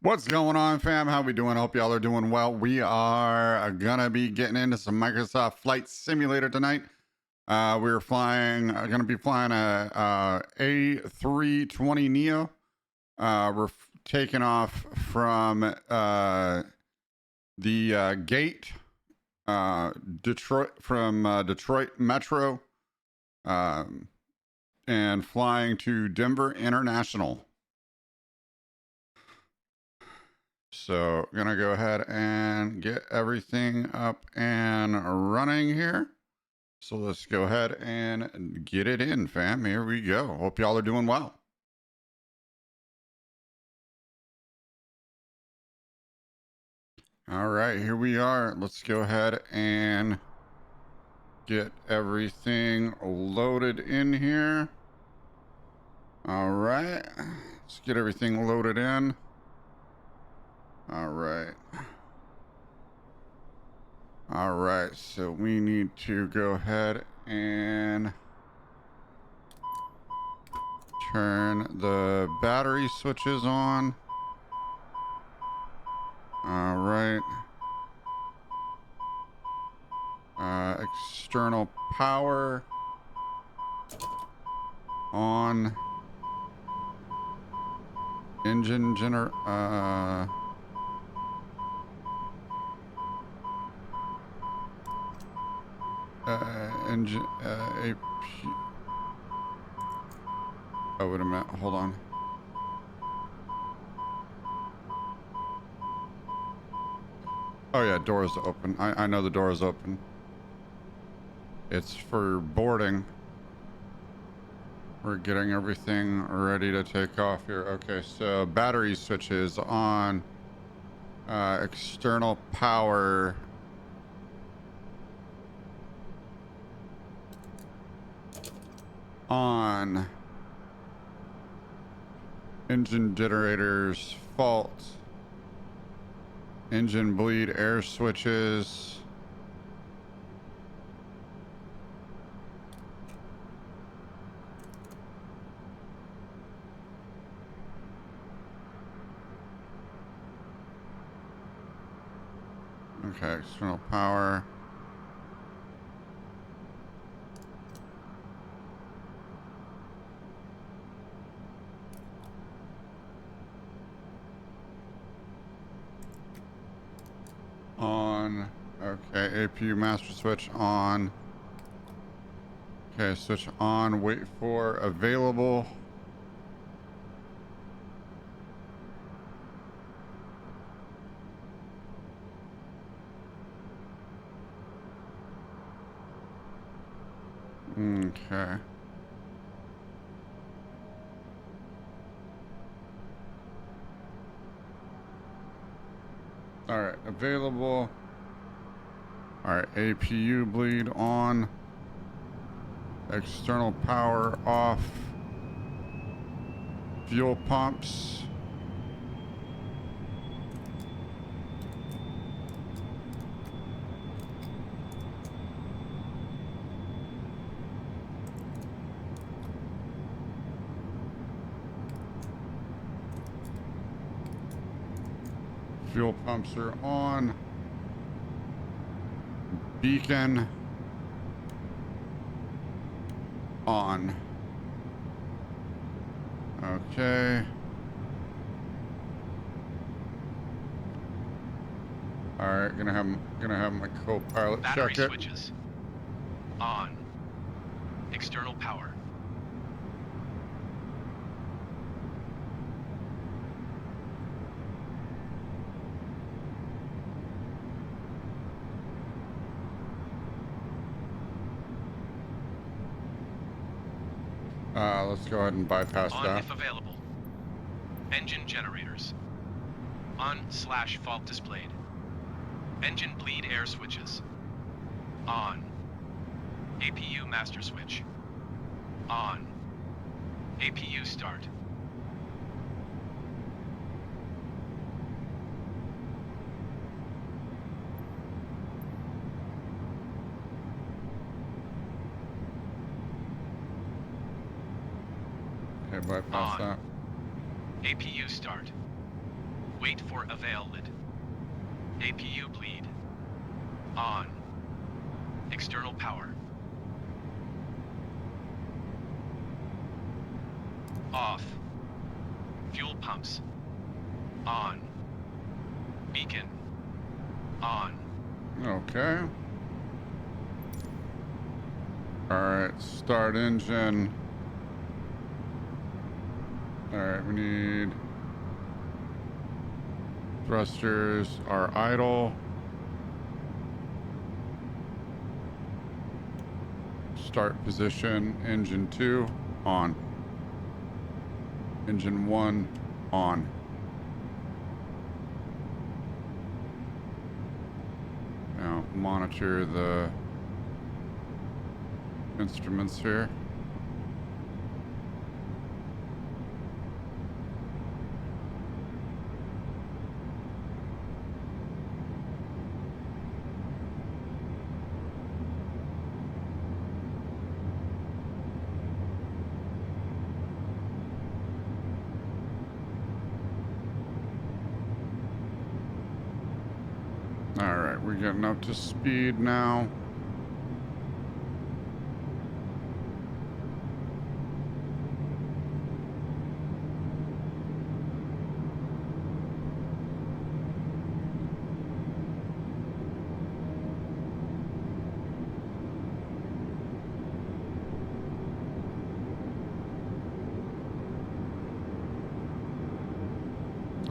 What's going on, fam? How we doing? Hope y'all are doing well. We are gonna be getting into some Microsoft Flight Simulator tonight. We're flying, gonna be flying a A320 Neo. Taking off from the gate, Detroit, from Detroit Metro, um, and flying to Denver International. So gonna go ahead and get everything up and running here. So let's go ahead and get it in, fam. Here we go. Hope y'all are doing well. All right, here we are. Let's go ahead and get everything loaded in here. All right, let's get everything loaded in. All right. All right, so we need to go ahead and turn the battery switches on. All right. External power on. Engine engine AP. Oh, wait a minute. Hold on. Oh yeah, doors open. I know the door is open. It's for boarding. We're getting everything ready to take off here. Okay, so battery switches on. External power on. Engine generators fault. Engine bleed air switches. Okay, external power. On. Okay, APU master switch on. Okay, switch on. Wait for available. Okay. All right, available. All right, APU bleed on. External power off. Fuel pumps. Fuel pumps are on. Beacon on. Okay. All right, gonna have my co-pilot Battery check it. switches on. External power. Let's go ahead and bypass On that. if available. Engine generators. On/fault displayed. Engine bleed air switches. On. APU master switch. On. APU start. Okay, bypass On. that. APU start. Wait for avail lid. APU bleed. On. External power. Off. Fuel pumps. On. Beacon. On. Okay. Alright, start engine. Alright, we need thrusters are idle. Start position, engine 2 on. Engine 1 on. Now monitor the instruments here. All right, we're getting up to speed now.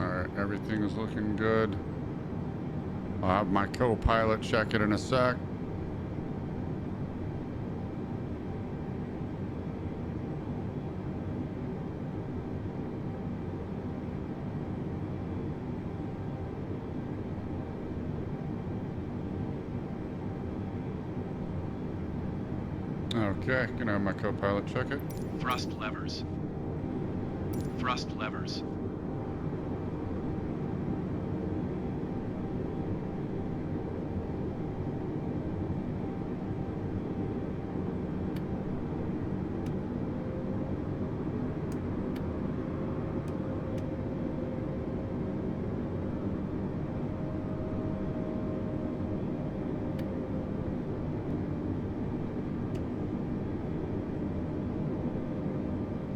All right, everything is looking good. I'll have my co-pilot check it in a sec. Okay, gonna have my co-pilot check it. Thrust levers. Thrust levers.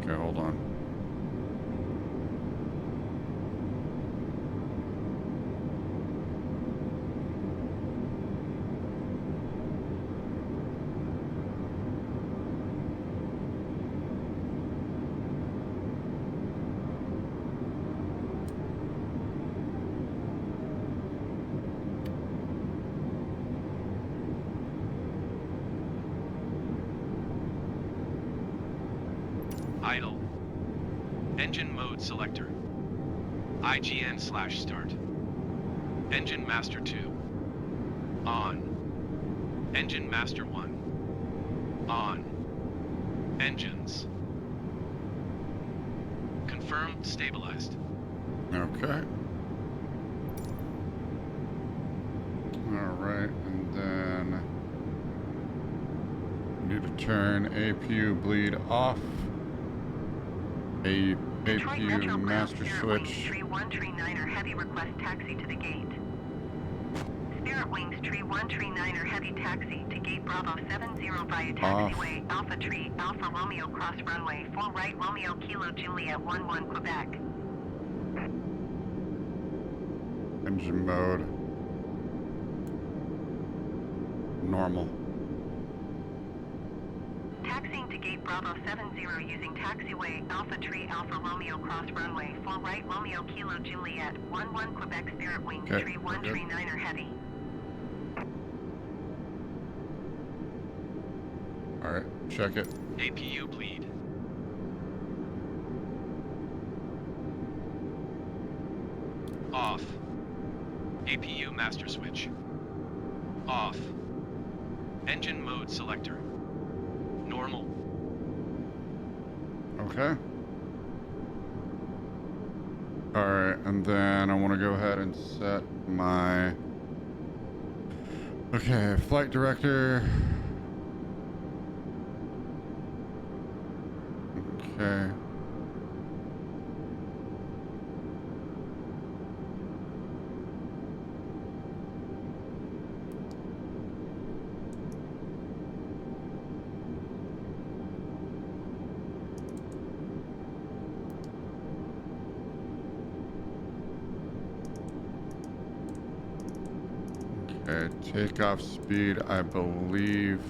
Okay, hold on. Idle. Engine mode selector. IGN/start. Engine master 2. On. Engine master 1. On. Engines. Confirmed stabilized. Okay. All right, and then we need to turn APU bleed off. APU master switch. Tree 1, Tree 9er heavy request taxi to the gate. Spirit Wings Tree 1, Tree 9er heavy taxi to gate Bravo 70 via taxiway Alpha Tree Alpha Romeo cross runway 4 right Romeo Kilo Juliet 11 Quebec. Engine mode. Normal. Taxiing to gate Bravo 70 using taxiway Alpha Tree Alpha Romeo cross runway 4 right Romeo Kilo Juliet 11 Quebec Spirit Wings Okay, Tree 1 good. Tree 9er heavy. All right, check it. APU bleed. Off. APU master switch. Off. Engine mode selector. Normal. Okay. All right, and then I want to go ahead and set my... Okay, flight director. Okay. Okay, takeoff speed, I believe.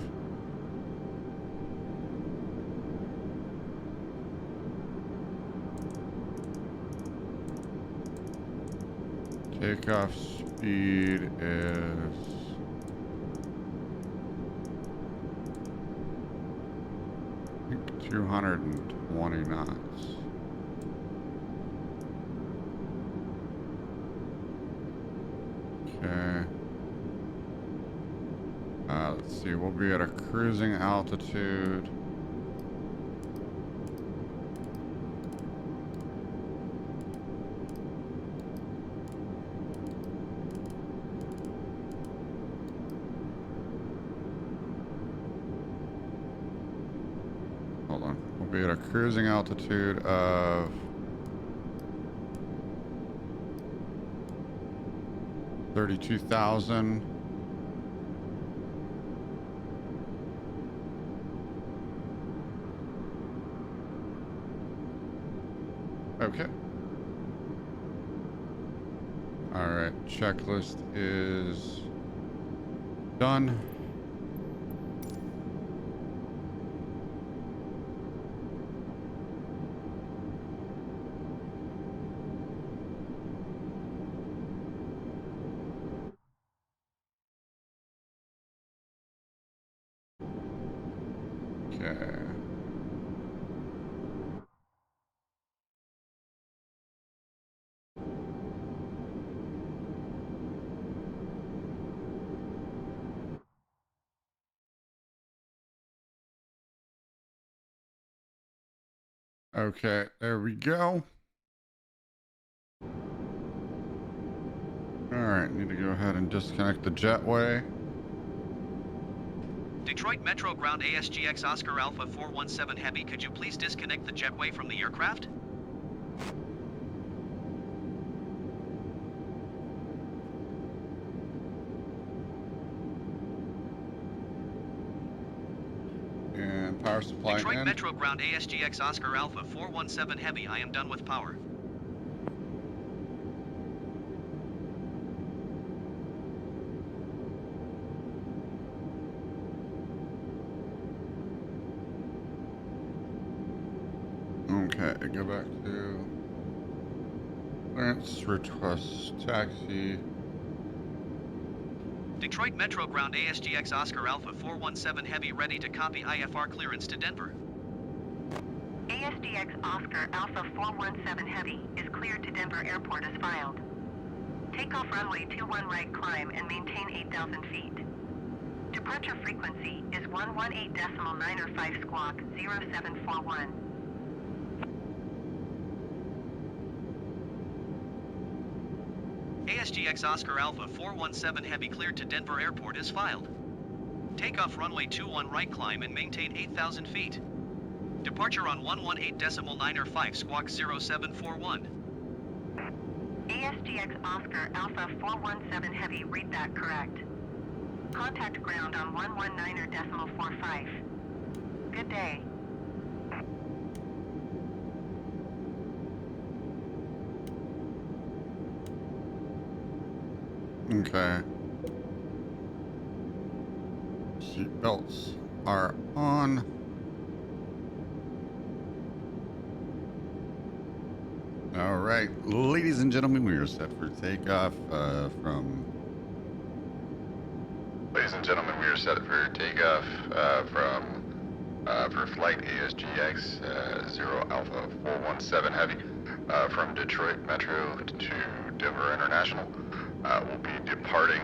Takeoff speed is 220 knots. Okay. Let's see, we'll be at a cruising altitude. Hold on. We'll be at a cruising altitude of 32,000. Okay. All right. Checklist is done. Okay. Okay, there we go. All right, need to go ahead and disconnect the jetway. Detroit Metro Ground ASGX Oscar Alpha 417 Heavy, could you please disconnect the jetway from the aircraft? And power supply Detroit in. Metro Ground ASGX Oscar Alpha 417 Heavy, I am done with power. Okay, go back to clearance, request taxi. Detroit Metro Ground ASGX Oscar Alpha 417 Heavy, ready to copy IFR clearance to Denver. ASGX Oscar Alpha 417 Heavy is cleared to Denver Airport as filed. Takeoff runway 21 right climb and maintain 8,000 feet. Departure frequency is 118.905 squawk 0741. ASGX Oscar Alpha 417 Heavy cleared to Denver Airport is filed. Takeoff runway 21 right climb and maintain 8,000 feet. Departure on 118.905 squawk 0741. ASGX Oscar Alpha 417 Heavy, read that correct. Contact ground on 119.45. Good day. Okay. Seat belts are on. All right, ladies and gentlemen, we are set for takeoff from. Ladies and gentlemen, we are set for takeoff for flight ASGX 0 Alpha 417 Heavy from Detroit Metro to Denver International. We'll be departing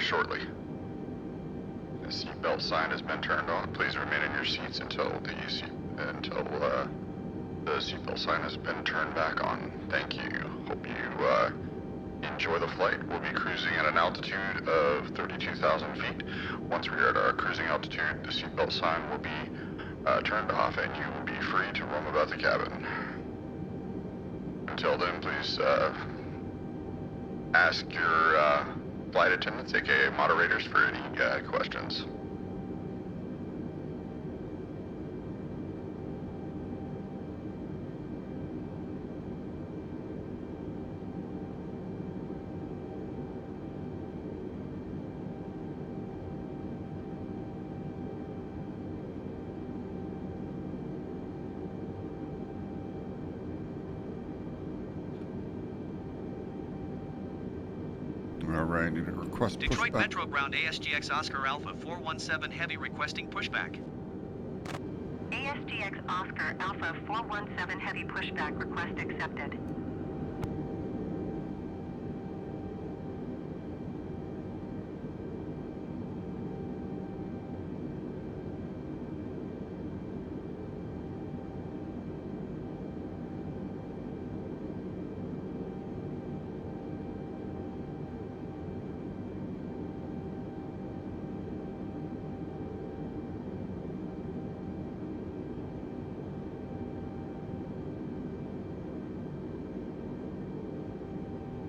shortly. The seatbelt sign has been turned on. Please remain in your seats until the seatbelt sign has been turned back on. Thank you. Hope you enjoy the flight. We'll be cruising at an altitude of 32,000 feet. Once we are at our cruising altitude, the seatbelt sign will be turned off and you will be free to roam about the cabin. Until then, please ask your flight attendants, aka moderators, for any questions. All right, need to request Detroit pushback. Metro Ground ASGX Oscar Alpha 417 Heavy requesting pushback. ASGX Oscar Alpha 417 Heavy pushback request accepted.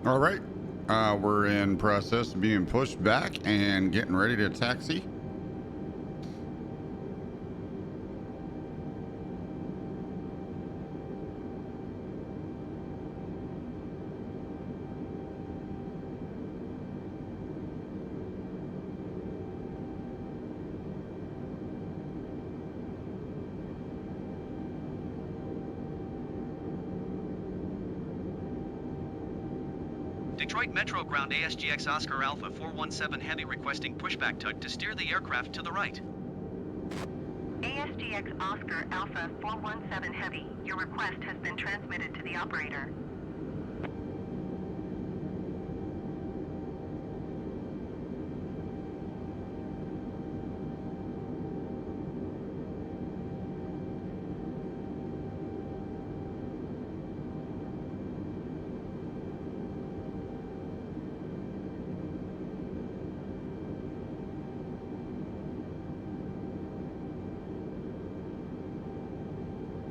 All right, we're in process of being pushed back and getting ready to taxi. Detroit Metro Ground ASGX Oscar Alpha 417 Heavy requesting pushback tug to steer the aircraft to the right. ASGX Oscar Alpha 417 Heavy, your request has been transmitted to the operator.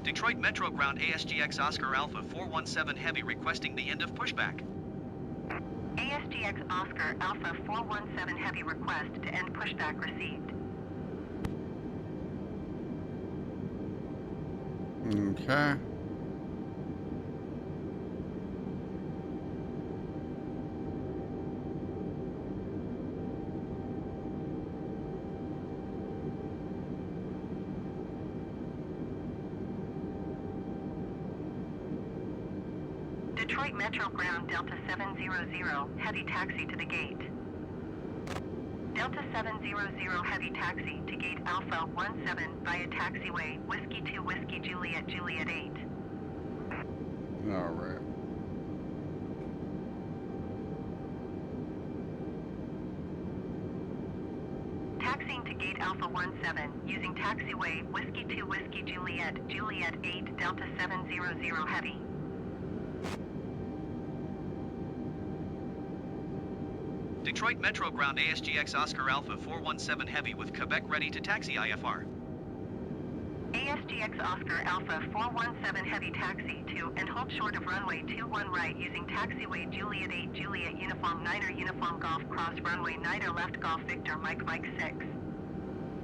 Detroit Metro Ground ASGX Oscar Alpha 417 Heavy requesting the end of pushback. ASGX Oscar Alpha 417 Heavy request to end pushback received. Okay. Detroit Metro Ground Delta 700 Heavy taxi to the gate. Delta 700 Heavy taxi to gate Alpha 17 via taxiway Whiskey 2 Whiskey Juliet Juliet 8. All right. Taxiing to gate Alpha 17 using taxiway Whiskey 2 Whiskey Juliet Juliet 8 Delta 700 Heavy. Detroit Metro Ground ASGX Oscar Alpha 417 Heavy with Quebec ready to taxi IFR. ASGX Oscar Alpha 417 Heavy taxi to and hold short of runway 21 right using taxiway Juliet 8 Juliet Uniform Niner Uniform Golf Cross runway Niner left Golf Victor Mike 6.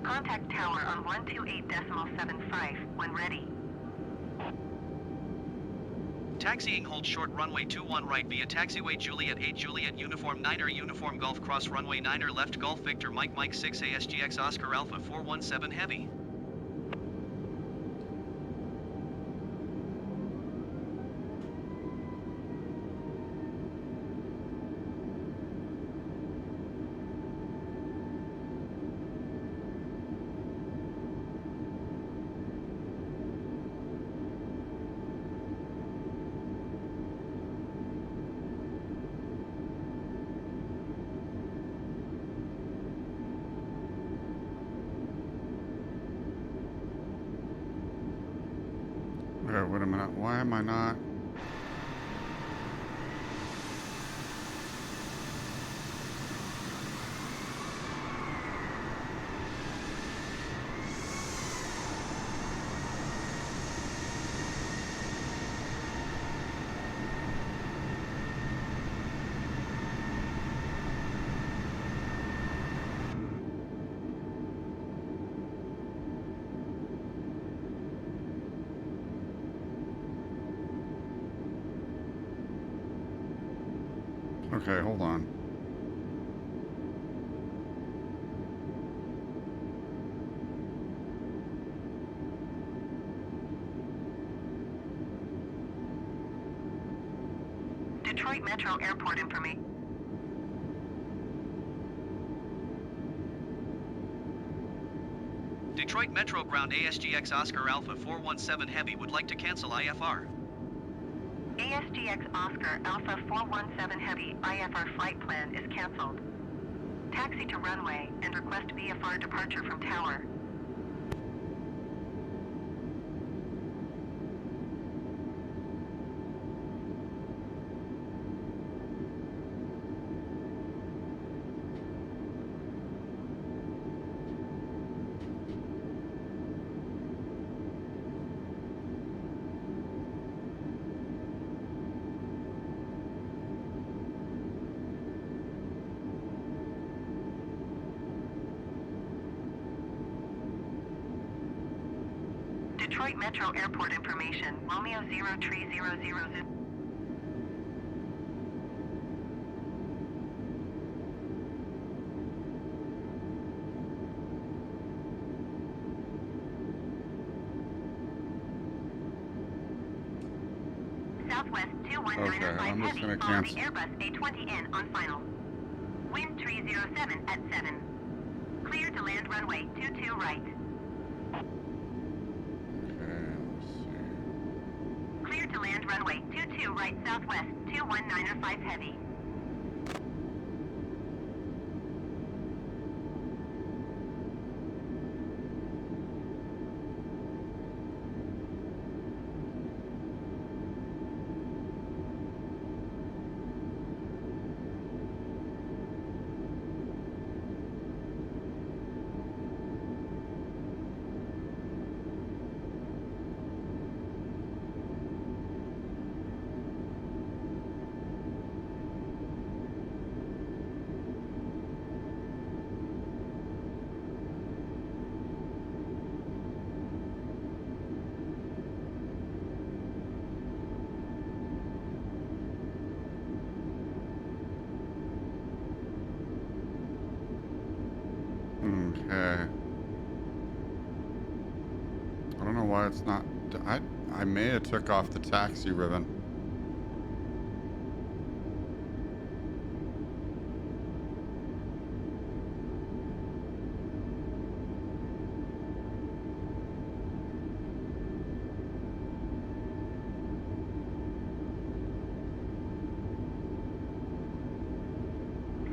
Contact tower on 128.75 when ready. Taxiing hold short runway 21 right via taxiway Juliet 8 Juliet Uniform Niner Uniform Golf Cross runway Niner left Golf Victor Mike 6 ASGX Oscar Alpha 417 Heavy. Okay, wait a minute. Why am I not? Okay, hold on. Detroit Metro Airport information. Detroit Metro Ground ASGX Oscar Alpha 417 Heavy would like to cancel IFR. ASGX Oscar Alpha 417 Heavy IFR flight plan is canceled. Taxi to runway and request VFR departure from tower. Detroit Metro Airport information, Romeo 0300. Southwest 21905 I'm just Heavy, gonna follow the cancel. Airbus A320N on final. Wind 307 at 7. Clear to land runway 22 right. Clear to land runway 22 right southwest 21905 Heavy. Okay. I don't know why it's not. I may have took off the taxi ribbon.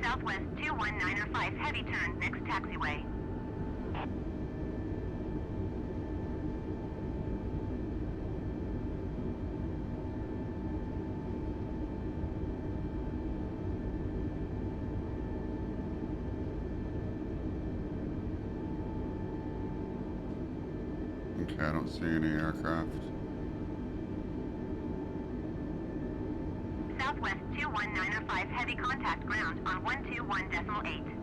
Southwest 21905 Heavy turn next taxiway. Okay, I don't see any aircraft. Southwest 21905 Heavy contact ground on 121.8.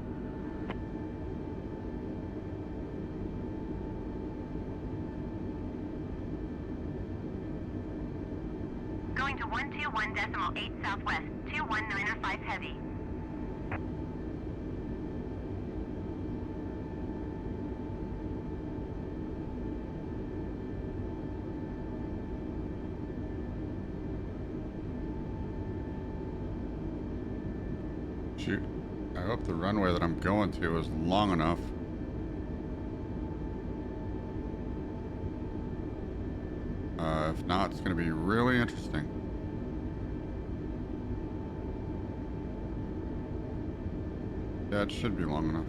Going to 121.8 Southwest 21905 Heavy. Shoot. I hope the runway that I'm going to is long enough. If not, it's going to be really interesting. Yeah, it should be long enough.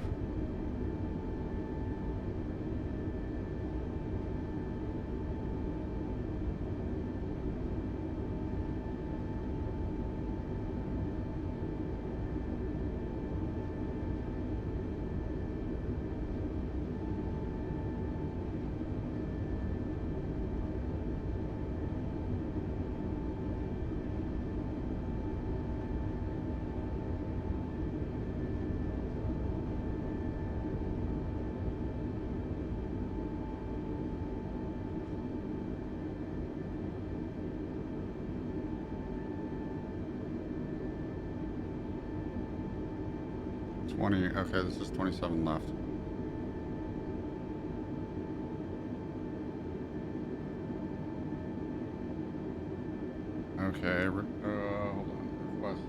Okay, this is 27 left. Okay, hold on.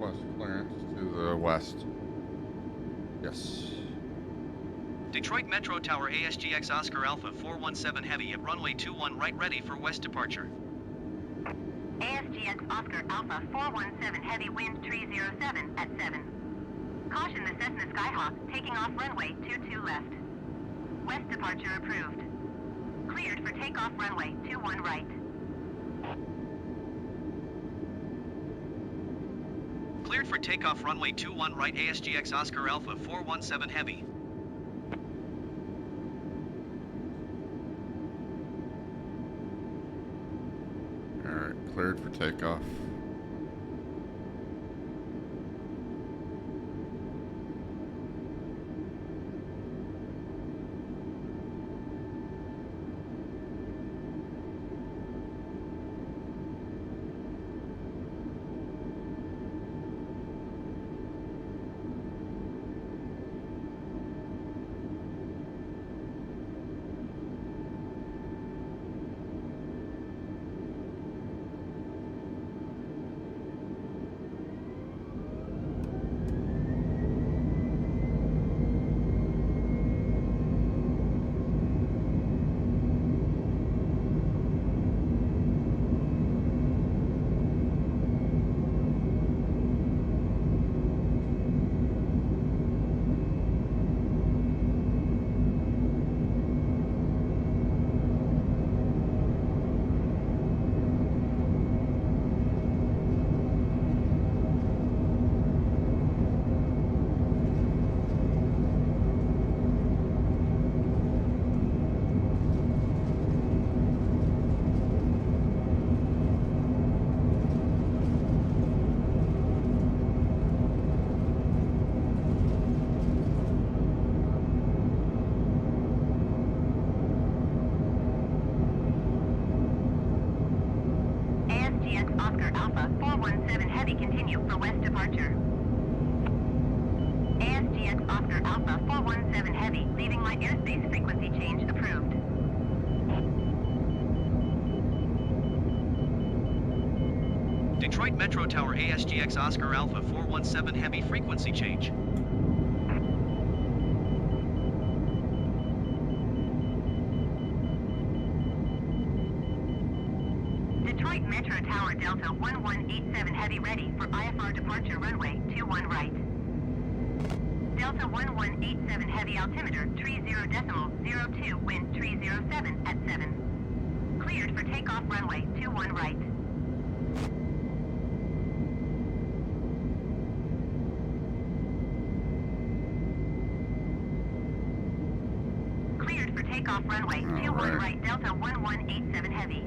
Request clearance to the west. Yes. Detroit Metro Tower ASGX Oscar Alpha 417 Heavy at runway 21 right ready for west departure. ASGX Oscar Alpha 417 Heavy wind 307 at 7. Caution the Cessna Skyhawk taking off runway 22 left. West departure approved. Cleared for takeoff runway 21 right. Cleared for takeoff runway 21 right ASGX Oscar Alpha 417 Heavy. Alright, cleared for takeoff. ASGX Oscar Alpha 417 Heavy continue for west departure. ASGX Oscar Alpha 417 Heavy leaving my airspace frequency change approved. Detroit Metro Tower ASGX Oscar Alpha 417 Heavy frequency change. Detroit Metro Tower Delta 1187 Heavy ready for IFR departure runway 21 right. Delta 1187 Heavy altimeter 30.02 wind 307 at 7. Cleared for takeoff runway 21 right. Cleared for takeoff runway 21 right Delta 1187 Heavy.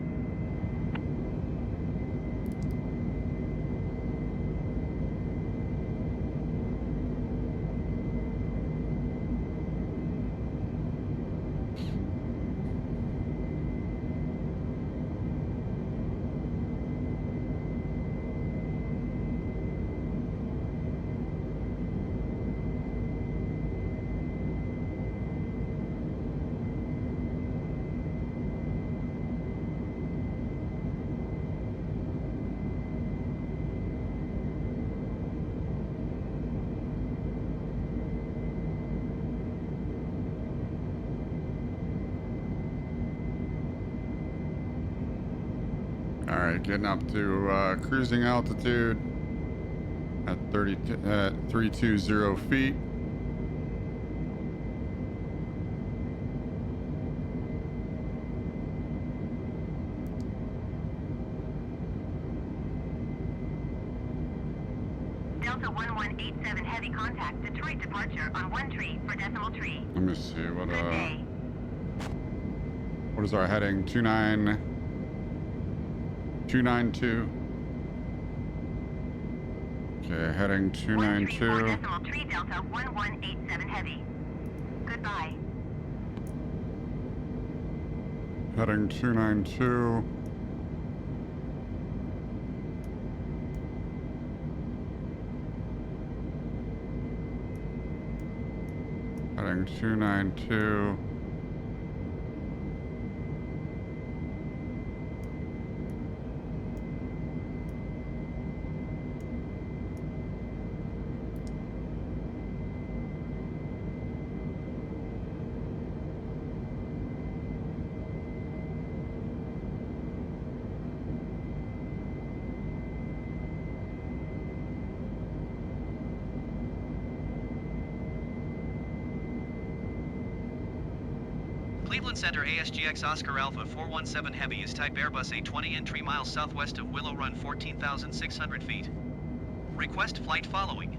Alright, getting up to cruising altitude at 320 feet. Delta 1187 Heavy contact Detroit departure on 1 tree for decimal tree. Let me see Good day. what is our heading? 292. Okay, heading 1 tree for 292. decimal tree Delta 1187 Heavy. Goodbye. Heading 292. Heading 292. Cleveland Center ASGX Oscar Alpha 417 Heavy is type Airbus A320 and 3 miles southwest of Willow Run 14,600 feet. Request flight following.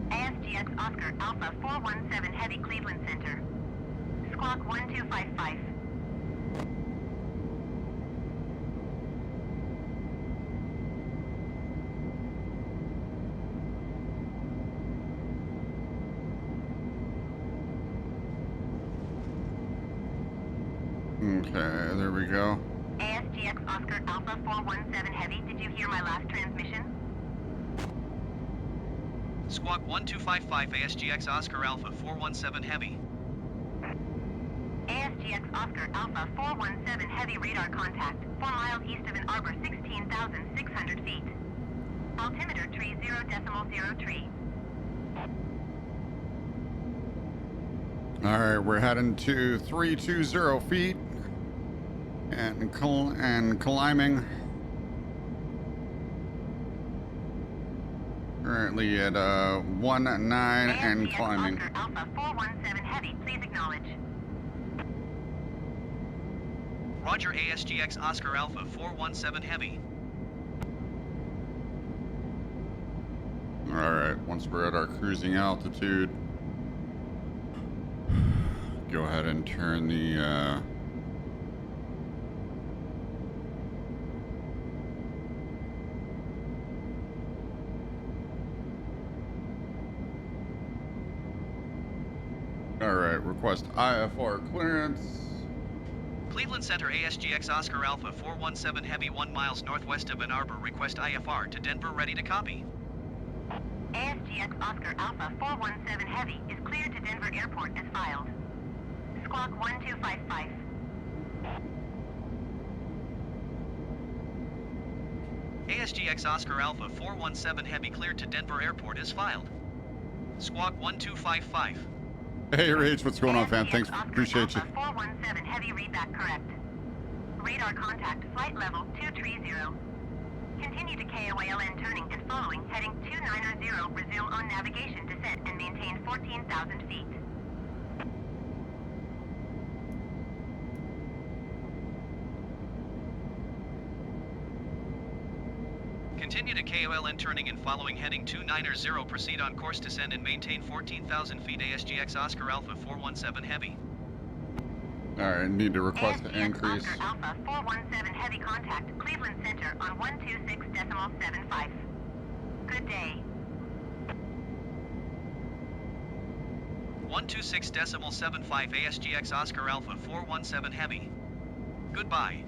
ASGX Oscar Alpha 417 Heavy Cleveland Center. Squawk 1255. Okay, there we go. ASGX Oscar Alpha 417 Heavy, did you hear my last transmission? Squawk 1255 ASGX Oscar Alpha 417 Heavy. ASGX Oscar Alpha 417 Heavy radar contact, 4 miles east of Ann Arbor, 16,600 feet. Altimeter tree 0.03. All right, we're heading to 320 feet and climbing. Currently at 19 and climbing. Oscar Alpha 417 Heavy, please acknowledge. Roger ASGX Oscar Alpha 417 Heavy. All right, once we're at our cruising altitude, go ahead and turn the all right, request IFR clearance. Cleveland Center ASGX Oscar Alpha 417 Heavy 1 miles northwest of Ann Arbor. Request IFR to Denver, ready to copy. ASGX Oscar Alpha 417 Heavy is cleared to Denver Airport as filed. Squawk 1255. ASGX Oscar Alpha 417 Heavy cleared to Denver Airport as filed. Squawk 1255. Hey, Rach, what's going on, fam? ASGX Thanks, Oscar appreciate you. Alpha 417 Heavy readback correct. Radar contact, flight level 230. Continue to KOALN turning and following, heading 290, resume on navigation descent and maintain 14,000 feet. Continue to KOLN turning and following, heading 290, proceed on course, descend and maintain 14,000 feet. ASGX Oscar Alpha 417 Heavy. All right, need to request an ASGX increase. Oscar Alpha 417 Heavy contact, Cleveland Center on 126.75. Good day. 126.75 ASGX Oscar Alpha 417 Heavy. Goodbye.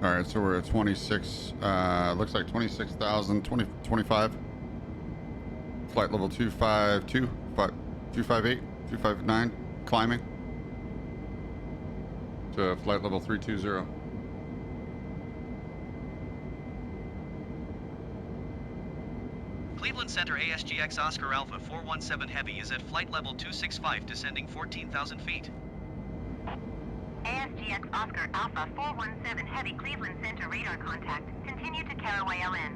All right, so we're at 26, looks like 26,000, 25. Flight level 252, 258, 259, climbing to flight level 320. Cleveland Center ASGX Oscar Alpha 417 Heavy is at flight level 265, descending 14,000 feet. ASGX Oscar Alpha 417 Heavy Cleveland Center radar contact. Continue to KOALN.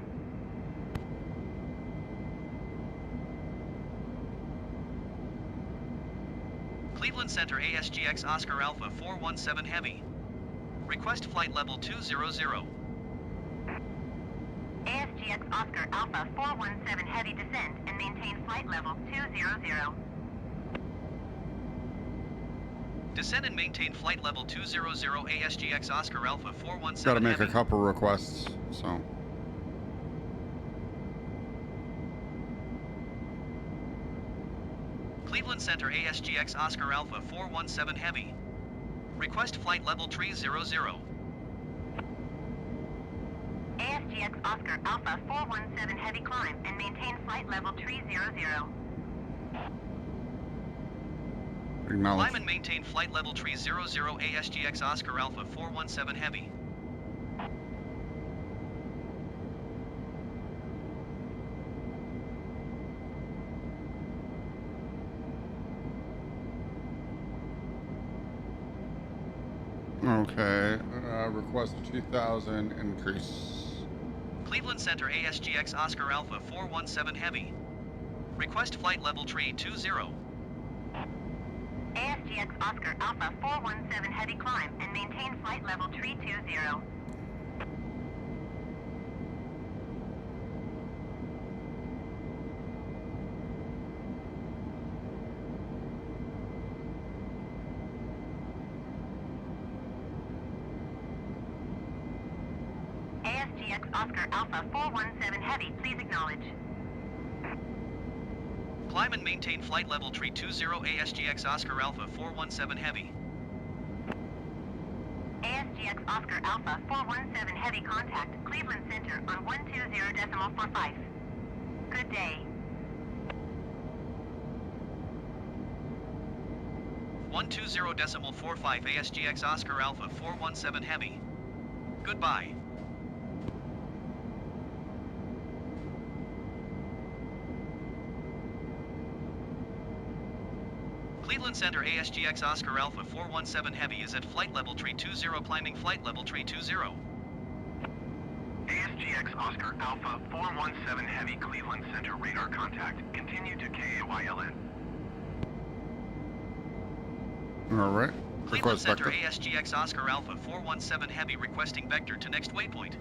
Cleveland Center ASGX Oscar Alpha 417 Heavy. Request flight level 200. ASGX Oscar Alpha 417 Heavy descend and maintain flight level 200. Descend and maintain flight level 200 ASGX Oscar Alpha 417 Got to make Heavy. a couple requests, so. Cleveland Center ASGX Oscar Alpha 417 Heavy. Request flight level 300. ASGX Oscar Alpha 417 Heavy climb and maintain flight level 300. Acknowledge. Climb and maintain flight level 300 ASGX Oscar Alpha 417 Heavy. Okay, request a 2,000 increase. Cleveland Center ASGX Oscar Alpha 417 Heavy. Request flight level tree 20. ASGX Oscar Alpha 417 Heavy climb and maintain flight level tree 20. ASGX Oscar Alpha 417 Heavy, please acknowledge. Climb and maintain flight level tree 20 ASGX Oscar Alpha 417 Heavy. ASGX Oscar Alpha 417 Heavy contact Cleveland Center on 120.45. Good day. 120.45 ASGX Oscar Alpha 417 Heavy. Goodbye. Cleveland Center ASGX Oscar Alpha 417 Heavy is at flight level tree 20 climbing flight level tree 20. ASGX Oscar Alpha 417 Heavy Cleveland Center radar contact. Continue to KAYLN. All right. Cleveland Request Center vector. ASGX Oscar Alpha 417 Heavy requesting vector to next waypoint.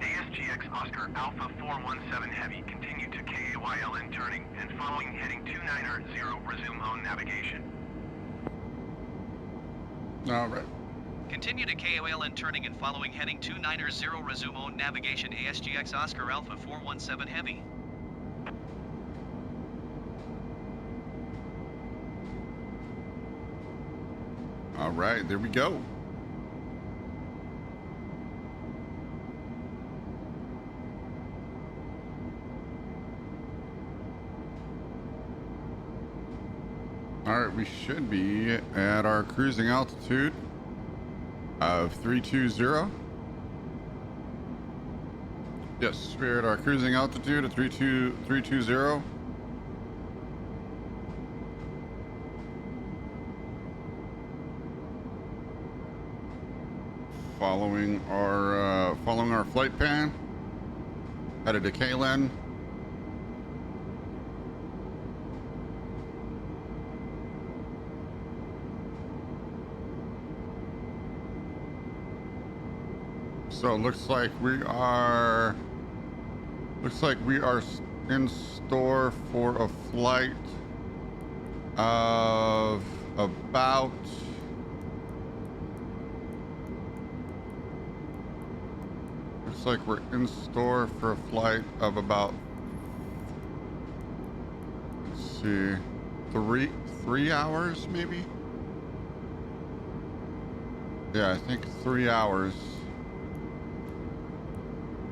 ASGX Oscar Alpha 417 Heavy. Continue to KAYLN turning and following heading 290, resume on navigation. All right. Continue to KOLN turning and following heading 290, resume on navigation ASGX Oscar Alpha 417 Heavy. All right, there we go. All right, we should be at our cruising altitude of 320. Yes, we're at our cruising altitude of 320. Following our flight plan, headed to KLN. So it looks like we are in store for a flight of about looks like we're in store for a flight of about, let's see, three hours maybe. Yeah, I think 3 hours.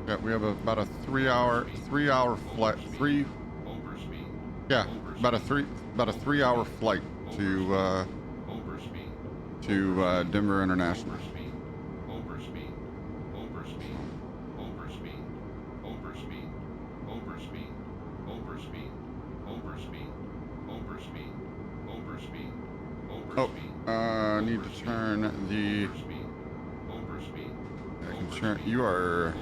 Yeah, we have about a 3 hour flight. About a 3 hour flight to Denver International. Oh, need to turn the. I can turn. You are.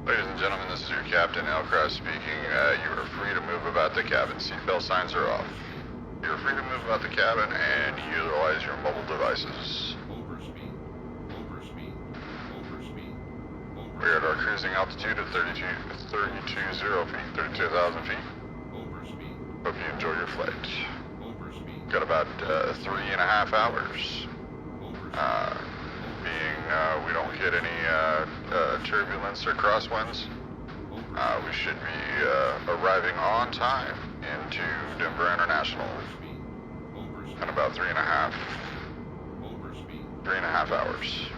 Ladies and gentlemen, this is your captain, Elcross speaking. You are free to move about the cabin. Seatbelt signs are off. You are free to move about the cabin and utilize your mobile devices. We are at our cruising altitude of 32,000 feet. Hope you enjoy your flight. Got about 3.5 hours. We don't get any turbulence or crosswinds, we should be arriving on time into Denver International in about 3.5 hours.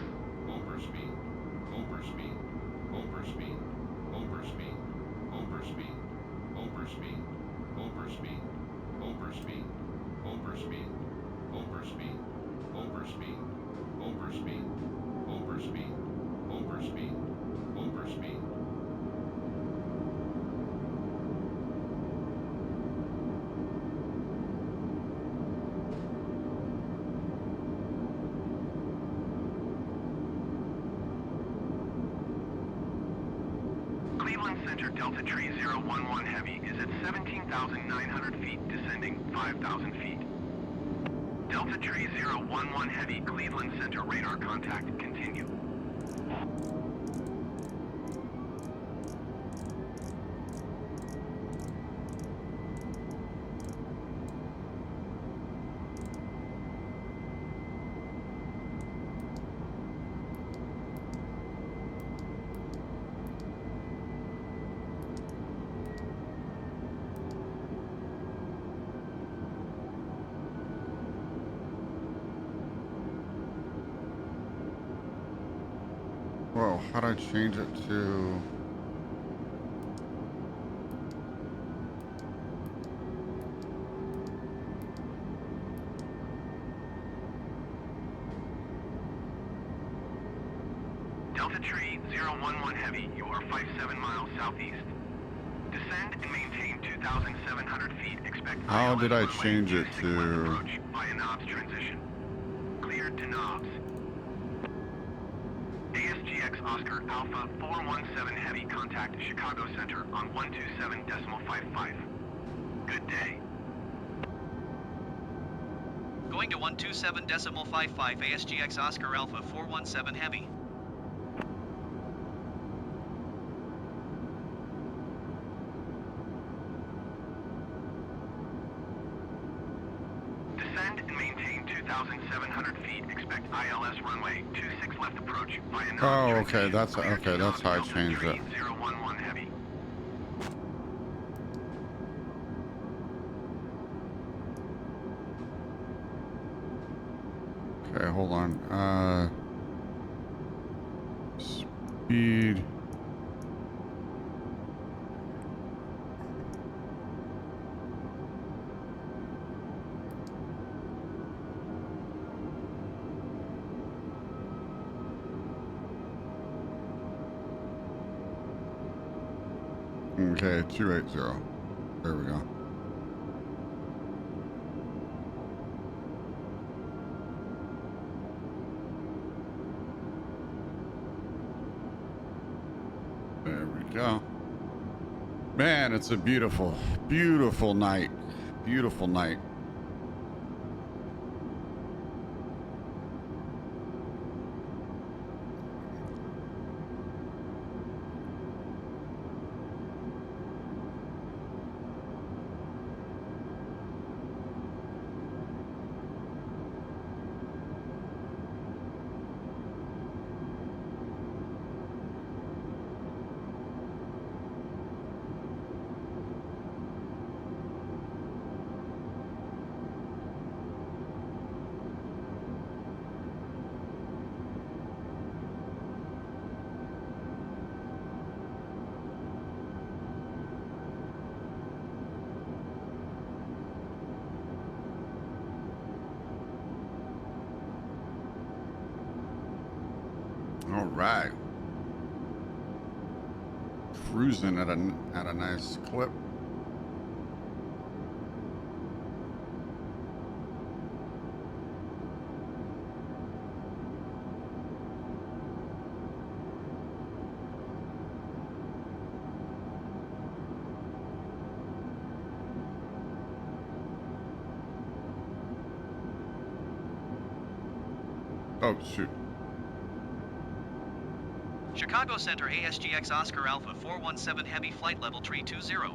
Delta Tree 011 Heavy is at 17,900 feet, descending 5,000 feet. Delta Tree 011 Heavy, Cleveland Center radar contact, continue. Whoa, how'd I change it to... Delta Tree 011 Heavy, you are 57 miles southeast. Descend and maintain 2,700 feet. Expect How did I ILS runway change it 26 to- left approach via Knobs transition. Cleared to Knobs. ASGX Oscar Alpha 417 Heavy, contact Chicago Center on 127.55. Good day. Going to 127.55 ASGX Oscar Alpha 417 Heavy. Descend and maintain 2,700 feet. Expect ILS runway 26 left approach via Knobs Oh, transition. okay, that's Cleared to okay. That's how I Knobs, changed Delta it. Tree 011 Heavy. Okay, hold on. Speed. Okay, 280. There we go. There we go. Man, it's a beautiful, beautiful night. Beautiful night. All right. Cruising at a nice clip. Oh, shoot. Chicago Center ASGX Oscar Alpha 417 Heavy, flight level 320.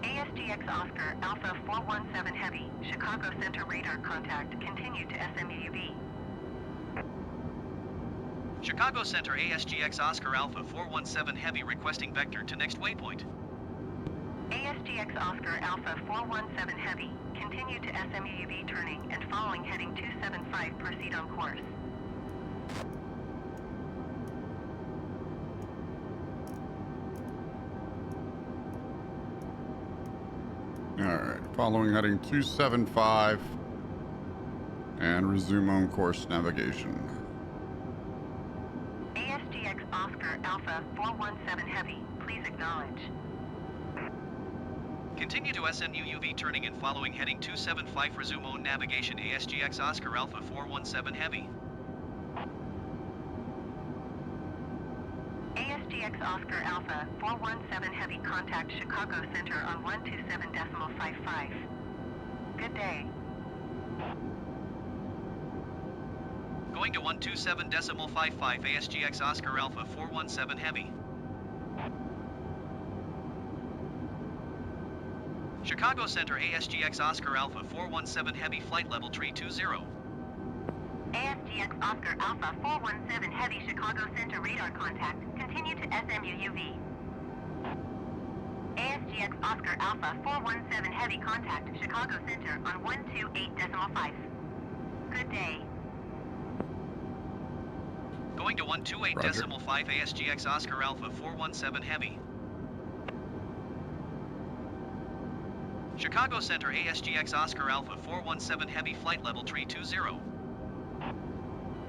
ASGX Oscar Alpha 417 Heavy, Chicago Center radar contact, continue to SMUV. Chicago Center ASGX Oscar Alpha 417 Heavy, requesting vector to next waypoint. ASGX Oscar Alpha 417 Heavy, continue to SMUV turning and following heading 275, proceed on course. All right, following heading 275 and resume on course navigation. ASGX Oscar Alpha 417 Heavy, please acknowledge. Continue to SNUUV turning and following heading 275, resume on navigation ASGX Oscar Alpha 417 Heavy. ASGX ASGX Oscar Alpha 417 Heavy contact Chicago Center on 127.55. Good day. Going to 127.55 ASGX Oscar Alpha 417 Heavy. Chicago Center ASGX Oscar Alpha 417 Heavy flight level 320. ASGX Oscar Alpha 417 Heavy Chicago Center radar contact. Continue to SMUUV. ASGX Oscar Alpha 417 Heavy contact Chicago Center on 128.5. Good day. Going to 128.5 ASGX Oscar Alpha 417 Heavy. Chicago Center ASGX Oscar Alpha 417 Heavy flight level 320.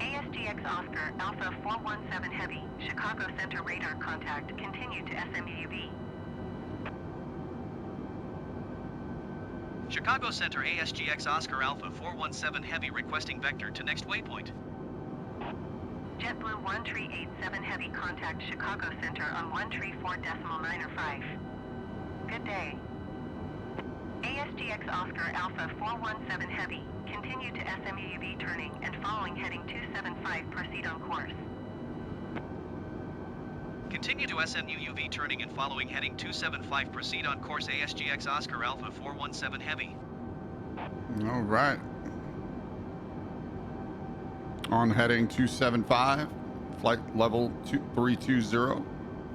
ASGX Oscar Alpha 417 Heavy Chicago Center radar contact. Continue to SMUUV. Chicago Center ASGX Oscar Alpha 417 Heavy requesting vector to next waypoint. JetBlue 1387 Heavy contact Chicago Center on 134.905. Good day. ASGX Oscar Alpha 417 Heavy. Continue to SMUUV turning and following heading 275. Proceed on course. Continue to SMUUV turning and following heading 275. Proceed on course ASGX Oscar Alpha 417 Heavy. All right. On heading 275, flight level 320.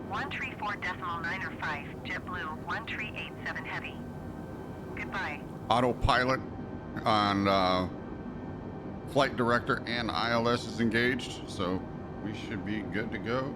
134.905. JetBlue 1387 Heavy. Goodbye. Autopilot on flight director and ILS is engaged, so we should be good to go.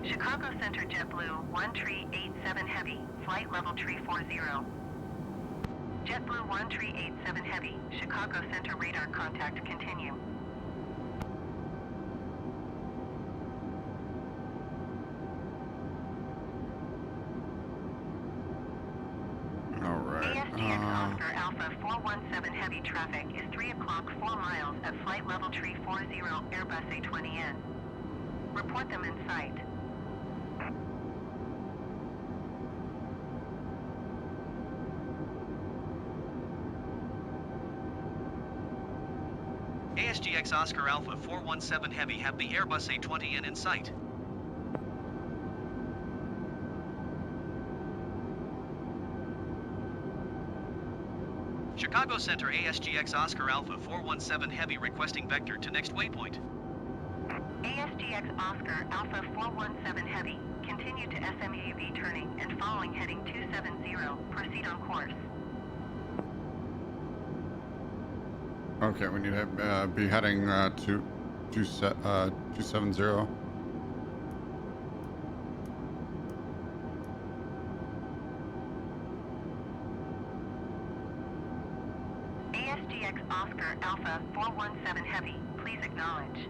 Chicago Center JetBlue 1387 Heavy, flight level 340. JetBlue 1387 Heavy, Chicago Center radar contact. Continue. All right. ASGX Oscar Alpha 417 Heavy traffic is 3 o'clock 4 miles at flight level 340 Airbus A320N. Report them in sight. ASGX Oscar Alpha 417 Heavy have the Airbus A320N in sight. Chicago Center ASGX Oscar Alpha 417 Heavy requesting vector to next waypoint. ASGX Oscar Alpha 417 Heavy, continue to SMUUV turning and following heading 270, proceed on course. Okay, we need to be heading to 270. ASGX Oscar Alpha 417 Heavy, please acknowledge.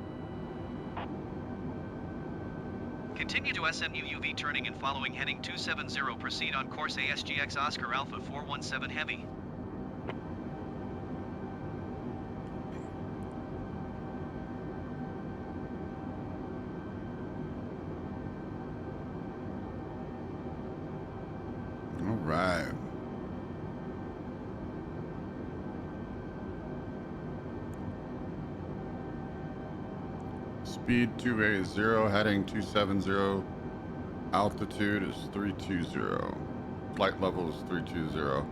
Continue to SMUUV turning and following heading 270. Proceed on course ASGX Oscar Alpha 417 Heavy. speed 280, heading 270. Altitude is 320. Flight level is 320.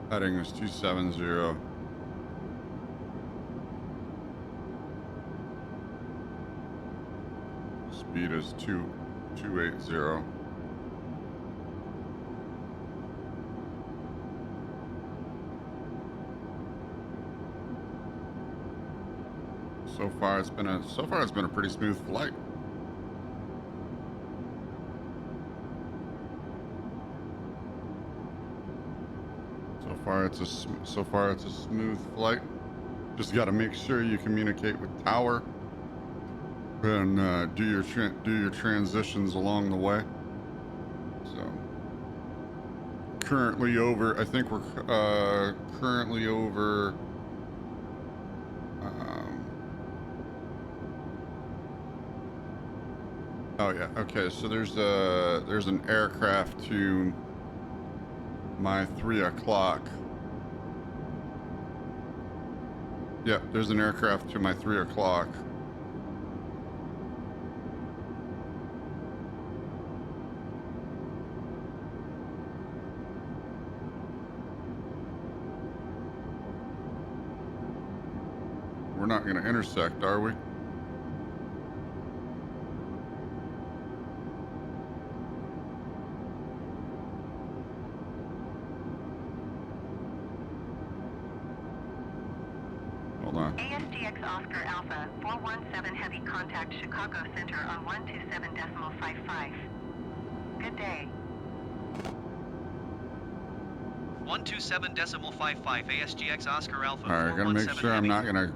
Heading is 270. Speed is 280. So far it's been a pretty smooth flight. So far it's a smooth flight. Just got to make sure you communicate with tower and do your transitions along the way. So currently over, I think we're currently over. Oh yeah, okay. So there's an aircraft to my 3 o'clock. Yep, there's an aircraft to my 3 o'clock. We're not going to intersect, are we? Hold on. ASGX Oscar Alpha 417 Heavy contact Chicago Center on 127.55. Good day. 127.55 ASGX Oscar Alpha. All right, gotta make sure I'm not gonna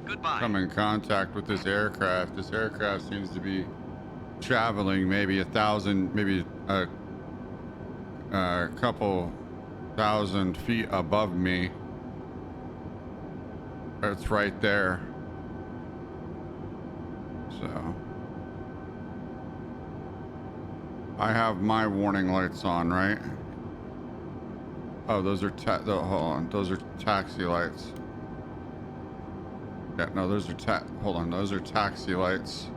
Goodbye. come in contact with this aircraft. This aircraft seems to be traveling maybe 1,000, maybe a couple thousand feet above me. It's right there. So I have my warning lights on, right? Oh, those are hold on. Those are taxi lights. Yeah, no, those are hold on. Those are taxi lights.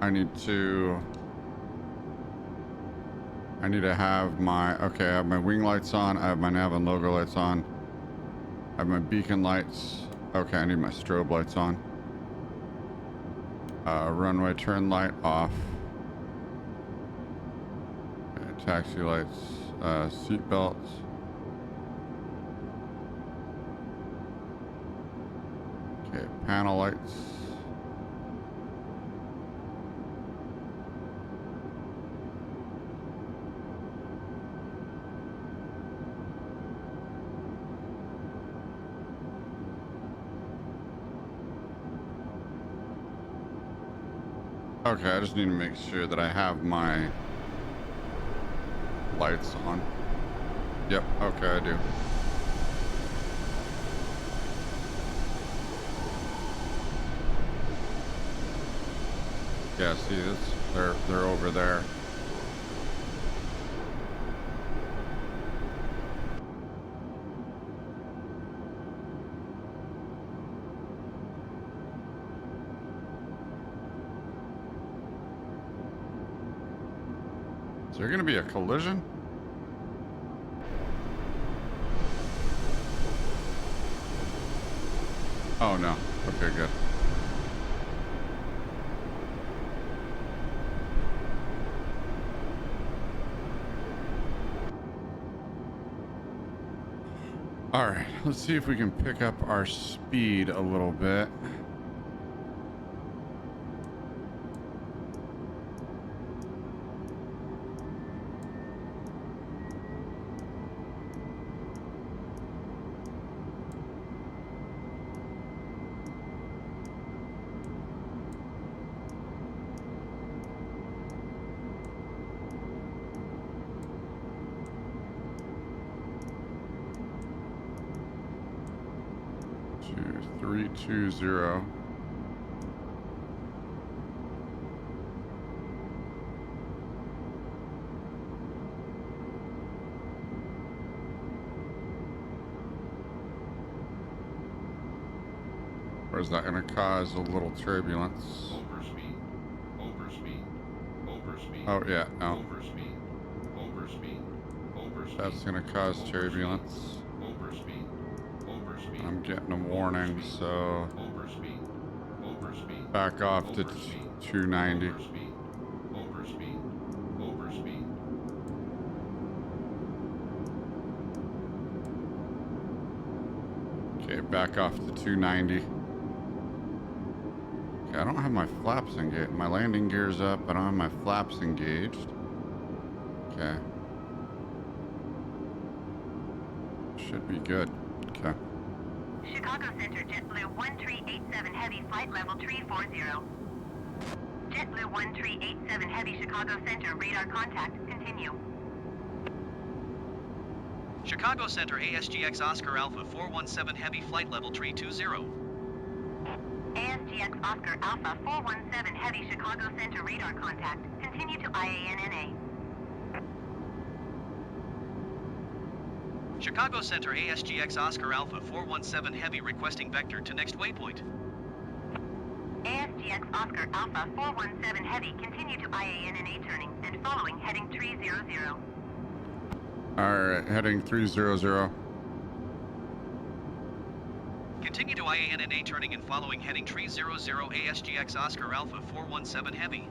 I need to have my, okay, I have my wing lights on. I have my nav and logo lights on. I have my beacon lights. Okay, I need my strobe lights on. Runway turn light off. Okay, taxi lights, seat belts. Okay, panel lights. Okay, I just need to make sure that I have my lights on. Yep, okay, I do. Yeah, see this? They're over there. Is there going to be a collision? Oh no. Okay, good. All right, let's see if we can pick up our speed a little bit. Two, 320. Or is that going to cause a little turbulence? Overspeed. Overspeed. Overspeed. Oh, yeah, no. Overspeed. Overspeed. Overspeed. That's going to cause turbulence. Overspeed. Overspeed. I'm getting a warning, so Overspeed. Overspeed. back off to 290. Overspeed. Overspeed. Overspeed. Okay, back off to 290. Okay, I don't have my flaps engaged. My landing gear's up. I don't have my flaps engaged. Okay. Should be good. Okay. Chicago Center, JetBlue 1387 Heavy, flight level 340. JetBlue 1387 Heavy, Chicago Center, radar contact, continue. Chicago Center ASGX Oscar Alpha 417 Heavy, flight level 320. ASGX Oscar Alpha 417 Heavy, Chicago Center, radar contact, continue to IANNA. Chicago Center ASGX Oscar Alpha 417 Heavy, requesting vector to next waypoint. ASGX Oscar Alpha 417 Heavy, continue to IANNA turning and following heading 300. Alright, heading 300. Continue to IANNA turning and following heading 300 ASGX Oscar Alpha 417 Heavy.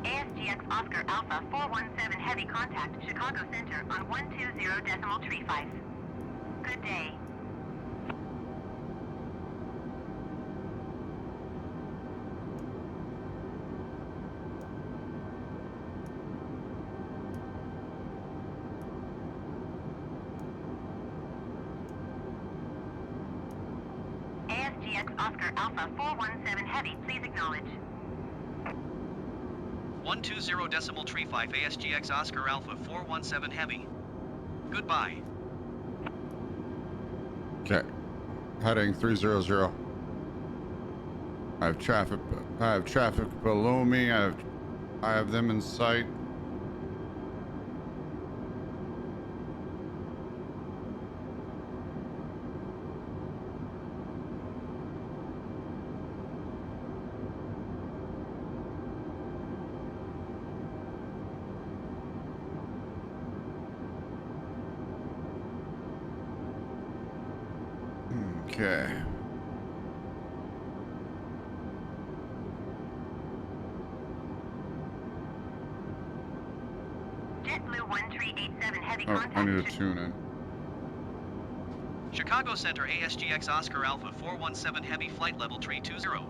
ASGX Oscar Alpha 417 Heavy, contact Chicago Center on 120.35. Good day. ASGX Oscar Alpha 417 Heavy, please acknowledge. 120.35 ASGX Oscar Alpha 417 Heavy. Goodbye. Okay. Heading 300. I have traffic below me. I have them in sight. Okay. JetBlue 1387 Heavy, Oh, contact I need to tune in. Chicago Center ASGX Oscar Alpha 417 Heavy, flight level 320.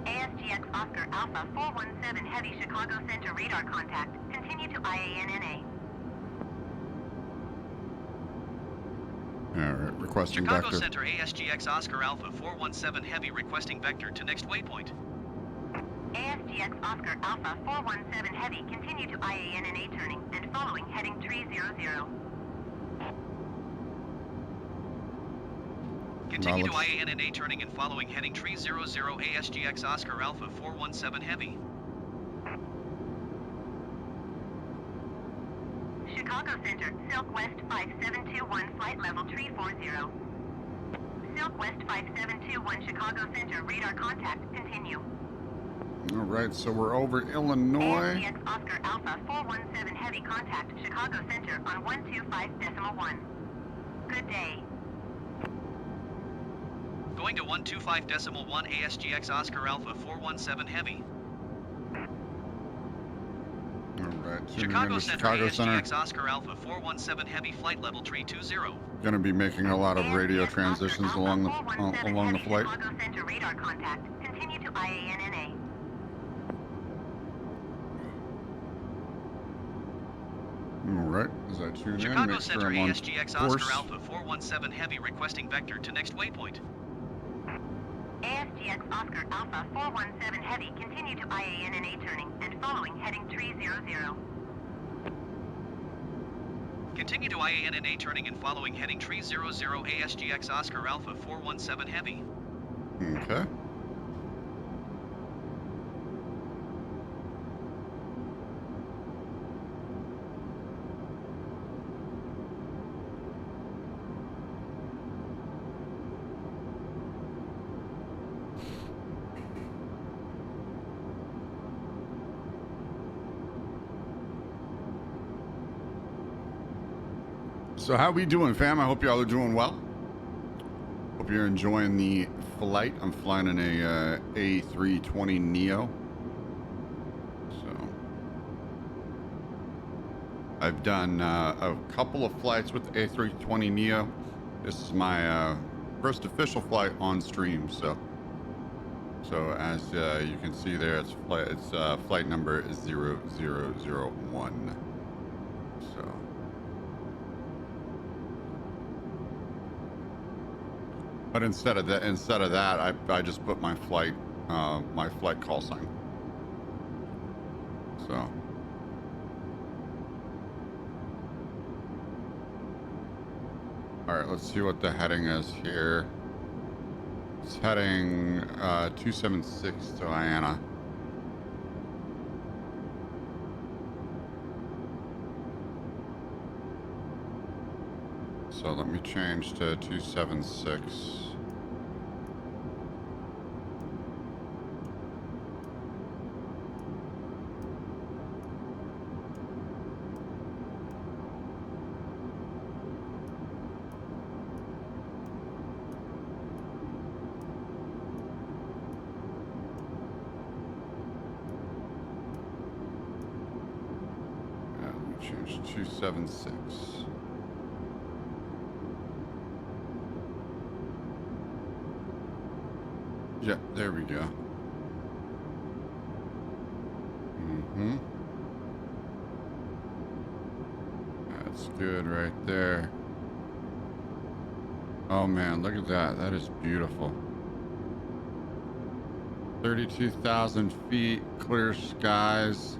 ASGX Oscar Alpha 417 Heavy, Chicago Center, radar contact, continue to IANNA. Alright, requesting Chicago vector. Center ASGX Oscar Alpha 417 Heavy, requesting vector to next waypoint. ASGX Oscar Alpha 417 Heavy, continue to IANNA turning and following heading 300. Continue to Knowledge. IANNA turning and following heading 300 ASGX Oscar Alpha 417 Heavy. Chicago Center, Silk West 5721, flight level 340. Silk West 5721, Chicago Center, radar contact, continue. Alright, so we're over Illinois. ASGX Oscar Alpha 417 Heavy, contact Chicago Center on 125.1. Good day. Going to 125.1 ASGX Oscar Alpha 417 Heavy. Alright, tuning Chicago into Center Chicago Center. ASGX Oscar Alpha 417 Heavy, flight level 320. Gonna be making a lot of radio ASGX transitions Oscar along the Alpha 417 along the Heavy, flight. Chicago Center, radar contact, continue to IANNA. Alright, as I tune in, Chicago make sure Center I'm on ASGX course. Oscar Alpha 417 Heavy, requesting vector to next waypoint. ASGX Oscar Alpha 417 Heavy, continue to IANNA turning and following heading 300. Continue to IANNA turning and following heading 300 ASGX Oscar Alpha 417 Heavy. Okay. So how we doing, fam? I hope y'all are doing well. Hope you're enjoying the flight. I'm flying in a A320 Neo. So I've done a couple of flights with the A320 Neo. This is my first official flight on stream. So as you can see there, it's flight number 0001. So. But instead of that, I just put my flight call sign. So, all right, let's see what the heading is here. It's heading 276 to Diana. So let me change to 276. Let me change to 276. Yeah, there we go. That's good right there. Oh man, look at that. That is beautiful. 32,000 feet, clear skies.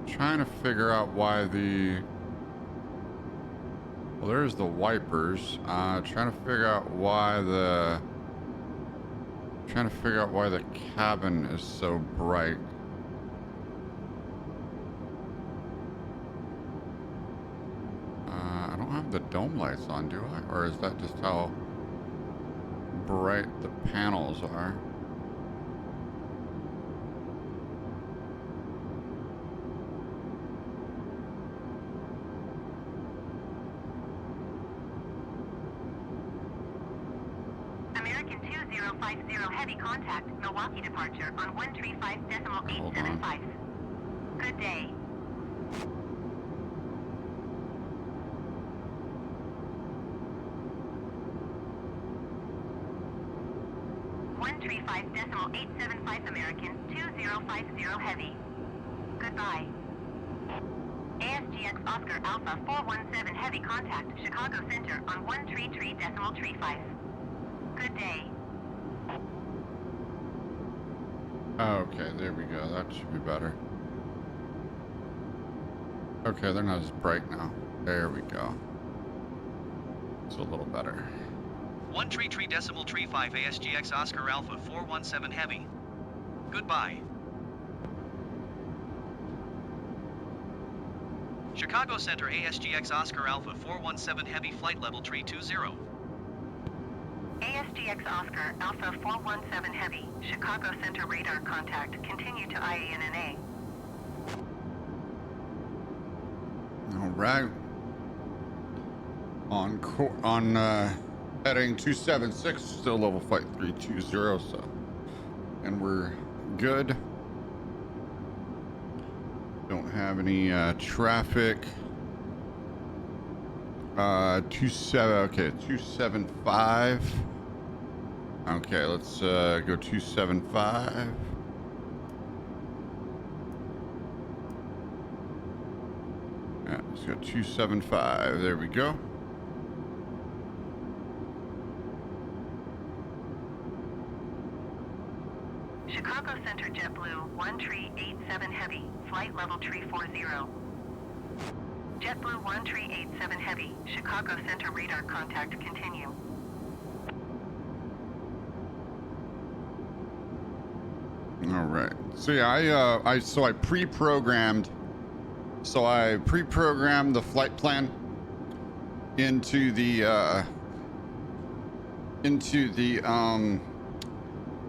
Trying to figure out why well, there's the wipers. Trying to figure out why the cabin is so bright. I don't have the dome lights on, do I? Or is that just how bright the panels are? Heavy contact, Milwaukee departure on 135.875. Good day. .875 American, 2050 Heavy. Goodbye. ASGX Oscar Alpha 417 Heavy contact, Chicago Center on 133.35. Good day. Okay, there we go. That should be better. Okay, they're not as bright now. There we go. It's a little better. 133.35 ASGX Oscar Alpha 417 Heavy. Goodbye. Chicago Center ASGX Oscar Alpha 417 Heavy flight level 320. ASGX Oscar Alpha 417 Heavy, Chicago Center radar contact. Continue to IANNA. All right. On heading 276, still level flight 320. So, and we're good. Don't have any traffic. 275. Okay, let's go 275. Yeah, let's go 275. There we go. Chicago Center JetBlue 1387 Heavy, flight level 340. JetBlue 1387 Heavy, Chicago Center radar contact. Continue. All right. So yeah, I pre-programmed. So I pre-programmed the flight plan into the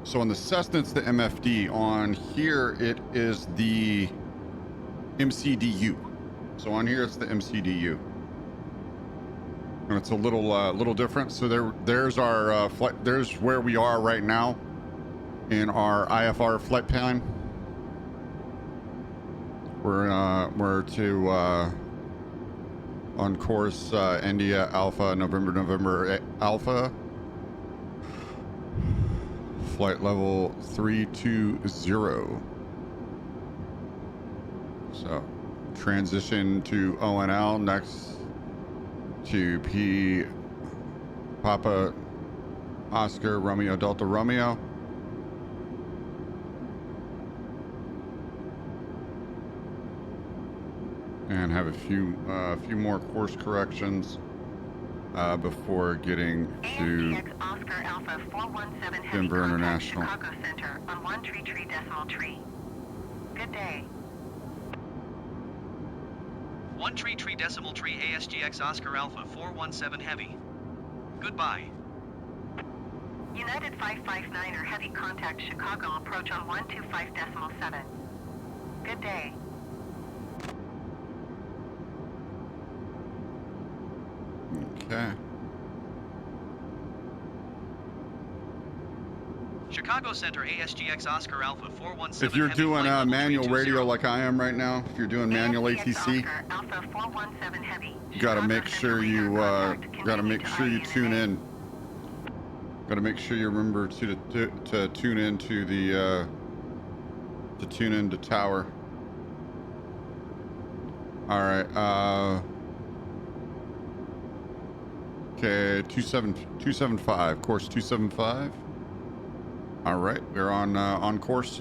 So on the Cessna, it's the MFD. On here, it is the MCDU. So on here, it's the MCDU. And it's a little different. So there's our flight. There's where we are right now in our IFR flight plan. We're to on course India Alpha November Alpha. Flight level 320. So transition to ONL next to P Papa Oscar Romeo Delta Romeo. And have a few more course corrections before getting to ASGX Oscar Alpha 417 Heavy Denver contact International. Chicago Center on 133.3. Good day. 133.3 ASGX Oscar Alpha 417 Heavy. Goodbye. United 559er Heavy contact Chicago approach on 125.7. Good day. Okay. Chicago Center ASGX Oscar Alpha 417 If you're Heavy, doing flight level manual 320. radio like I am right now, if you're doing manual ASGX ATC, Oscar Alpha 417 Heavy. you gotta Chicago make Center sure you radar contact. gotta Continue make to sure you INMA. tune in. Gotta make sure you remember to tune into the to tune into tower. All right. Okay, 275, course 275. All right, we're on course.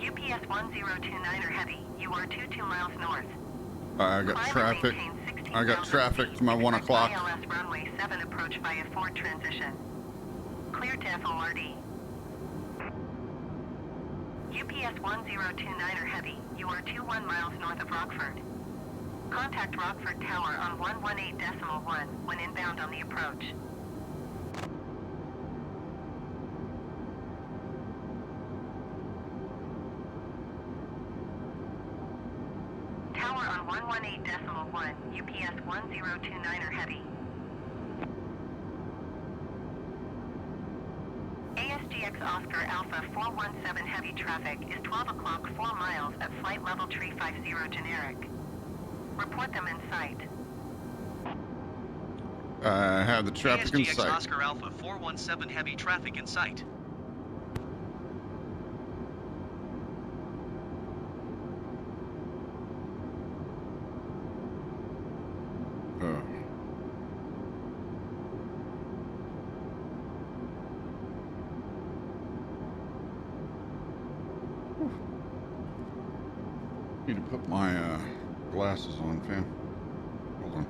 UPS 1029er Heavy. You are 22 miles north. I got Climb and traffic. maintain 16,000 I got traffic feet. to my 1 Expect o'clock. ILS runway 7 approach via Ford transition. Clear to FORD. UPS 1029er Heavy. You are 21 miles north of Rockford. Contact Rockford Tower on 118.1 when inbound on the approach. Tower on 118.1, UPS 1029er Heavy. ASGX Oscar Alpha 417 Heavy traffic is 12 o'clock 4 miles at flight level 350 generic. Report them in sight. I have the traffic in ASGX sight. Oscar Alpha 417 Heavy traffic in sight. Need to put my glasses on, fam. Hold on.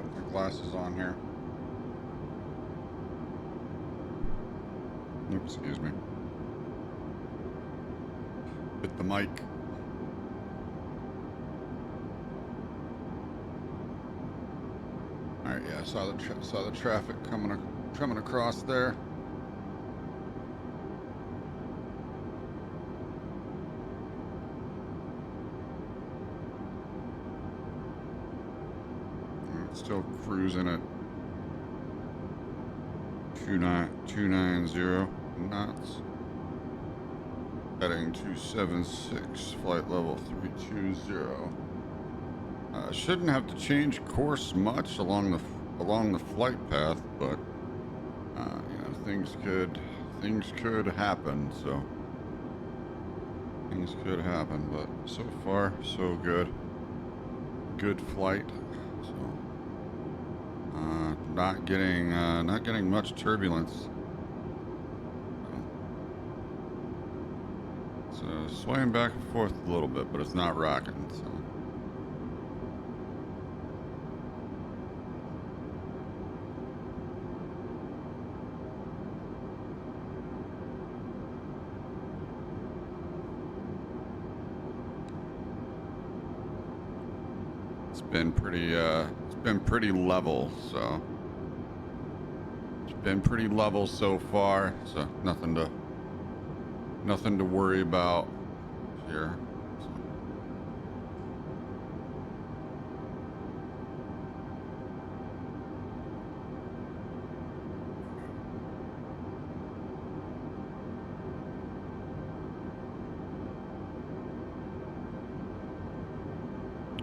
Put my glasses on here. Oops, excuse me. Hit the mic. All right, yeah, saw the traffic coming across there. Still cruising at 290 knots. Heading 276, flight level 320. Shouldn't have to change course much along the flight path, but you know, things could happen. So things could happen, but so far so good. Good flight. So not getting much turbulence. So swaying back and forth a little bit, but it's not rocking. So. it's been pretty level, so it's been pretty level so far, so nothing to worry about here. So.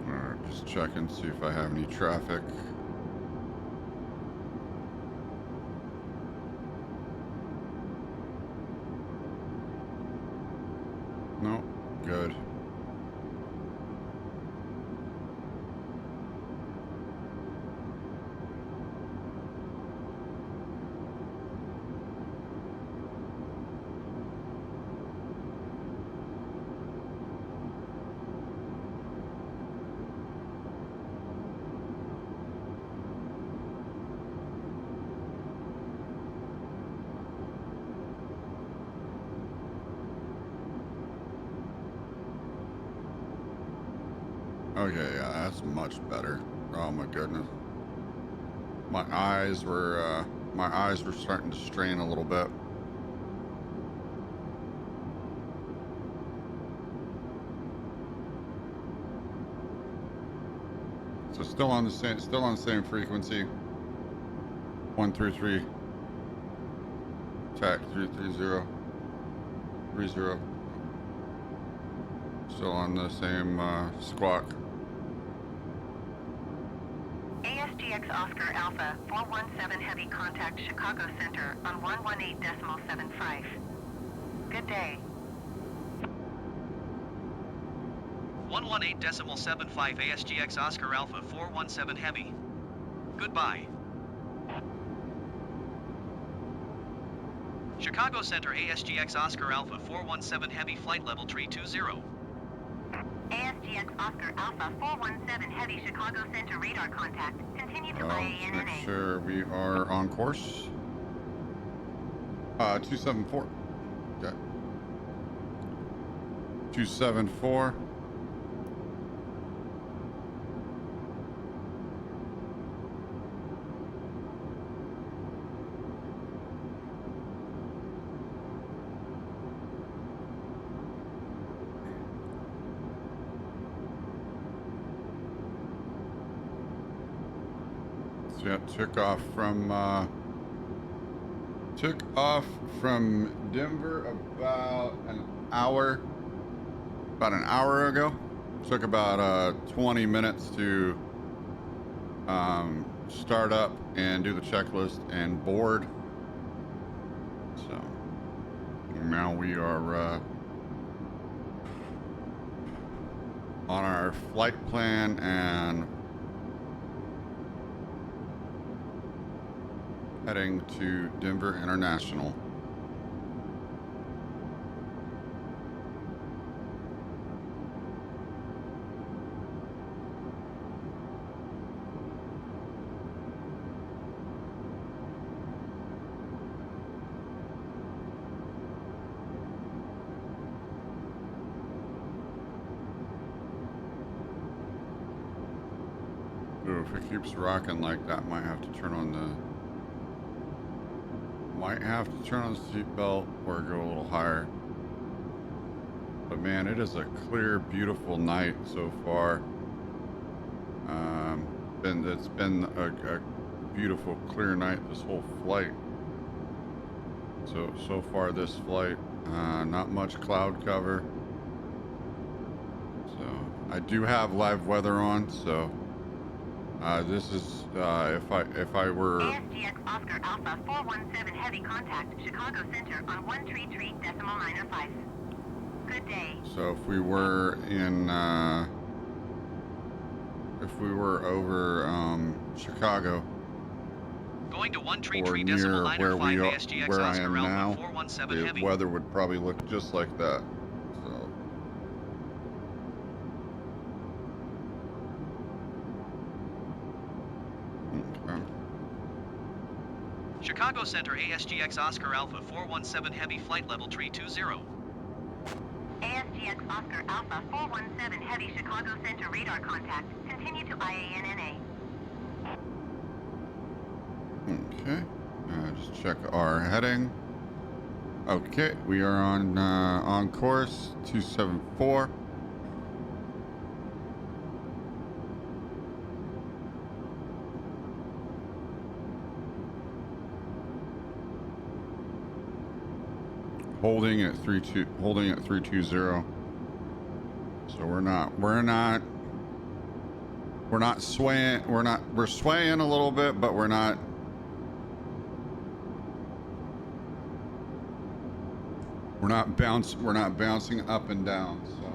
Alright, just checking, see if I have any traffic. No, good. Okay, yeah, that's much better. Oh my goodness. My eyes were starting to strain a little bit. So still on the same frequency. 133 TAC 330 30. Still on the same squawk. ASGX Oscar Alpha 417 Heavy contact Chicago Center on 118.75. Good day. 118.75 ASGX Oscar Alpha 417 Heavy. Goodbye. Chicago Center ASGX Oscar Alpha 417 Heavy flight level 320. ASGX Oscar Alpha 417 Heavy Chicago Center radar contact. Continue to IANNA. Make sure we are on course. 274. Okay. 274. So yeah, took off from Denver about an hour ago. Took about 20 minutes to start up and do the checklist and board. So now we are on our flight plan and heading to Denver International. Ooh, if it keeps rocking like that, might have to turn on the seatbelt or go a little higher. But man, it is a clear, beautiful night so far. It's been a beautiful, clear night this whole flight. So far this flight, not much cloud cover. So I do have live weather on, so this is if I were ASGX Oscar Alpha 417 Heavy contact Chicago Center on 133.905. Good day. So if we were over Chicago, Going to or near 133.905 ASGX where I Oscar am Alpha now, 417 the Heavy. weather would probably look just like that. So okay. Chicago Center ASGX Oscar Alpha 417 Heavy flight level 320. ASGX ASGX Oscar Alpha 417 Heavy Chicago Center radar contact. Continue to IANNA. Okay. Just check our heading. Okay, we are on course 274. Holding at 320. So we're not swaying. We're swaying a little bit, but we're not bouncing up and down. So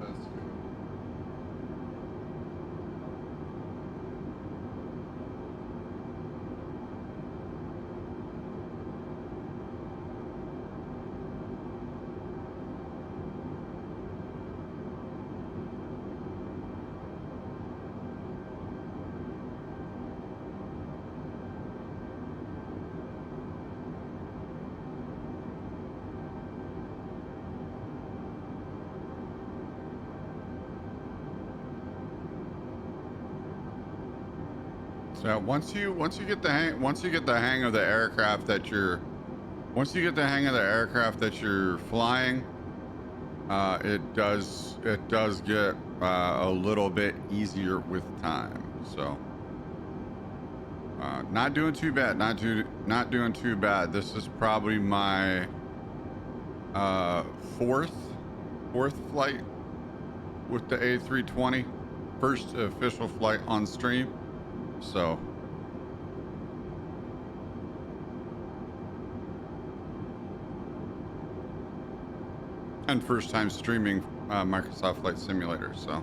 that's good. So once you get the hang of the aircraft that you're flying, it does get a little bit easier with time. So not doing too bad. Not doing too bad. This is probably my fourth flight with the A320, first official flight on stream. So and first time streaming Microsoft Flight Simulator. So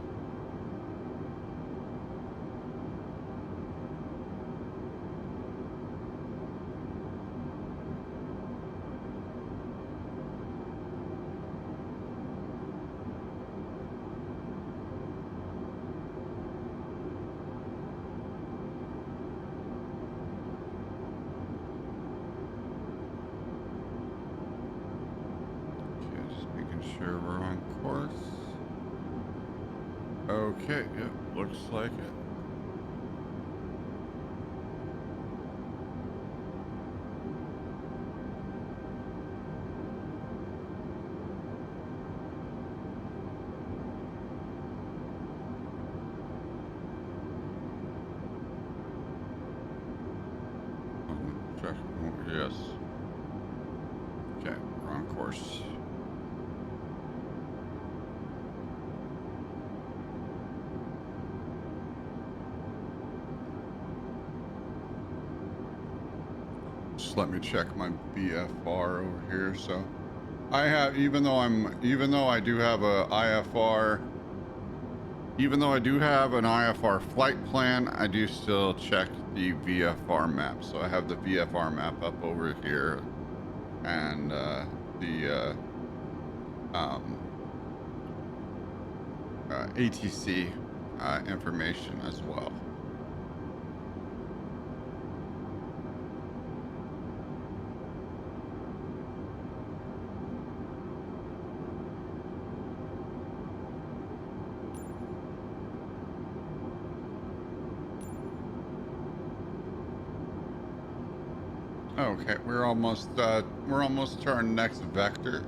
sure we're on course. Okay, yeah, looks like it. Check. Yes. Okay, we're on course. Just let me check my VFR over here. So I have, even though I do have an IFR flight plan, I do still check the VFR map. So I have the VFR map up over here, and the ATC information as well. Okay, we're almost to our next vector.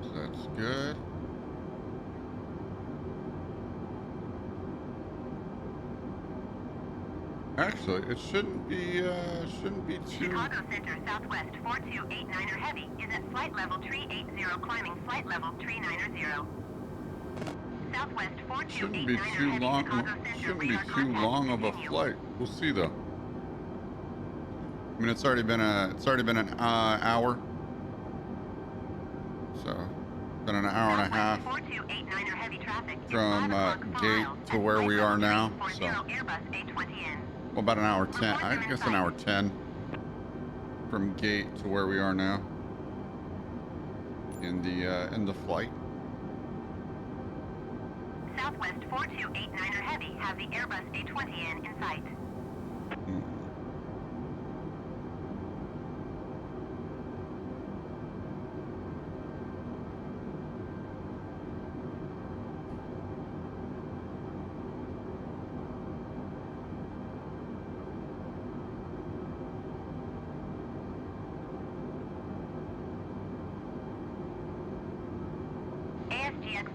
So that's good. Actually, it shouldn't be too. Chicago Center Southwest 4289er Heavy is at flight level 380, climbing flight level 390. Southwest 4289er Shouldn't be too Heavy, long. Chicago Center Shouldn't be radar too contact. long of a Continue. flight. We'll see though. I mean, it's already been an hour. So, been an hour and a half Southwest 4289er Heavy traffic is from 5 o'clock for gate miles to at where flight we level are now. 340 So, Airbus A320N. well, about an hour 10. I guess an hour 10 from gate to where we are now in the flight. Southwest 4289er Heavy has the Airbus A320N in sight.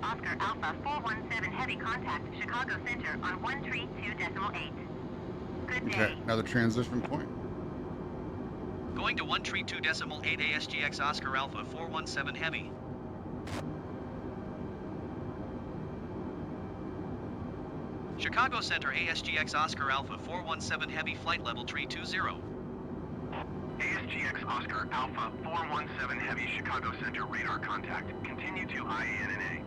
Oscar Alpha 417 Heavy contact Chicago Center on 132.8. Good day. Okay, another transition point. Going to 132.8 ASGX Oscar Alpha 417 Heavy. Chicago Center ASGX Oscar Alpha 417 Heavy flight level 320. ASGX Oscar Alpha 417 Heavy Chicago Center radar contact. Continue to IANNA.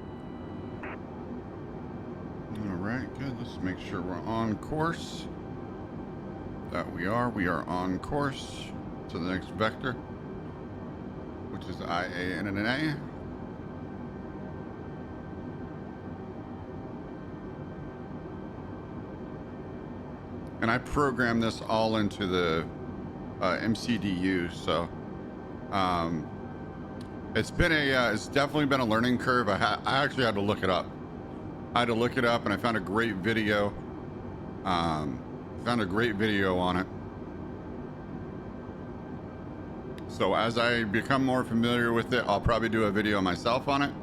All right, good. Let's make sure we're on course. That we are on course to the next vector, which is IANNA. And I programmed this all into the MCDU, so it's definitely been a learning curve. I actually had to look it up. I had to look it up, and I found a great video. Found a great video on it. So as I become more familiar with it, I'll probably do a video myself on it.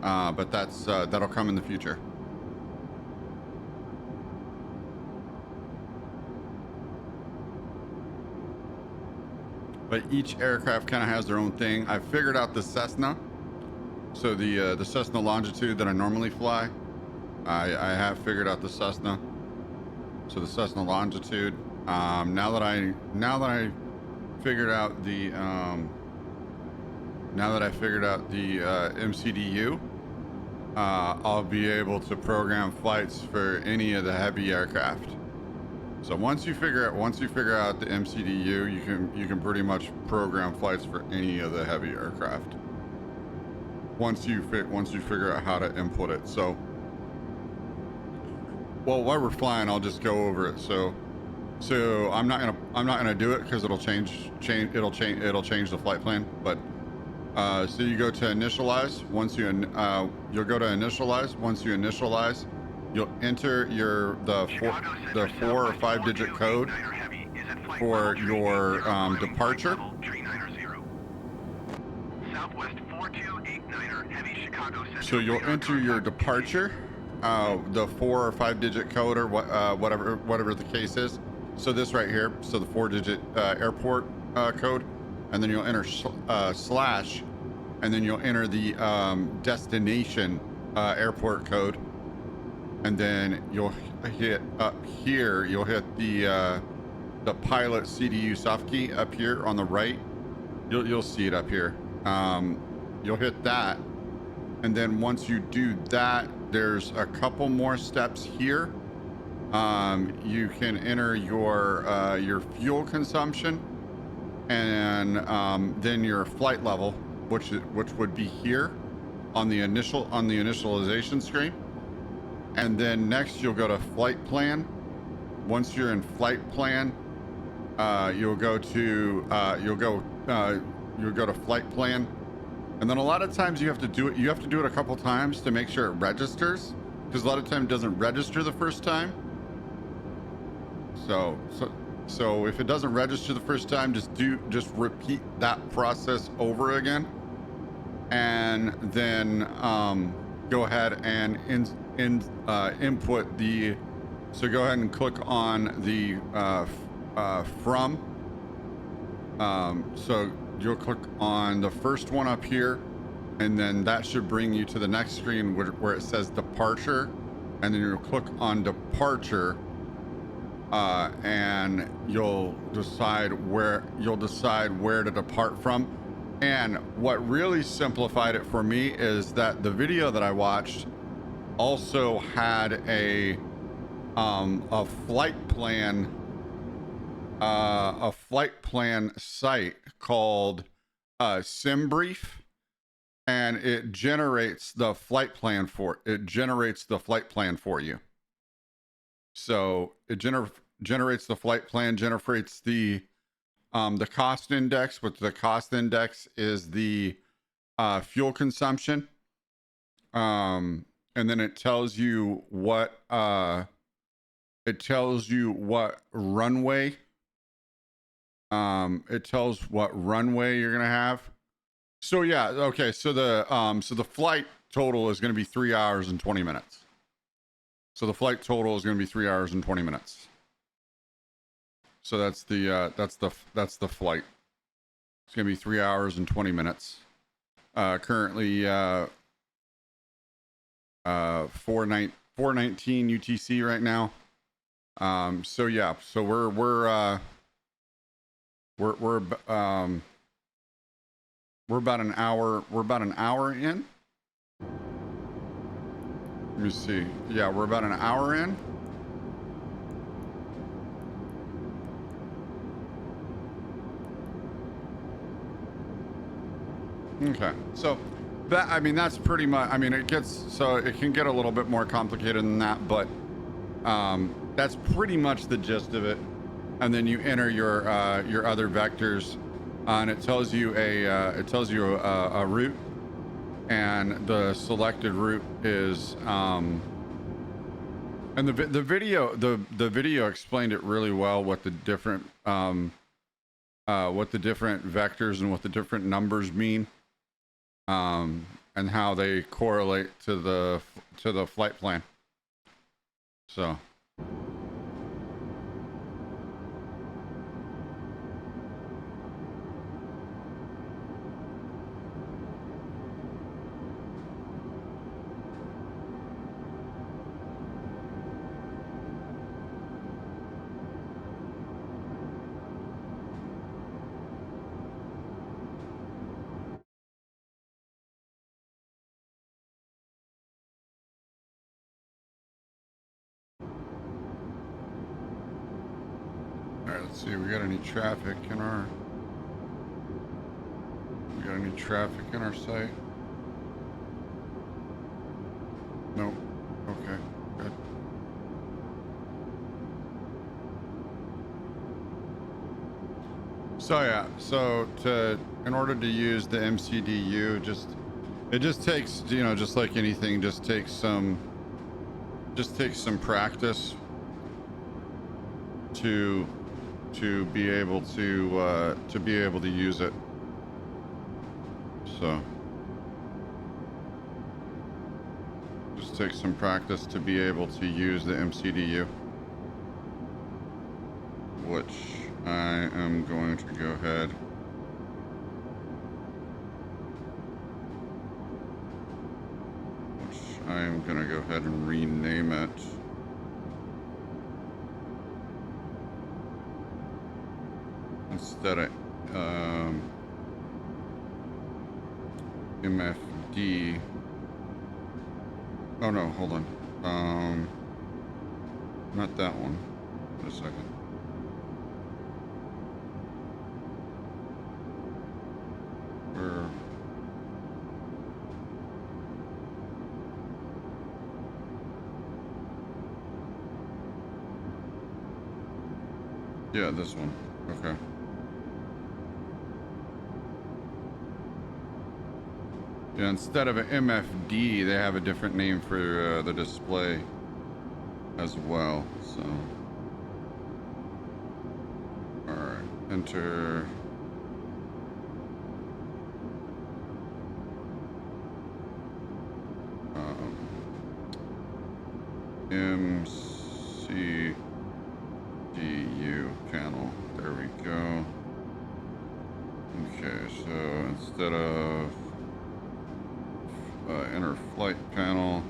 But that'll come in the future. But each aircraft kind of has their own thing. I figured out the Cessna. So the Cessna Longitude that I normally fly, I have figured out the Cessna. So the Cessna Longitude. Now that I figured out the MCDU, I'll be able to program flights for any of the heavy aircraft. So once you figure out the MCDU, you can pretty much program flights for any of the heavy aircraft. Once you figure out how to input it. So, well, while we're flying, I'll just go over it. So I'm not gonna do it because it'll change the flight plan. But so you go to initialize. You'll go to initialize. Once you initialize, you'll enter the 4 or 5 digit code for your departure. So you'll enter your departure, the 4 or 5 digit code or whatever the case is. So this right here, so the 4 digit airport code, and then you'll enter slash, and then you'll enter the destination airport code. And then you'll hit up here. You'll hit the pilot CDU soft key up here on the right. You'll see it up here. You'll hit that, and then once you do that, there's a couple more steps here. You can enter your fuel consumption, and then your flight level, which would be here on the initialization screen. And then next you'll go to flight plan. Once you're in flight plan, you'll go to flight plan. And then a lot of times you have to do it a couple times to make sure it registers, because a lot of times it doesn't register the first time. So if it doesn't register the first time, just repeat that process over again, and then go ahead and input the. So go ahead and click on the from. So you'll click on the first one up here, and then that should bring you to the next screen where it says departure, and then you'll click on departure, and you'll decide where to depart from. And what really simplified it for me is that the video that I watched also had a flight plan site called SimBrief, and it generates the flight plan for you. So it generates the flight plan, generates the cost index, which the cost index is the fuel consumption, and then it tells you what runway. It tells what runway you're gonna have. So yeah, okay. So the total is going to be 3 hours and 20 minutes. So the flight total is going to be 3 hours and 20 minutes. So that's the flight. It's going to be 3 hours and 20 minutes. Currently 419 UTC right now. So yeah, so we're about an hour in. Let me see. Yeah, we're about an hour in. Okay, so that, I mean, that's pretty much, I mean, it can get a little bit more complicated than that, but that's pretty much the gist of it. And then you enter your other vectors, and it tells you a route, and the selected route is and the video explained it really well, what the different vectors and what the different numbers mean, and how they correlate to the flight plan. So let's see, we got any traffic in our site? Nope. Okay, good. So yeah, in order to use the MCDU, it just takes, you know, just like anything, just takes some practice to be able to use it. So just take some practice to be able to use the MCDU, which I am going to go ahead and rename it. Instead of MFD. Oh no, hold on. Not that one. Wait a second. Yeah, this one. Okay. Yeah, instead of an MFD, they have a different name for the display as well. So, all right, enter. MCDU panel. There we go. Okay, so instead of inner flight panel,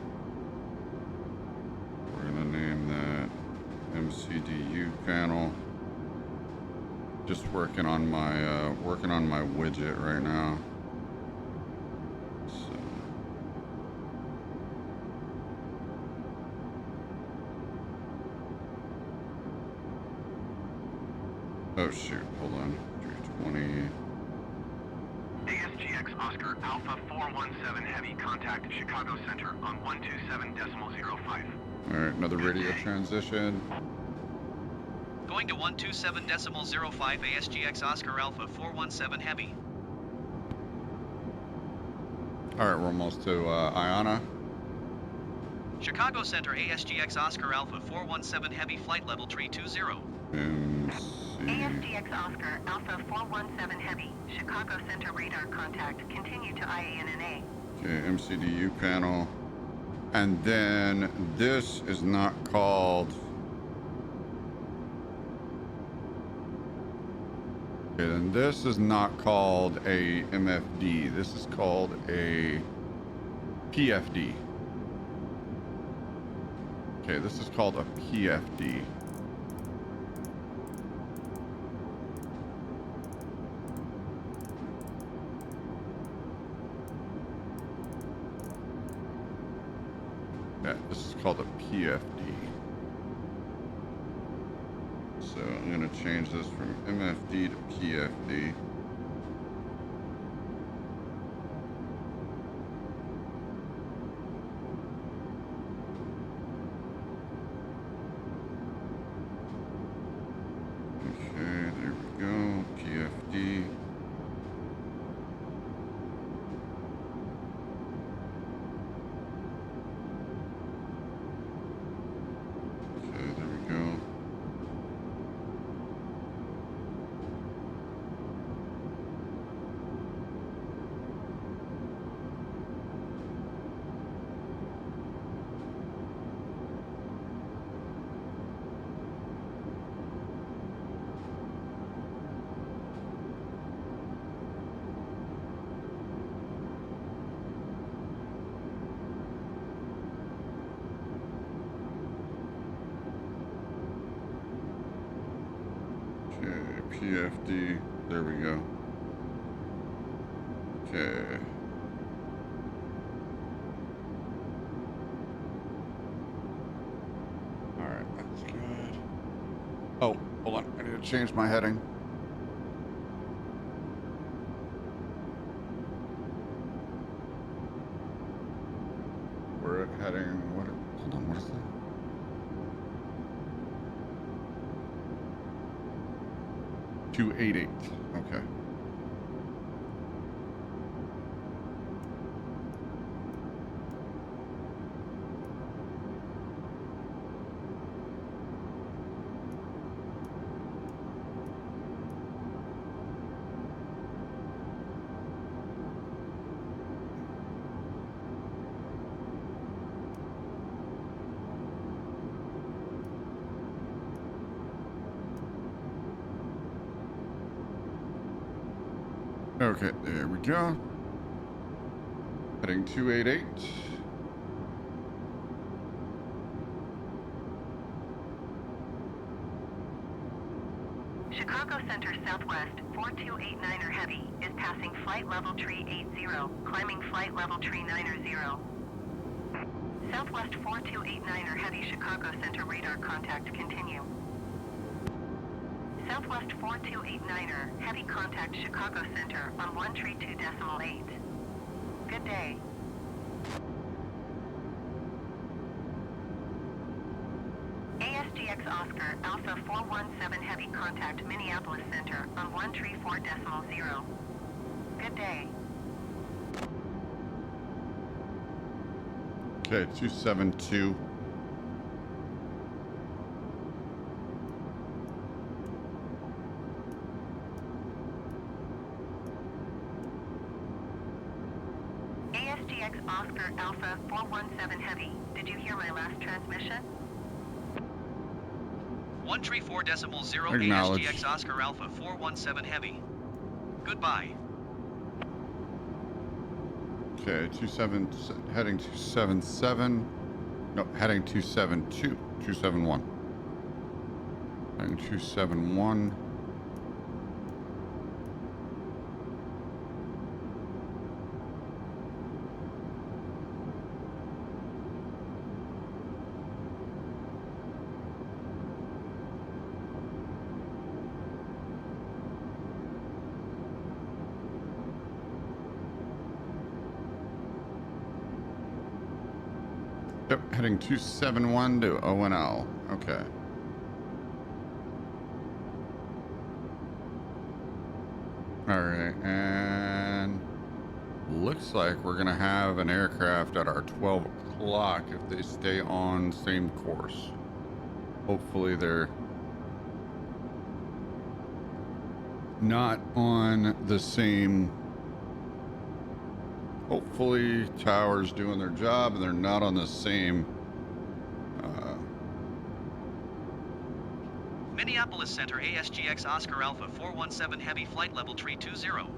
we're gonna name that MCDU panel. Just working on my widget right now. So. Oh shoot, hold on. 320. ASGX Oscar Alpha 417 Heavy, contact Chicago Center on 127.05. Alright, another radio transition. Going to 127.05 ASGX Oscar Alpha 417 Heavy. Alright, we're almost to Iona. Chicago Center ASGX Oscar Alpha 417 Heavy, flight level 320. ASGX Oscar Alpha 417 Heavy, Chicago Center radar contact, continue to IANNA. Okay, MCDU panel. And then this is not called... Okay, then this is not called a MFD. This is called a PFD. Okay, this is called a PFD. Yeah, this is called a PFD. So I'm going to change this from MFD to PFD. Okay, there we go. PFD. Okay, there we go. Okay, PFD. There we go. Okay. All right, that's good. Oh, hold on. I need to change my heading. We're at heading. What? Hold on. What is that? 288. Okay. Okay, there we go. Heading 288. Chicago Center Southwest 4289er Heavy is passing flight level tree 80, climbing flight level tree 90. Southwest 4289er Heavy Chicago Center radar contact continue. Southwest 4289er Heavy contact Chicago Center on 132.8. Good day. ASGX Oscar Alpha 417 Heavy contact Minneapolis Center on 134.0. Good day. Okay, 272. ASGX Oscar Alpha 417 Heavy. Did you hear my last transmission? 134.0 Acknowledge. ASGX Oscar Alpha 417 Heavy. Goodbye. Okay, 27, heading 277. No, heading 272. 271. Heading 271. Yep, heading 271 to ONL. Okay. All right, and looks like we're gonna have an aircraft at our 12 o'clock if they stay on same course. Hopefully they're not on the same Hopefully tower's doing their job and they're not on the same Minneapolis Center ASGX Oscar Alpha 417 Heavy Flight Level 320.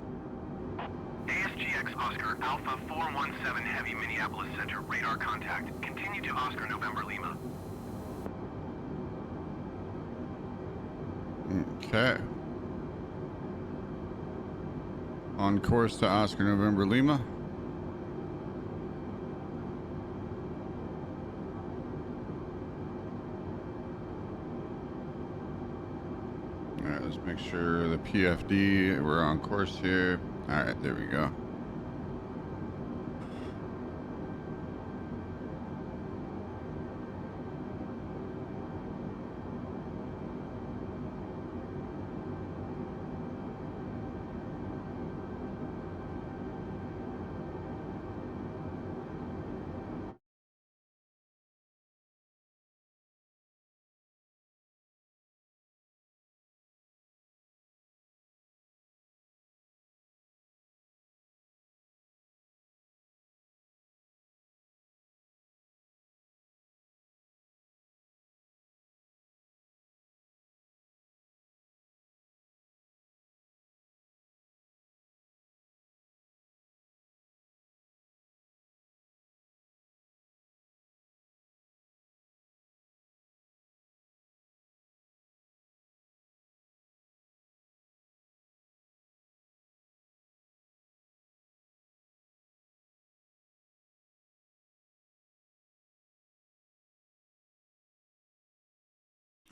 ASGX Oscar Alpha 417 Heavy Minneapolis Center radar contact. Continue to Oscar November Lima. Okay. On course to Oscar November Lima. All right, let's make sure the PFD, we're on course here. All right, there we go.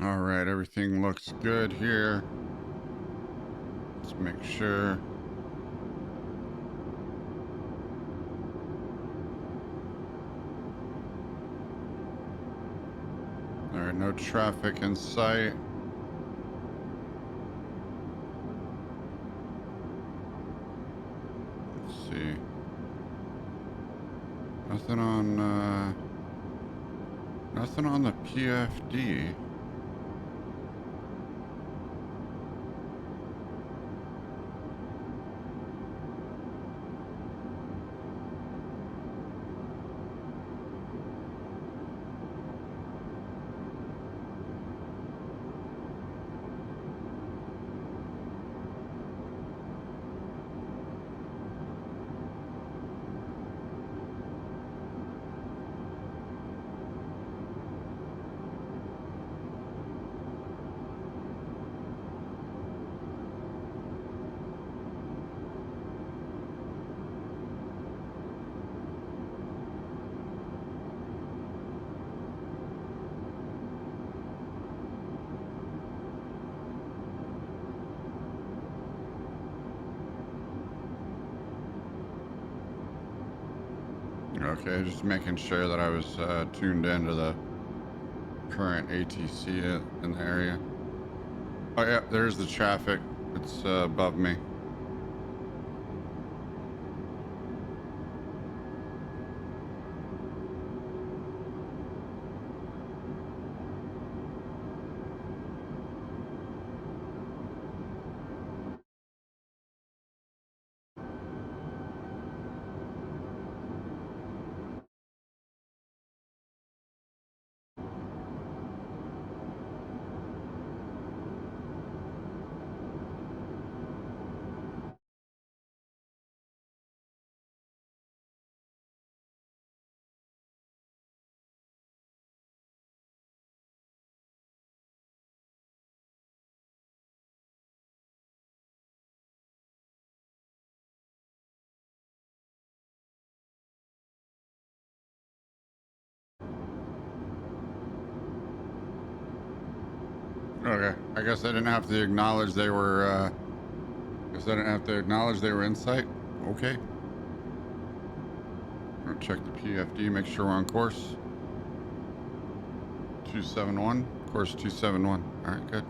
All right, everything looks good here. Let's make sure. All right, no traffic in sight. Let's see. Nothing on the PFD. Okay, just making sure that I was tuned into the current ATC in the area. Oh yeah, there's the traffic. It's above me. Okay, I guess I didn't have to acknowledge they were. I guess I didn't have to acknowledge they were in sight. Okay. I'll check the PFD, make sure we're on course. 271, course 271. All right, good.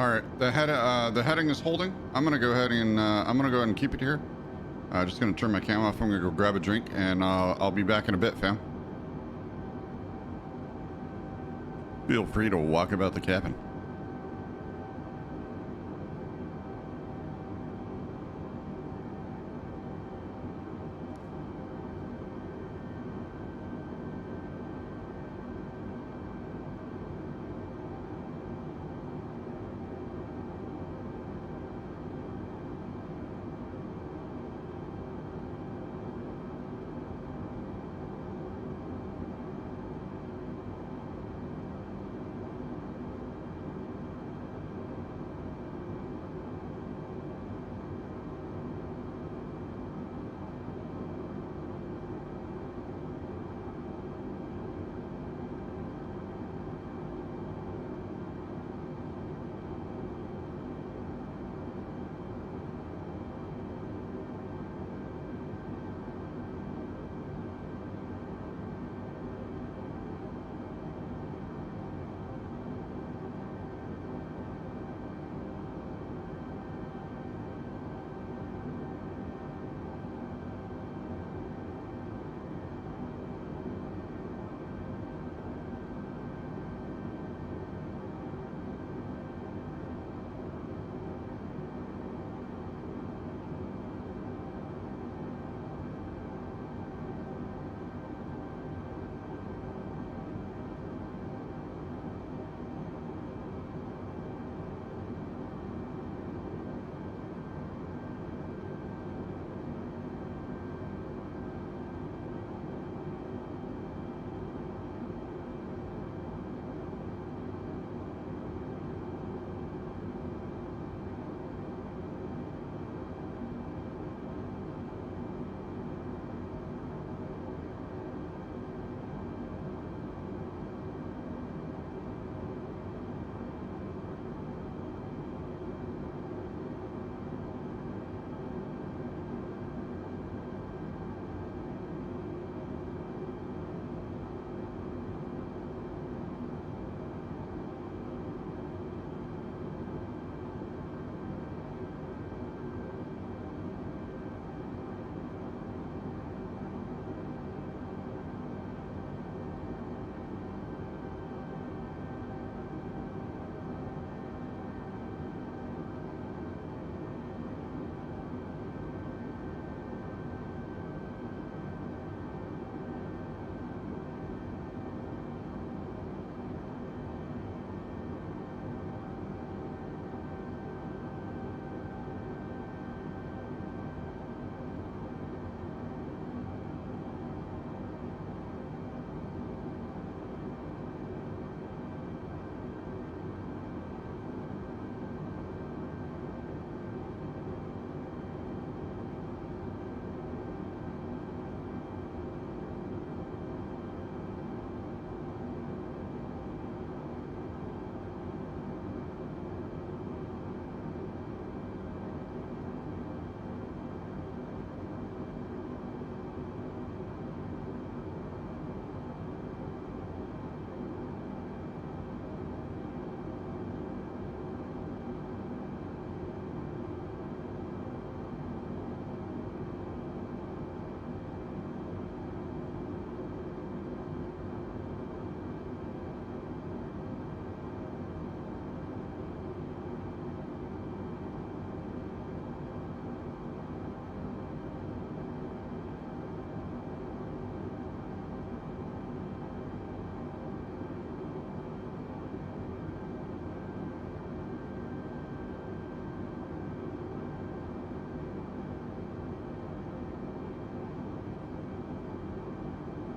All right, the heading is holding. I'm gonna go ahead and keep it here. Just gonna turn my cam off. I'm gonna go grab a drink, and I'll be back in a bit, fam. Feel free to walk about the cabin.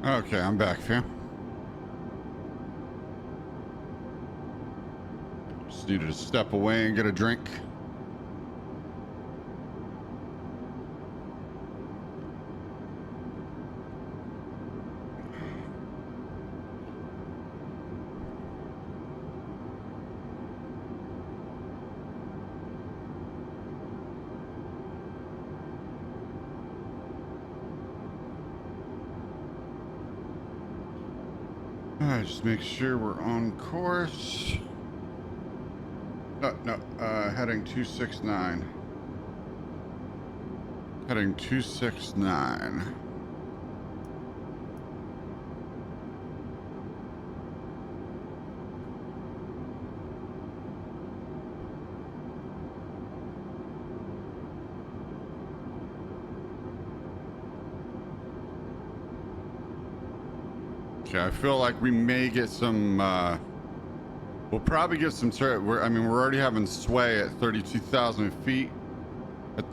Okay, I'm back, fam. Just needed to step away and get a drink. All right, just make sure we're on course. No, heading 269. Heading 269. Okay, I feel like we may get some, we'll probably get some, we're already having sway at 32,000 feet at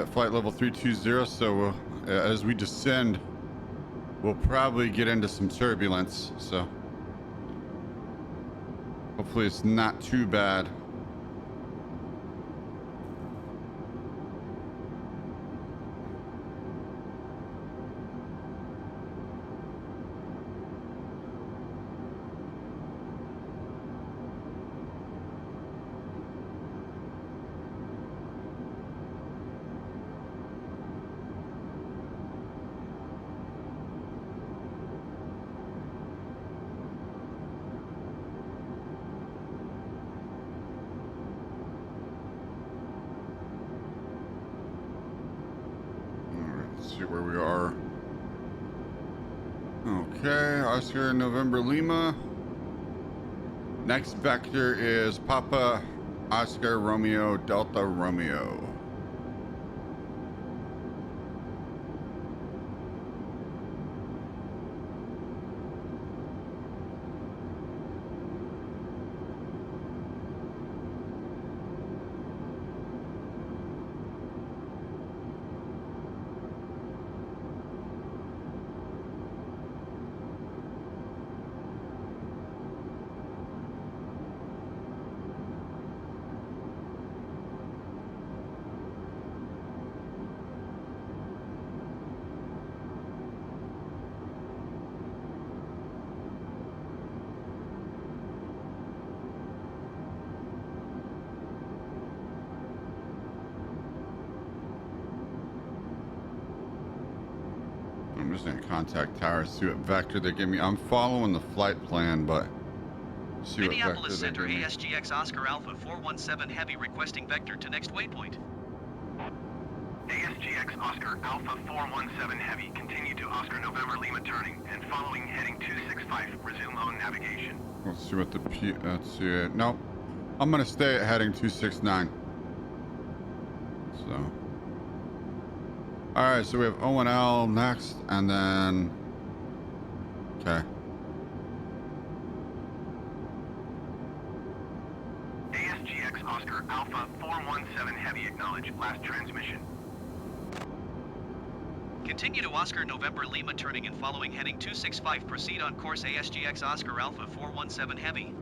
flight level 320, so as we descend, we'll probably get into some turbulence, so hopefully it's not too bad. Let's see where we are. Okay, Oscar November Lima. Next vector is Papa Oscar Romeo Delta Romeo. I'm just gonna contact tower, see what vector they give me. I'm following the flight plan, but see what vector Minneapolis they Center, give me. ASGX Oscar Alpha 417 Heavy requesting vector to next waypoint. ASGX Oscar Alpha 417 Heavy, continue to Oscar November Lima turning, and following heading 265, resume own navigation. Let's see what the let's see it. Nope. I'm gonna stay at heading 269. So. Alright, so we have O&L next, and then okay. ASGX Oscar Alpha 417 Heavy, acknowledge last transmission. Continue to Oscar November Lima turning and following heading 265. Proceed on course ASGX Oscar Alpha 417 Heavy.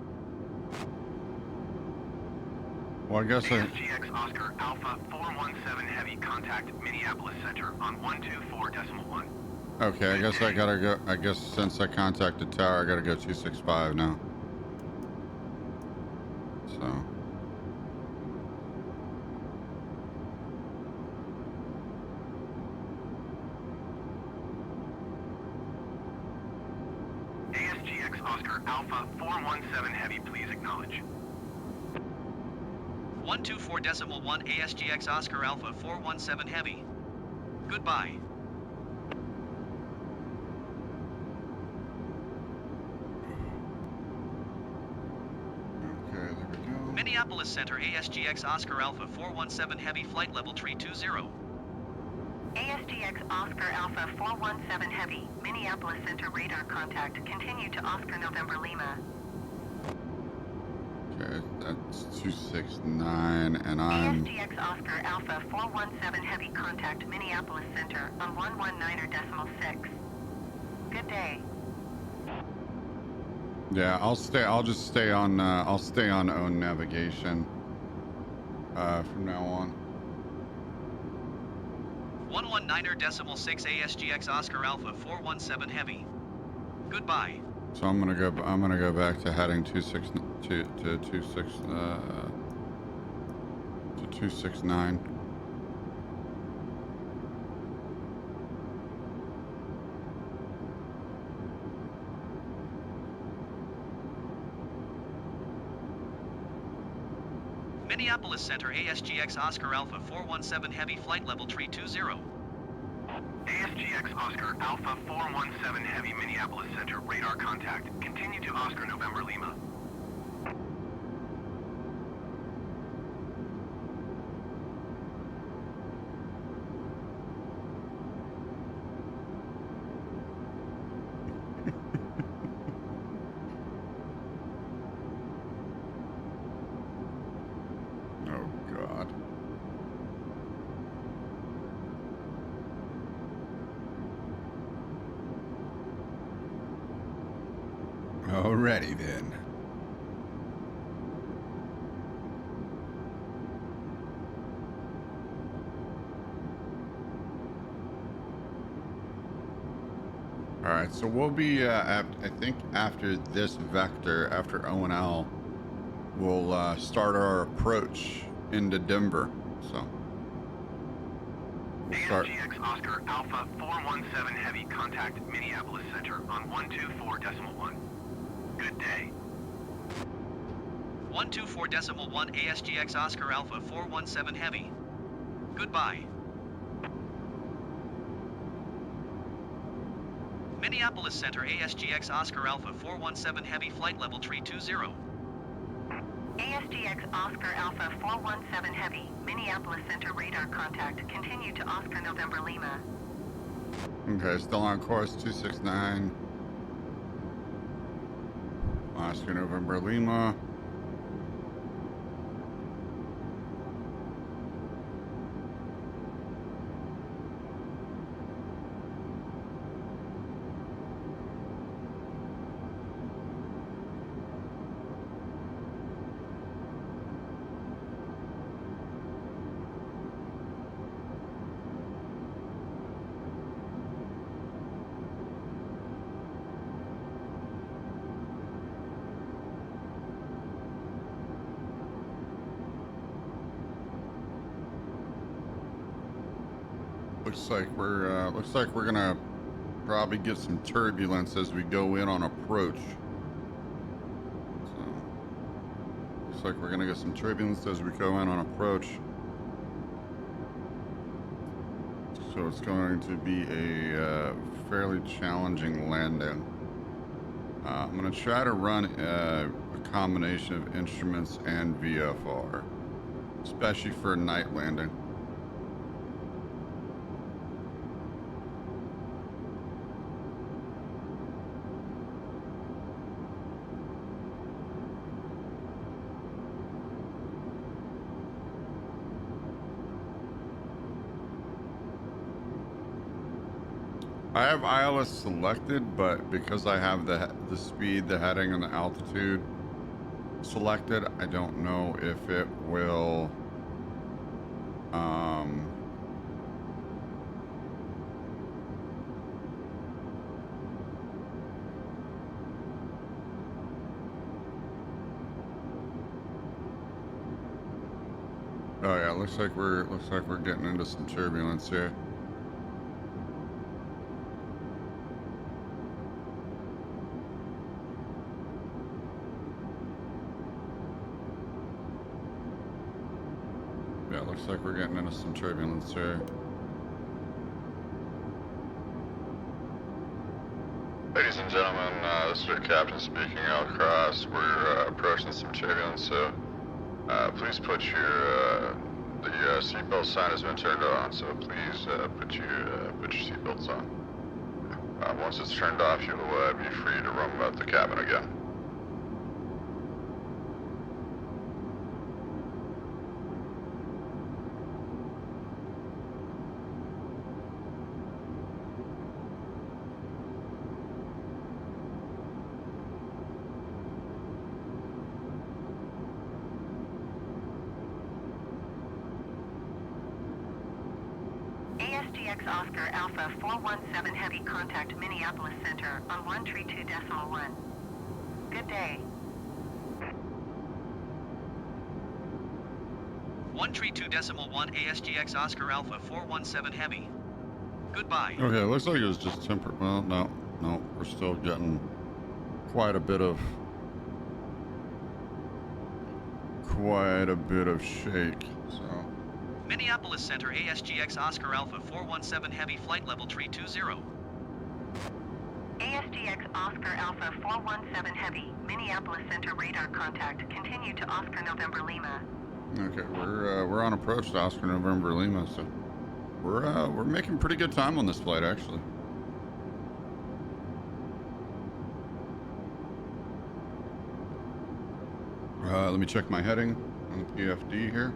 Well, I guess ASGX Oscar Alpha 417 Heavy, contact Minneapolis Center on 124.1. okay, I guess I gotta go. I guess since I contacted tower, I gotta go 265 now. So. ASGX Oscar Alpha 417 Heavy, please acknowledge. 124.1 ASGX Oscar Alpha 417 Heavy. Goodbye. Okay, there we go. Minneapolis Center, ASGX Oscar Alpha 417 Heavy, flight level 320. ASGX Oscar Alpha 417 Heavy, Minneapolis Center radar contact. Continue to Oscar November Lima. Okay, that's 269, and I'm. ASGX Oscar Alpha 417 Heavy, contact Minneapolis Center on 119.6. Good day. Yeah, I'll stay. I'll just stay on. I'll stay on own navigation. From now on. 119.6 ASGX Oscar Alpha 417 Heavy. Goodbye. So I'm gonna go. I'm gonna go back to heading 269. Minneapolis Center ASGX Oscar Alpha 417 Heavy Flight Level 320. ASGX Oscar Alpha 417 Heavy Minneapolis Center radar contact. Continue to Oscar November Lima. Oh, God. Alrighty then. All right, so we'll be, I think after this vector, after O&L, we'll start our approach into Denver. So we'll start. ASGX Oscar Alpha 417 Heavy contact Minneapolis Center on 124.1. Good day. 124.1 ASGX Oscar Alpha 417 Heavy. Goodbye. Minneapolis Center ASGX Oscar Alpha 417 Heavy Flight Level 320. ASGX Oscar Alpha 417 Heavy, Minneapolis Center radar contact. Continue to Oscar November Lima. Okay, still on course 269. Oscar November Lima. Looks like we're gonna probably get some turbulence as we go in on approach. So looks like we're gonna get some turbulence as we go in on approach. So it's going to be a fairly challenging landing. I'm gonna try to run a combination of instruments and VFR, especially for a night landing. I have ILS selected, but because I have the speed, the heading, and the altitude selected, I don't know if it will oh yeah, looks like we're getting into some turbulence here. Yeah, looks like we're getting into some turbulence here. Ladies and gentlemen, this is your captain speaking out across. We're approaching some turbulence, so please put your the seatbelt sign has been turned on. So please put your seatbelts on. Once it's turned off, you'll be free to roam about the cabin again. ASGX Oscar Alpha 417 Heavy contact Minneapolis Center on 132.1. Good day. 132.1 ASGX Oscar Alpha 417 Heavy. Goodbye. Okay, looks like it was just tempered. Well, no, we're still getting quite a bit of quite a bit of shake. So Minneapolis Center ASGX Oscar Alpha 417 Heavy Flight Level Tree 20. ASGX Oscar Alpha 417 Heavy, Minneapolis Center radar contact. Continue to Oscar November Lima. okay, we're on approach to Oscar November Lima, so we're making pretty good time on this flight actually. Let me check my heading on the PFD here.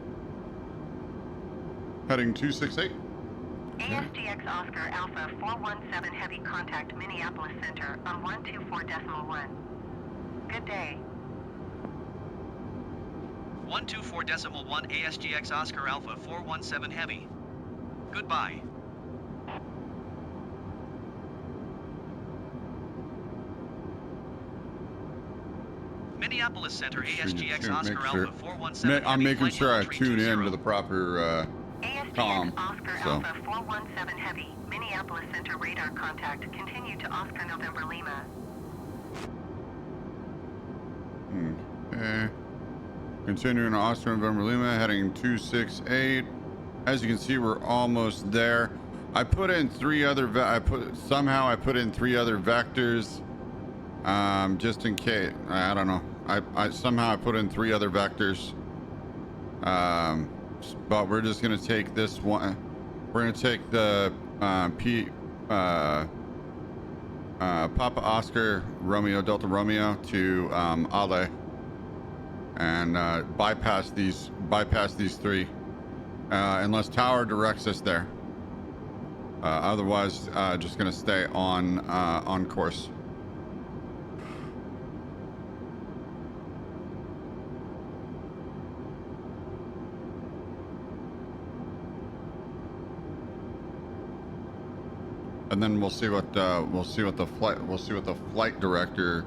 Heading 268. ASGX Oscar Alpha 417 Heavy contact Minneapolis Center on 124.1. Good day. 124.1 ASGX Oscar Alpha 417 Heavy. Goodbye. Minneapolis Center ASGX Oscar Alpha 417 I'm Heavy making Flight sure I Level tune 320. in to the proper ASGX comm. Oscar So Alpha 417 Heavy, Minneapolis Center radar contact. Continue to Oscar November Lima. okay. Continuing to Oscar November Lima, heading 268. As you can see, we're almost there. I put in three other I put in three other vectors, just in case. I don't know. I somehow put in three other vectors, but we're just gonna take this one. We're gonna take the Papa Oscar Romeo Delta Romeo to Ale, and bypass these three, unless Tower directs us there. Otherwise, just gonna stay on course. And then we'll see what the flight director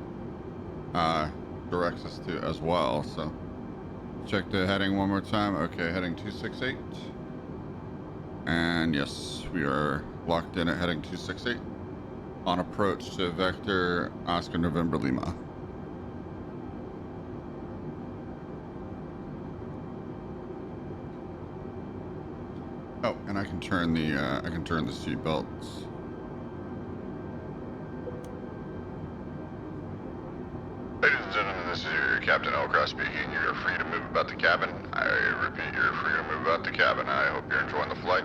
directs us to as well. So check the heading one more time. Okay, heading 268. And yes, we are locked in at heading 268 on approach to Vector Oscar November Lima. Oh, and I can turn the seat belts. Ladies and gentlemen, this is your Captain Elcross speaking. You're free to move about the cabin. I repeat, you're free to move about the cabin. I hope you're enjoying the flight.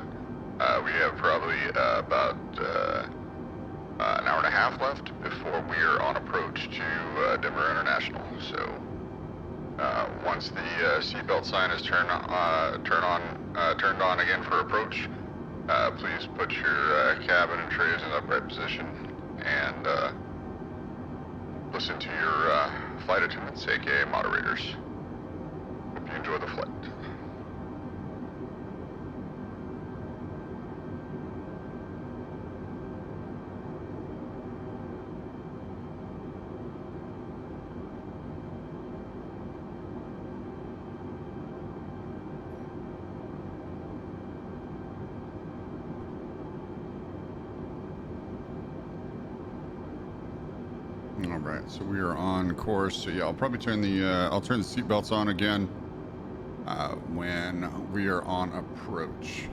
We have probably about an hour and a half left before we are on approach to Denver International. So once the seatbelt sign is turned on again for approach, please put your cabin and trays in upright position and listen to your flight attendants, aka moderators. Hope you enjoy the flight. All right, so we are on course. So yeah, I'll probably turn the seatbelts on again when we are on approach.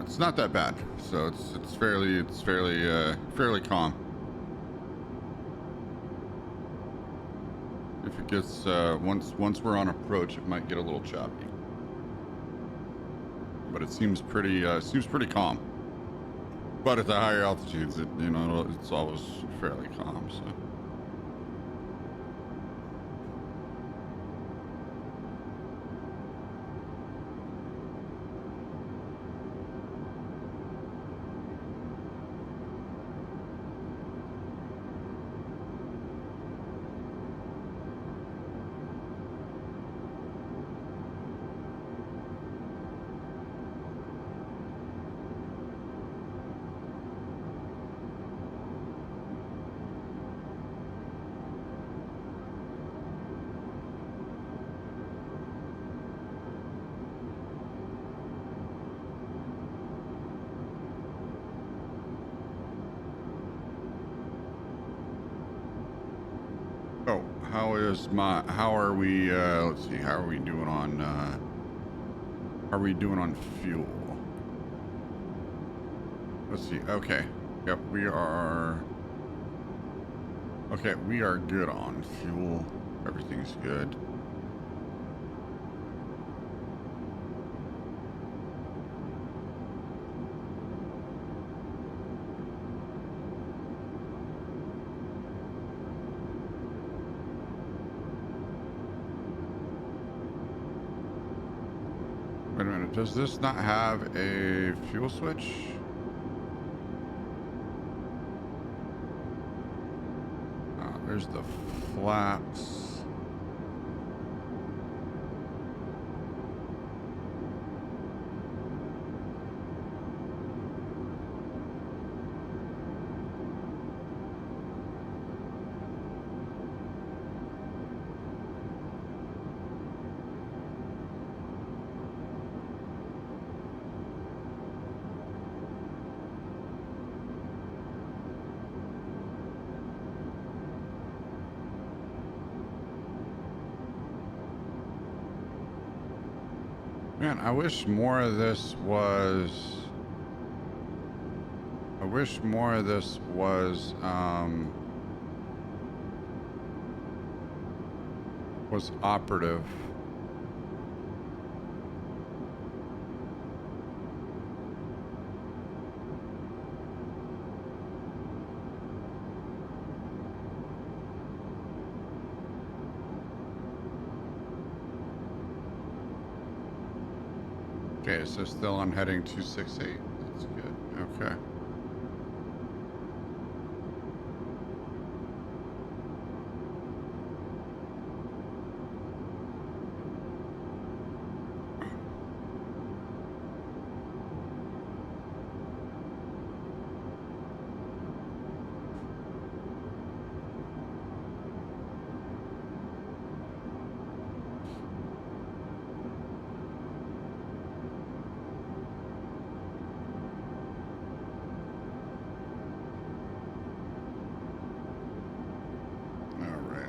It's not that bad, so it's fairly calm. If it gets once we're on approach, it might get a little choppy, but it seems pretty calm. But at the higher altitudes, it's always fairly calm. So. how are we, let's see, how are we doing on, fuel? Let's see, okay. Yep, we are good on fuel. Everything's good. Wait a minute, does this not have a fuel switch? There's the flaps. Man, I wish more of this was operative. Okay, so still on heading 268. That's good. Okay.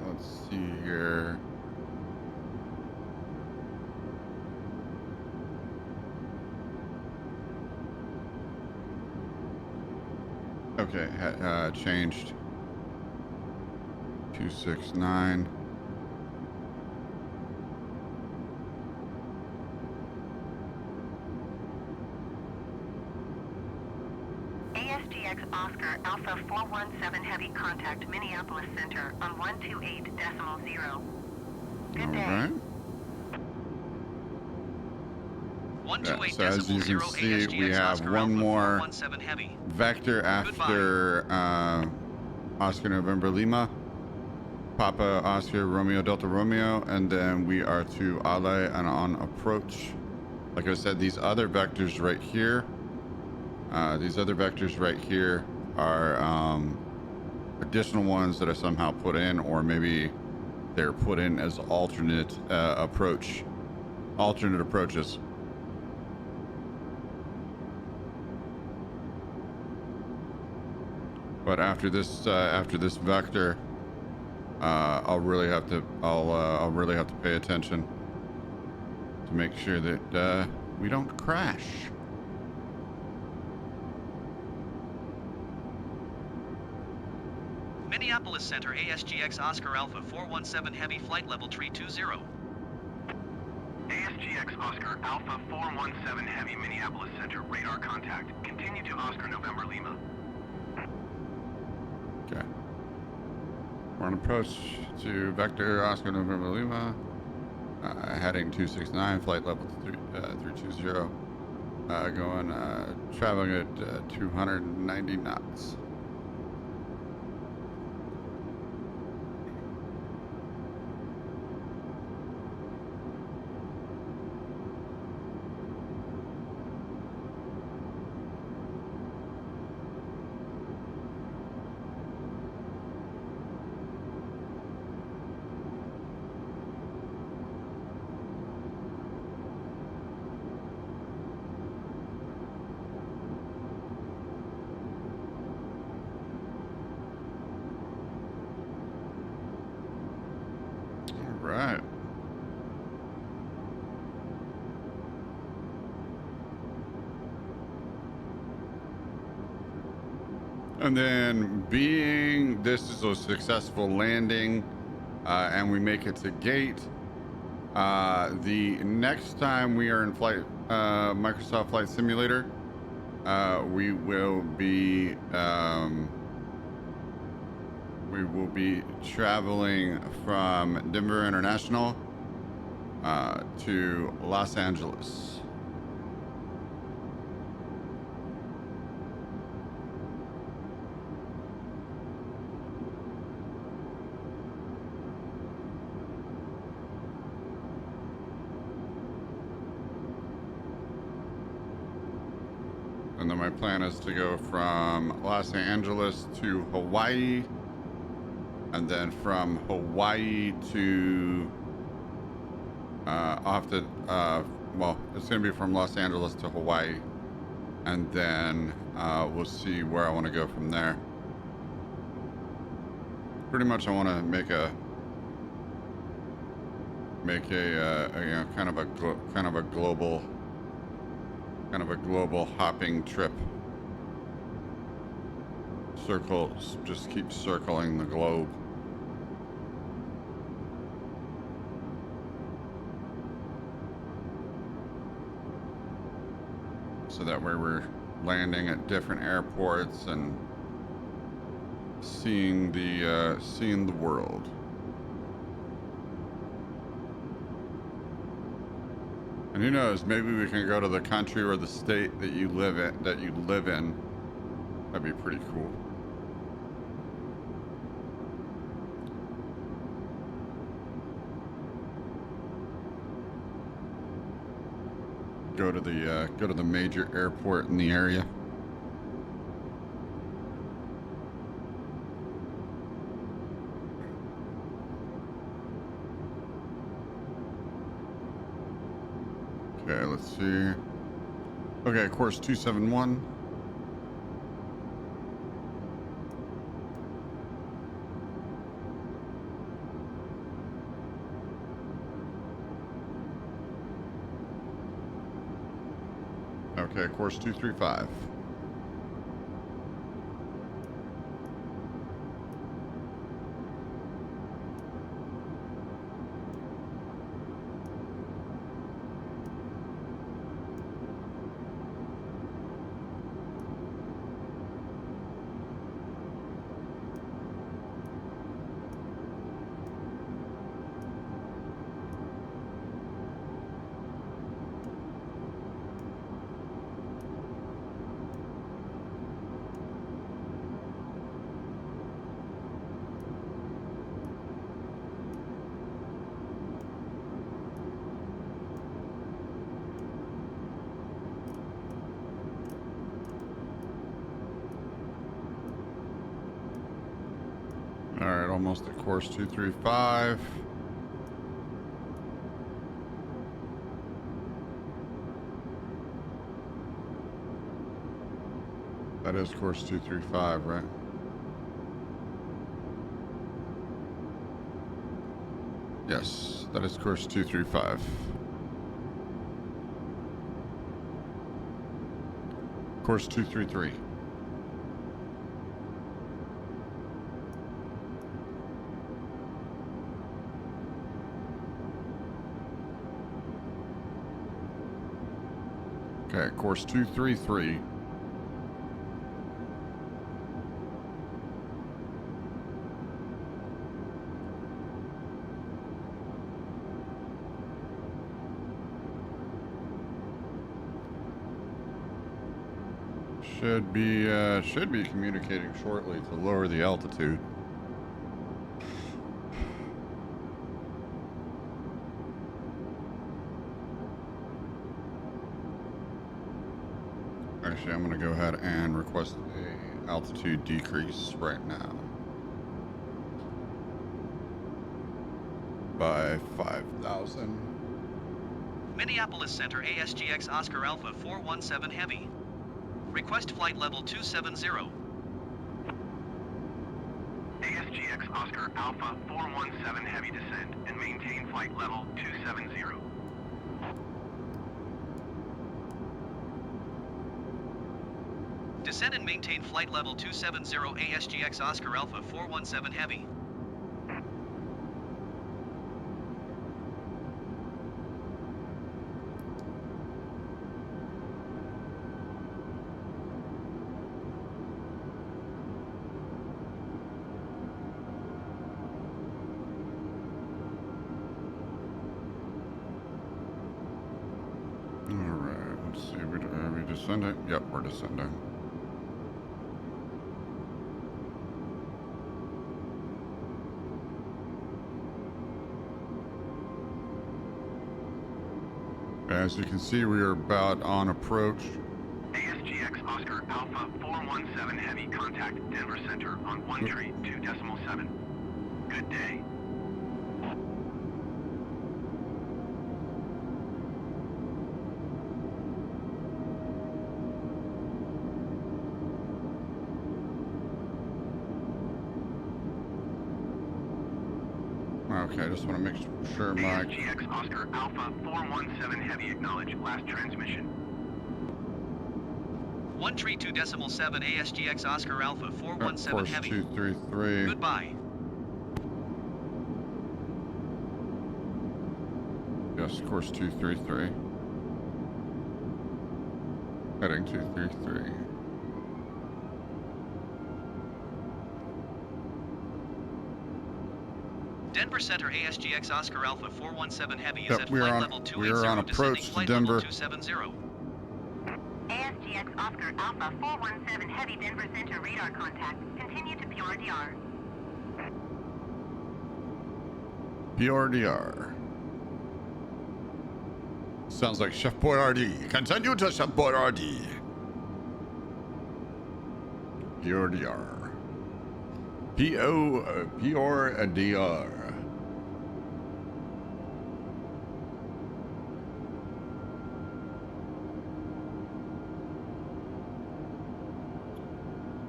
Let's see here. Okay, changed. 269. ASGX Oscar Alpha 417 Heavy contact Minneapolis Center on 128.0. Good day. All right. 128.0 So as you can see, ASGX we have Oscar one Alpha more 417 Heavy. vector after Oscar November Lima, Papa Oscar Romeo Delta Romeo, and then we are to Ale and on approach. Like I said, these other vectors right here, are additional ones that I somehow put in, or maybe they're put in as alternate approaches. But after this vector, I'll really have to pay attention to make sure that we don't crash. Minneapolis Center ASGX Oscar Alpha 417 Heavy flight level 320. ASGX Oscar Alpha 417 Heavy Minneapolis Center radar contact. Continue to Oscar November Lima. Okay. We're on approach to vector Oscar November Lima. Heading 269, flight level 320. Traveling at 290 knots. right. And then, being this is a successful landing, and we make it to gate, the next time we are in flight, Microsoft Flight Simulator, we will be traveling from Denver International to Los Angeles. And then my plan is to go from Los Angeles to Hawaii, and then from Hawaii to well, it's going to be from Los Angeles to Hawaii, and then we'll see where I want to go from there. Pretty much, I want to make a you know, kind of a global hopping trip. Just keep circling the globe. So that way we're landing at different airports and seeing the world. And who knows, maybe we can go to the country or the state that you live in. That'd be pretty cool. Go to the major airport in the area. Okay, let's see. Okay, course 271. Okay, course 235. All right, almost at course 235. That is course 235, right? Yes, that is course 235. Course 233. Okay, course 233. Should be communicating shortly to lower the altitude. Actually, I'm going to go ahead and request a altitude decrease right now by 5,000. Minneapolis Center ASGX Oscar Alpha 417 Heavy. Request flight level 270. ASGX ASGX Oscar Alpha 417 Heavy descend and maintain flight level 270. Descend and maintain flight level 270 ASGX Oscar Alpha 417 Heavy. All right, let's see. Are we descending? Yep, we're descending. As you can see, we are about on approach. ASGX Oscar Alpha 417 Heavy contact Denver Center on 132.7. Good day. Okay, I just want to make sure my... ASGX Oscar Alpha 417 Heavy acknowledge last transmission. 132.7 ASGX Oscar Alpha 417 course Heavy. 233. Goodbye. Yes, course 233. Heading 233. Denver Center ASGX Oscar Alpha 417 Heavy is Yep, at we are flight on- level we are on 280, approach descending to flight Denver. level 270. ASGX Oscar Alpha 417 Heavy Denver Center radar contact. Continue to PRDR. PRDR. Sounds like Chef Boyardee. Continue to Chef Boyardee. PRDR. PRDR.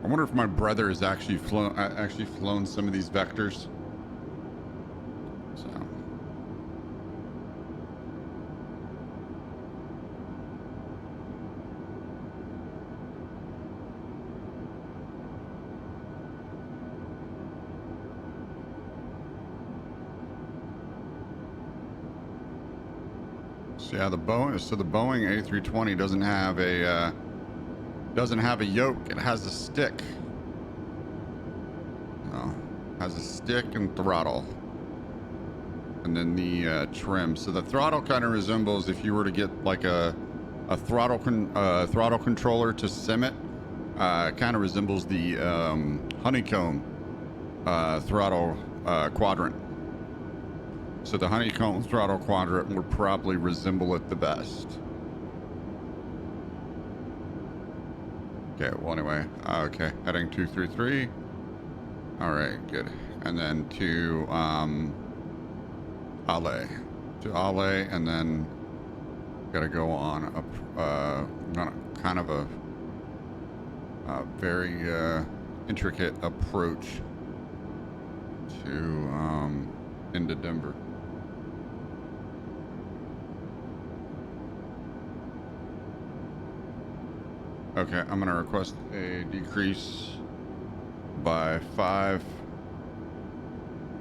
I wonder if my brother has actually flown some of these vectors. So. So yeah, the Boeing A320 doesn't have a yoke. It has a stick. Has a stick and throttle, and then the trim. So the throttle kind of resembles if you were to get like a throttle controller to sim it. Kind of resembles the honeycomb throttle quadrant. So the honeycomb throttle quadrant would probably resemble it the best. Okay, well anyway, okay, heading 233. All right, good. And then to Ale, and then gotta go on kind of a very intricate approach to into Denver. Okay, I'm gonna request a decrease by 5.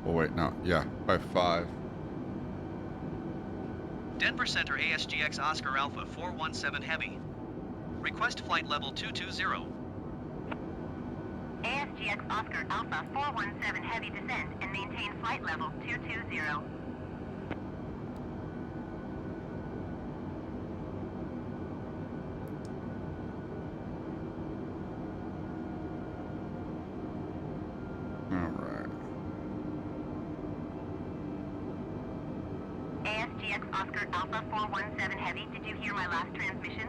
Oh wait, no, yeah, by 5. Denver Center ASGX Oscar Alpha 417 Heavy. Request flight level 220. ASGX Oscar Alpha 417 Heavy descend and maintain flight level 220. ASGX Oscar Alpha 417 Heavy, did you hear my last transmission?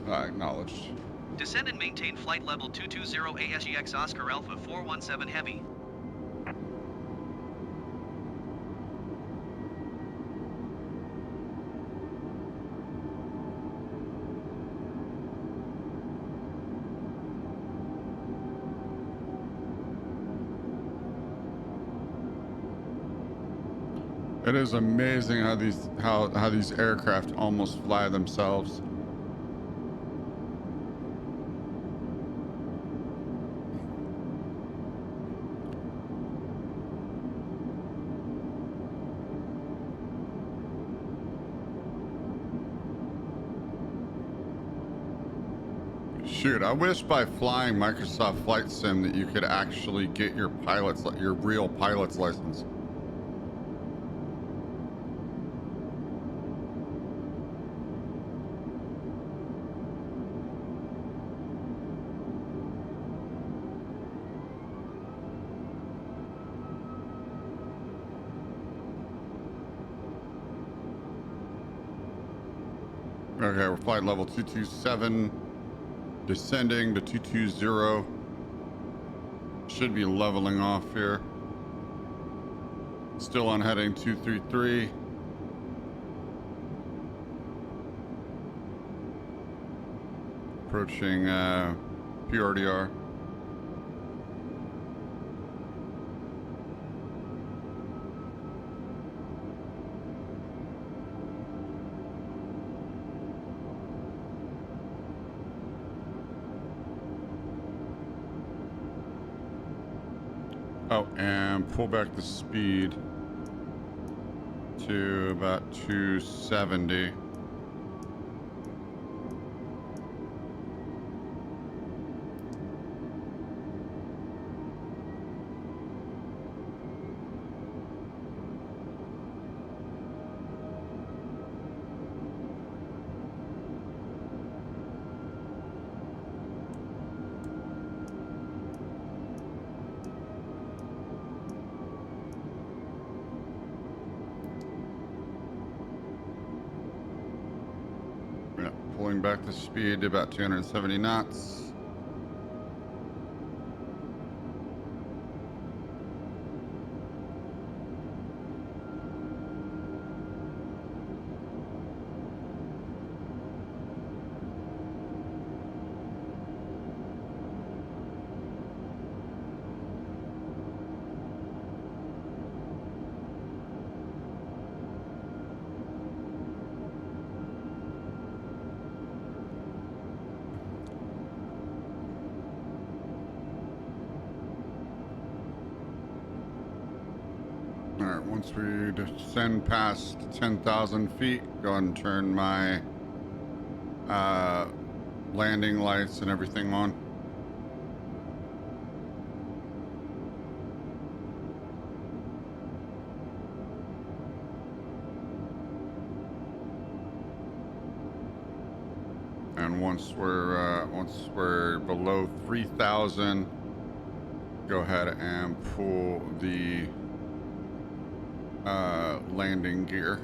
Acknowledged. Descend and maintain flight level 220 ASGX Oscar Alpha 417 Heavy. It is amazing how these aircraft almost fly themselves. Shoot, I wish by flying Microsoft Flight Sim that you could actually get your real pilot's license. Okay, we're flight level 227, descending to 220. Should be leveling off here. Still on heading 233. Approaching PRDR. Oh, and pull back the speed to about 270. Pulling back the speed to about 270 knots. All right, once we descend past 10,000 feet, go ahead and turn my landing lights and everything on. And once we're below 3,000, go ahead and pull the landing gear.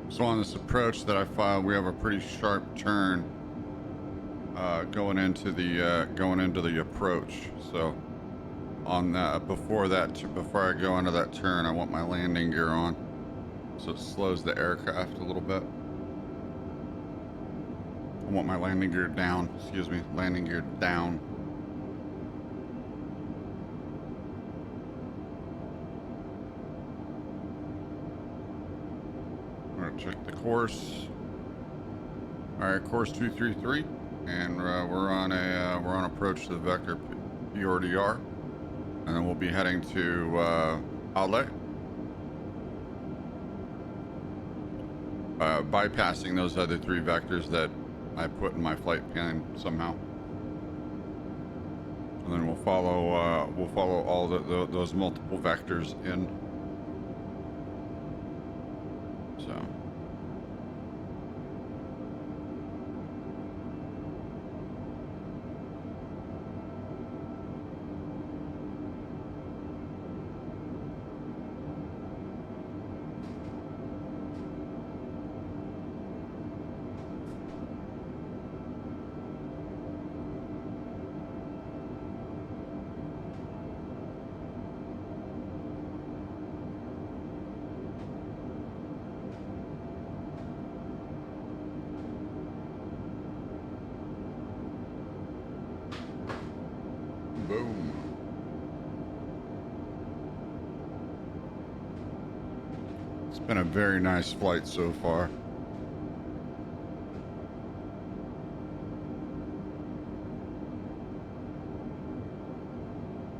So on this approach that I filed, we have a pretty sharp turn going into the approach. So on that, before I go into that turn, I want my landing gear on, so it slows the aircraft a little bit. I want my landing gear down. Excuse me, landing gear down. Check the course. All right, course 233, and we're on approach to the vector PRDR, and then we'll be heading to outlet, bypassing those other three vectors that I put in my flight plan somehow, and then we'll follow all those multiple vectors in. So. Boom. It's been a very nice flight so far.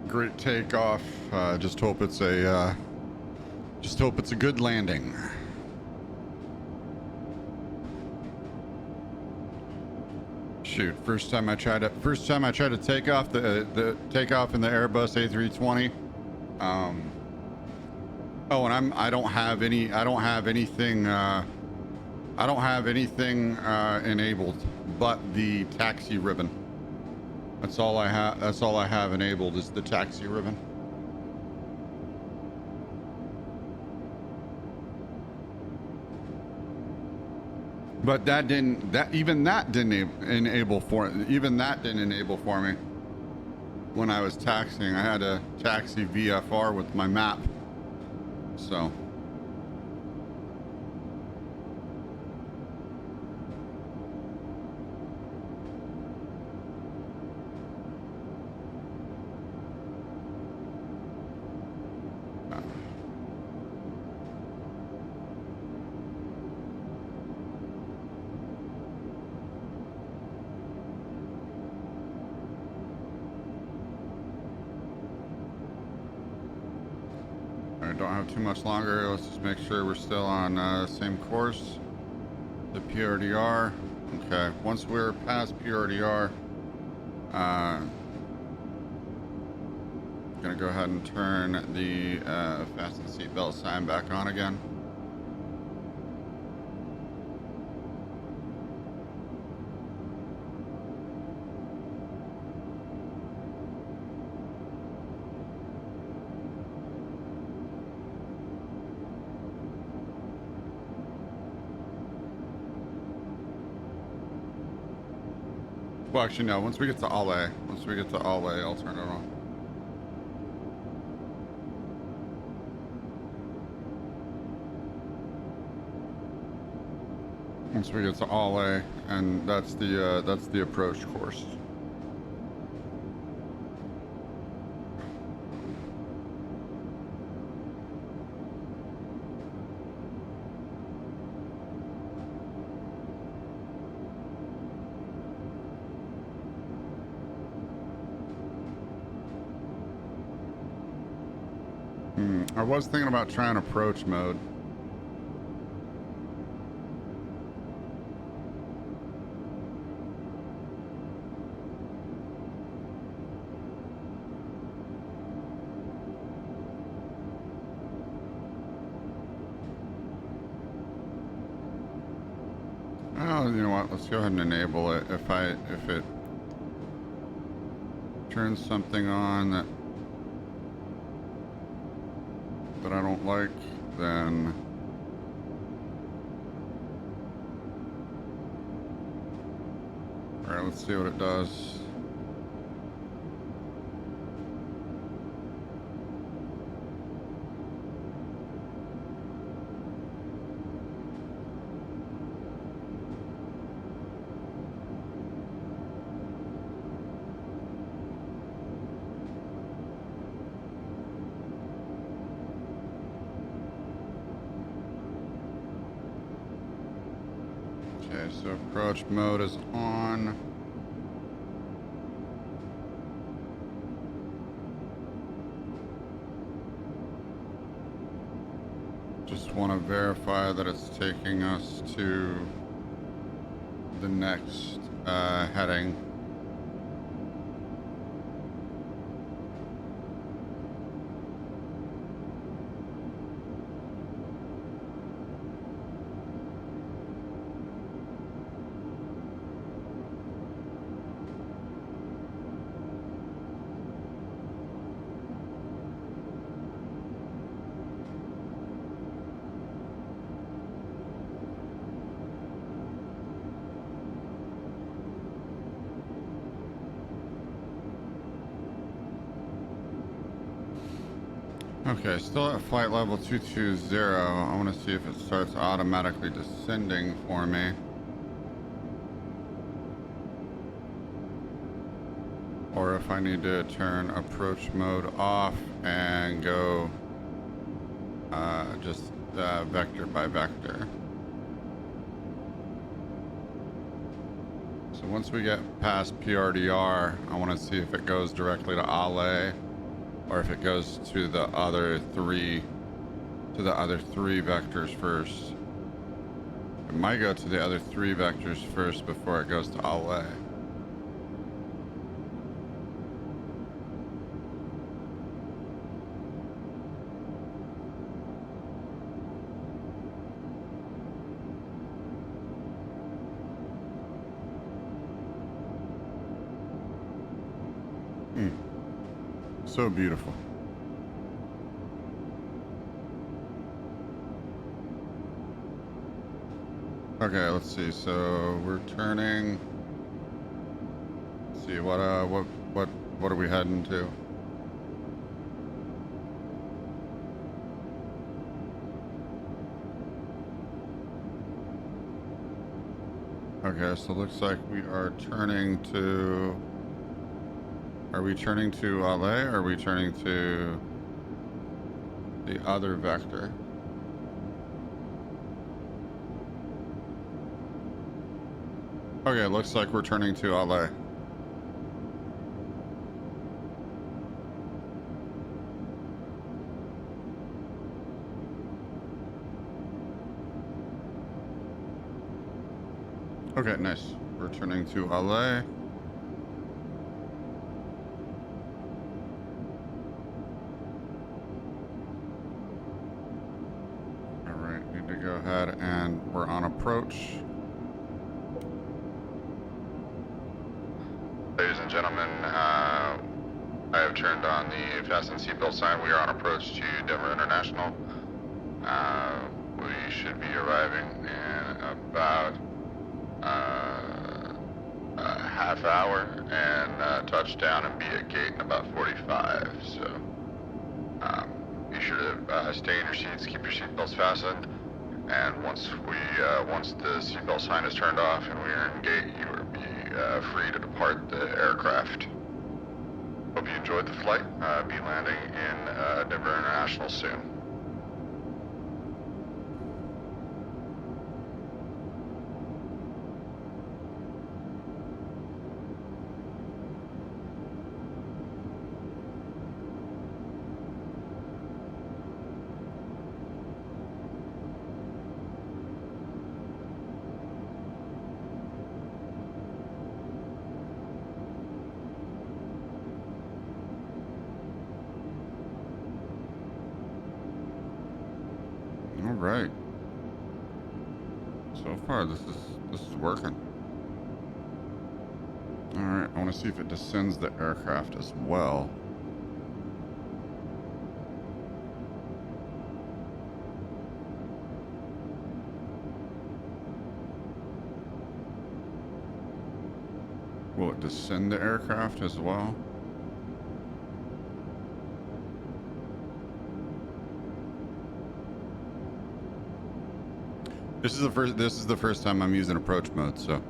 Great takeoff. Just hope it's a good landing. Shoot, first time I tried to take off the takeoff in the Airbus A320. Oh, and I don't have anything enabled but the taxi ribbon. That's all I have enabled is the taxi ribbon. But even that didn't enable for me when I was taxiing. I had to taxi VFR with my map. So don't have too much longer. Let's just make sure we're still on same course. The PRDR. Okay, once we're past PRDR, gonna go ahead and turn the fasten seatbelt sign back on again. Well, actually, no. Once we get to Alle, I'll turn it on. Once we get to Alle, and that's the approach course. I was thinking about trying approach mode. Oh, you know what? Let's go ahead and enable it. If it turns something on that I don't like, then all right, let's see what it does. Okay, so approach mode is on. Just want to verify that it's taking us to the next heading. Okay, still at flight level 220. I want to see if it starts automatically descending for me. or if I need to turn approach mode off and go just vector by vector. So once we get past PRDR, I want to see if it goes directly to Ale or if it goes to the other three vectors first. It might go to the other 3 vectors first before it goes to Ale. So beautiful. Okay, let's see. So we're turning. Let's see what are we heading to? Okay, so it looks like we are turning to. Are we turning to Ale or are we turning to the other vector? Okay, it looks like we're turning to Ale. Okay, nice. We're turning to Ale. Go ahead and we're on approach. Ladies and gentlemen, I have turned on the fasten seatbelt sign. We are on approach to Denver International. We should be arriving in about a half hour and touchdown and be at gate in about 45. So be sure to stay in your seats, keep your seatbelts fastened. And once the seatbelt sign is turned off and we are in gate, you will be free to depart the aircraft. Hope you enjoyed the flight. Be landing in Denver International soon. All right. So far, this is working. All right. I want to see if it descends the aircraft as well. Will it descend the aircraft as well? This is the first time I'm using approach mode, so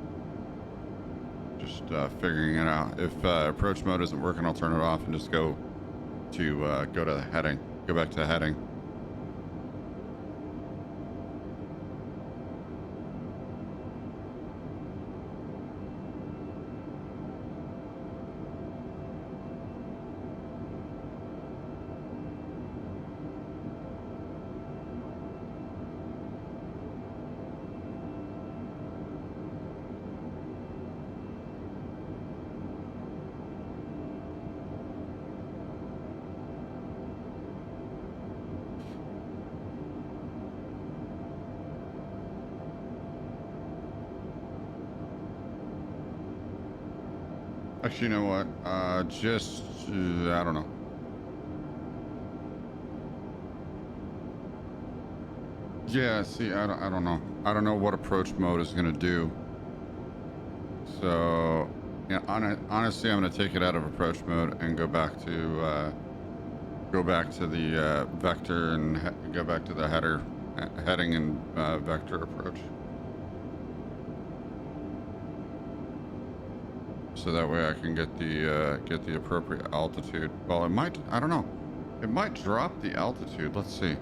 just figuring it out. If approach mode isn't working, I'll turn it off and just go to the heading. Go back to heading. Actually, you know what? I don't know. Yeah, see, I don't know. I don't know what approach mode is gonna do. So, yeah, honestly, I'm gonna take it out of approach mode and go back to the vector and go back to the heading and vector approach. so that way I can get the appropriate altitude. Well, it might, I don't know. It might drop the altitude. Let's see.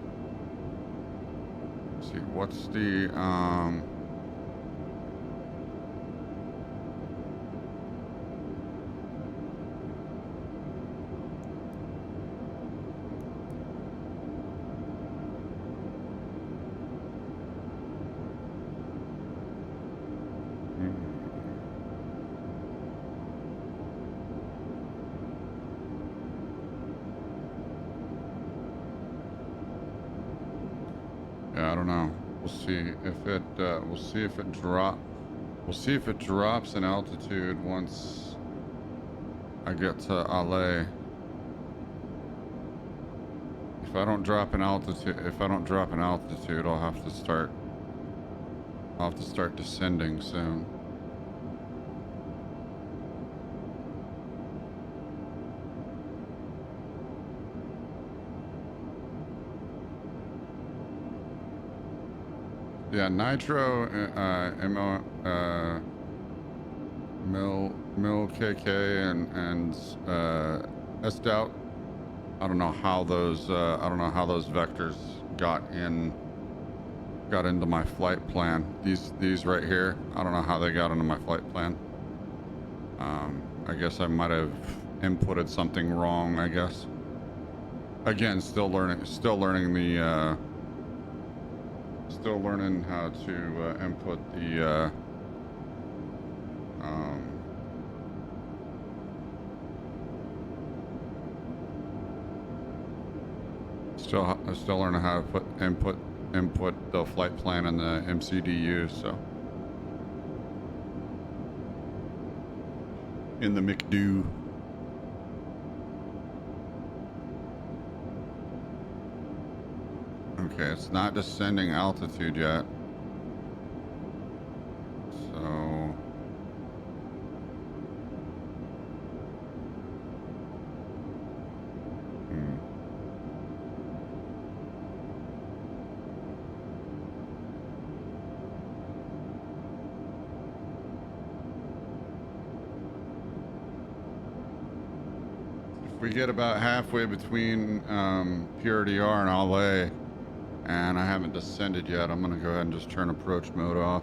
Let's see, what's the yeah, I don't know. We'll see if it we'll see if it drops in altitude once I get to LA. If I don't drop in altitude, I'll have to start descending soon. Yeah, Nitro, Mil KK and S-Doubt. I don't know how those vectors got into my flight plan. These right here, I don't know how they got into my flight plan. I guess I might have inputted something wrong, I guess. Again, still learning how to input the still learning how to input the flight plan in the MCDU, so in the McDo. Okay, it's not descending altitude yet. So if we get about halfway between PRDR and LA, and I haven't descended yet, I'm gonna go ahead and just turn approach mode off.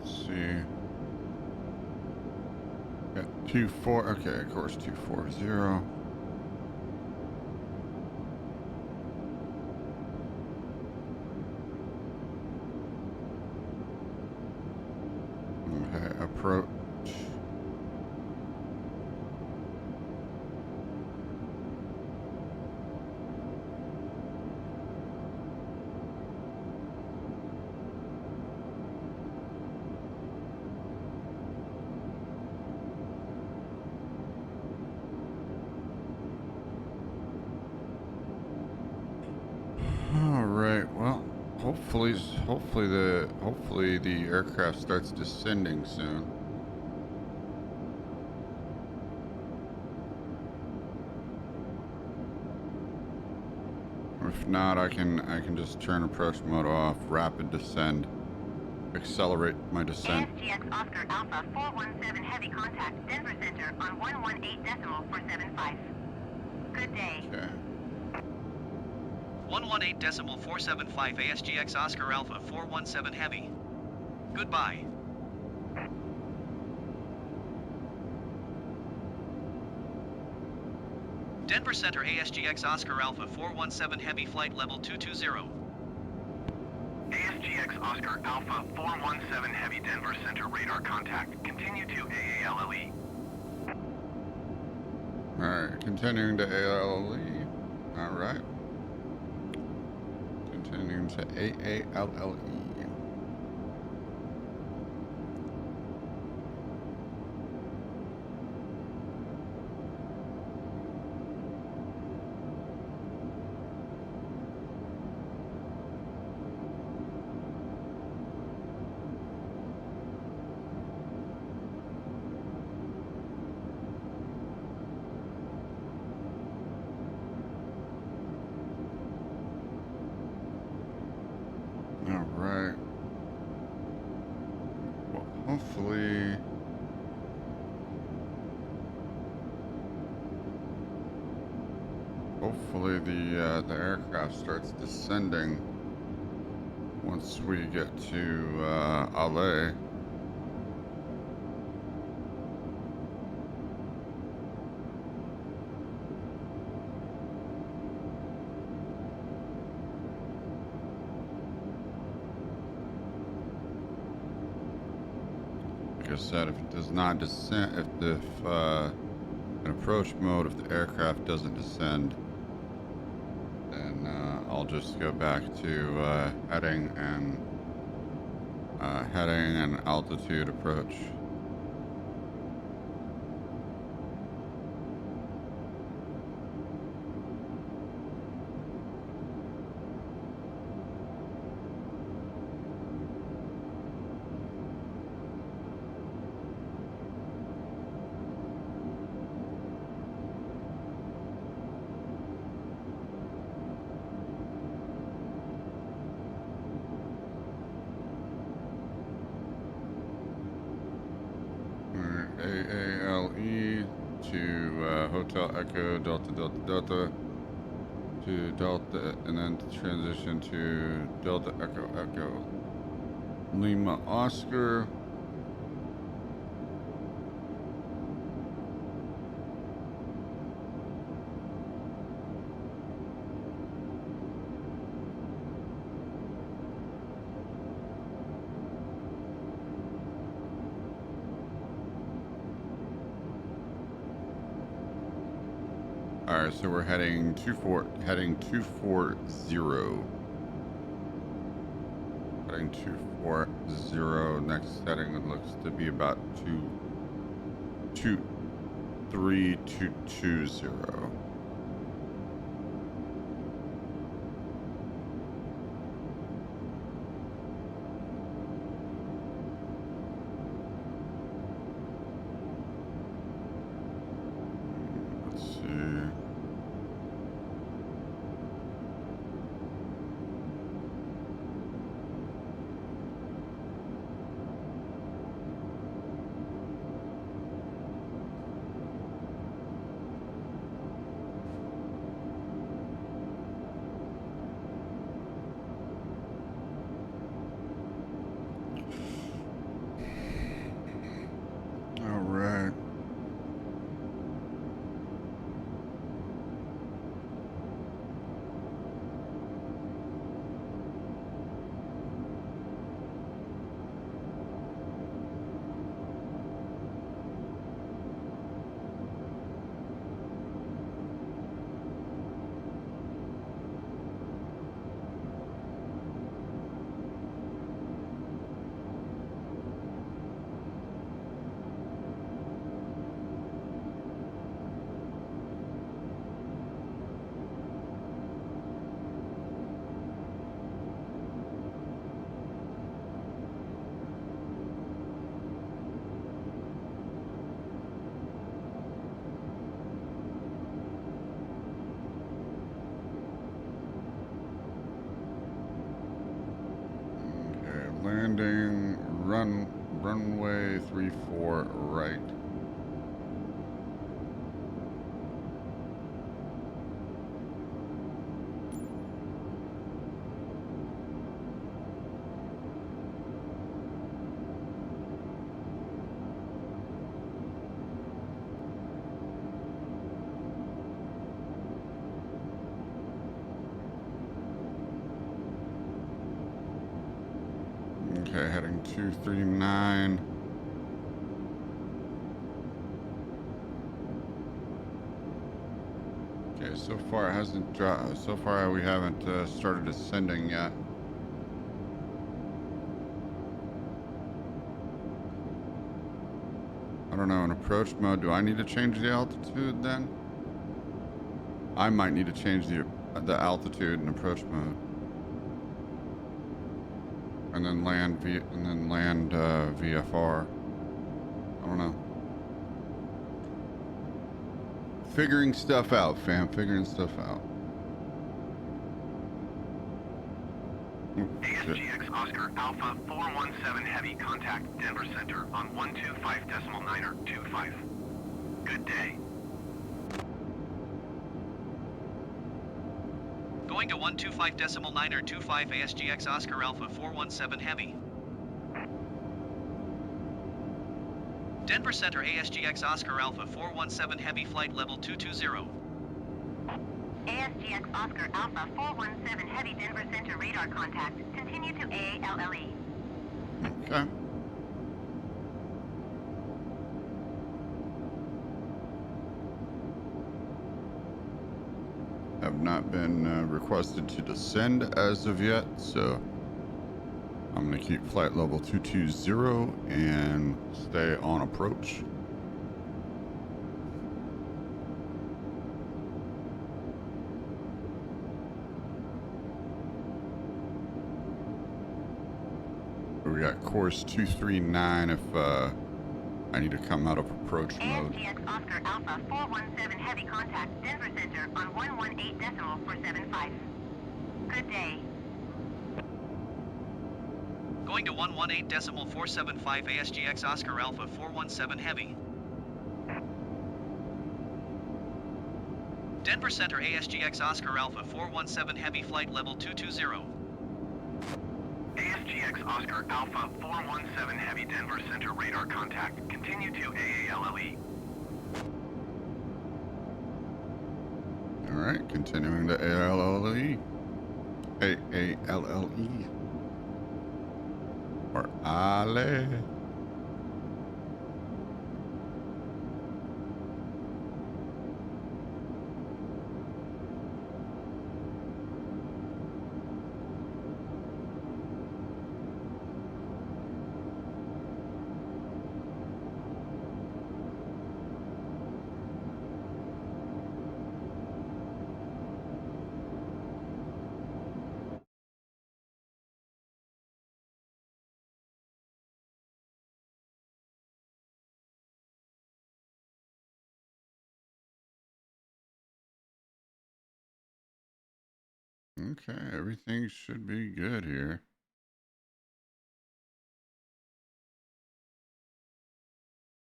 See. Got 24. Okay, of course, 240. Okay, approach. Hopefully the aircraft starts descending soon. If not, I can just turn approach mode off, rapid descend, accelerate my descent. ASGX Oscar Alpha 417 heavy contact Denver Center on 118.475. Good day. Okay. 118.475 ASGX Oscar Alpha 417 Heavy. Goodbye. Denver Center ASGX Oscar Alpha 417 Heavy Flight Level 220. ASGX Oscar Alpha 417 Heavy Denver Center radar contact. Continue to AALLE. Alright, continuing to ALLE. Alright. Continuing to AALLE. Alright. Well, hopefully the aircraft starts descending once we get to Ale. Like I said, if it does not descend, if in approach mode, if the aircraft doesn't descend, then I'll just go back to heading and altitude approach. AALE to Hotel Echo Delta Delta Delta to Delta, and then to transition to Delta Echo Echo Lima Oscar. All right, so we're heading 240. Heading 240. Next heading, it looks to be about 23220. Let's see. All right. Okay, landing, runway 34 right. Okay, heading 239. Okay, so far it hasn't dropped. So far we haven't started ascending yet. I don't know, in approach mode, do I need to change the altitude then? I might need to change the altitude in approach mode. And then land VFR. I don't know. Figuring stuff out, fam. Figuring stuff out. Oh, shit. ASGX Oscar Alpha 417 Heavy, contact Denver Center on 125.925. Good day. Going to 125.925 ASGX Oscar Alpha 417 Heavy. Denver Center ASGX Oscar Alpha 417 Heavy, flight level 220. ASGX Oscar Alpha 417 Heavy, Denver Center radar contact. Continue to AALLE. Okay. Have not been requested to descend as of yet, so I'm going to keep flight level 220 and stay on approach. We got course 239 if I need to come out of approach mode. ASGX Oscar Alpha 417 Heavy, contact Denver Center on 118.475. Good day. Going to 118.475 ASGX Oscar Alpha 417 Heavy. Denver Center ASGX Oscar Alpha 417 Heavy, flight level 220. ASGX Oscar Alpha 417 Heavy, Denver Center radar contact. Continue to AALLE. All right, continuing to AALLE. AALLE. Or Ale. Okay, everything should be good here.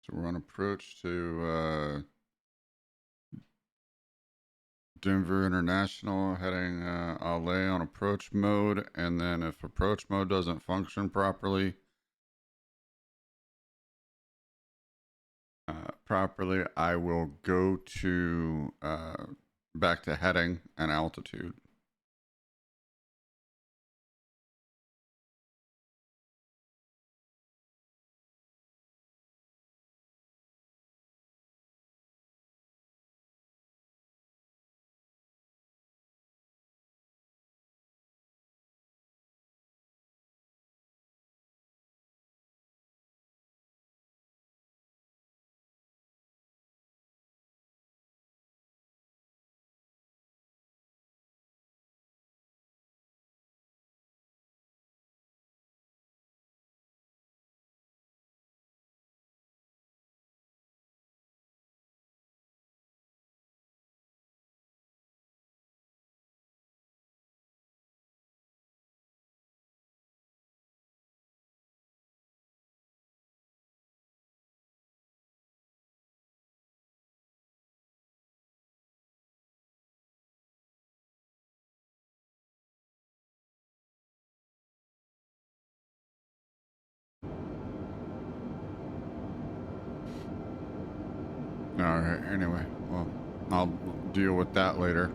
So we're on approach to Denver International, heading Ale on approach mode, and then if approach mode doesn't function properly, I will go to back to heading and altitude. All right, anyway, well, I'll deal with that later.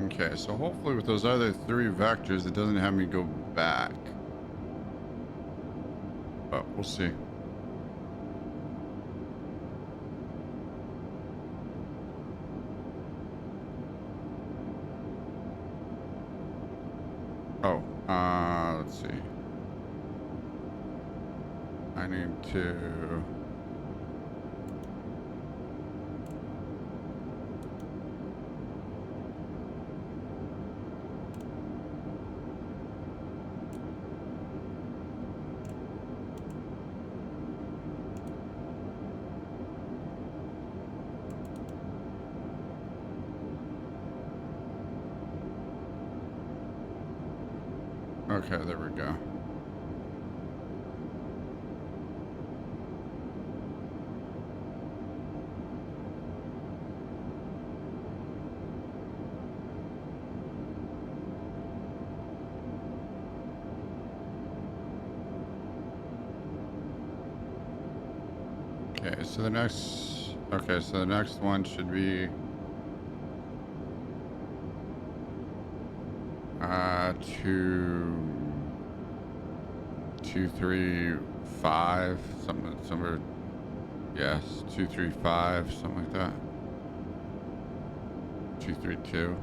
Okay, so hopefully with those other 3 vectors, it doesn't have me go back. But we'll see. Oh, let's see. I need to... Okay, there we go. Okay, so the next... Okay, so the next one should be... 235, something, somewhere, yes, 235, something like that. 232.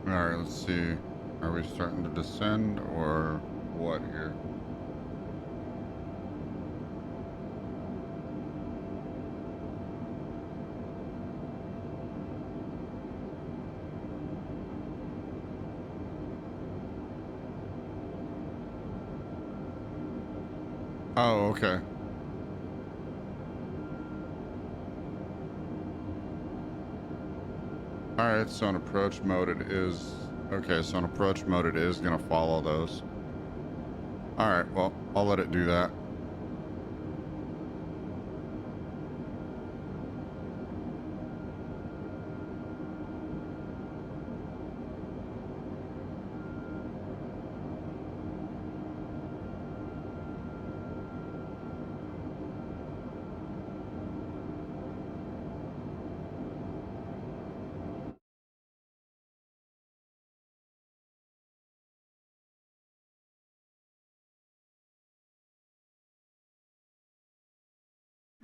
All right, let's see. Are we starting to descend or what here? Oh, okay. All right, so in approach mode it is... Okay, so in approach mode it is going to follow those. All right, well, I'll let it do that.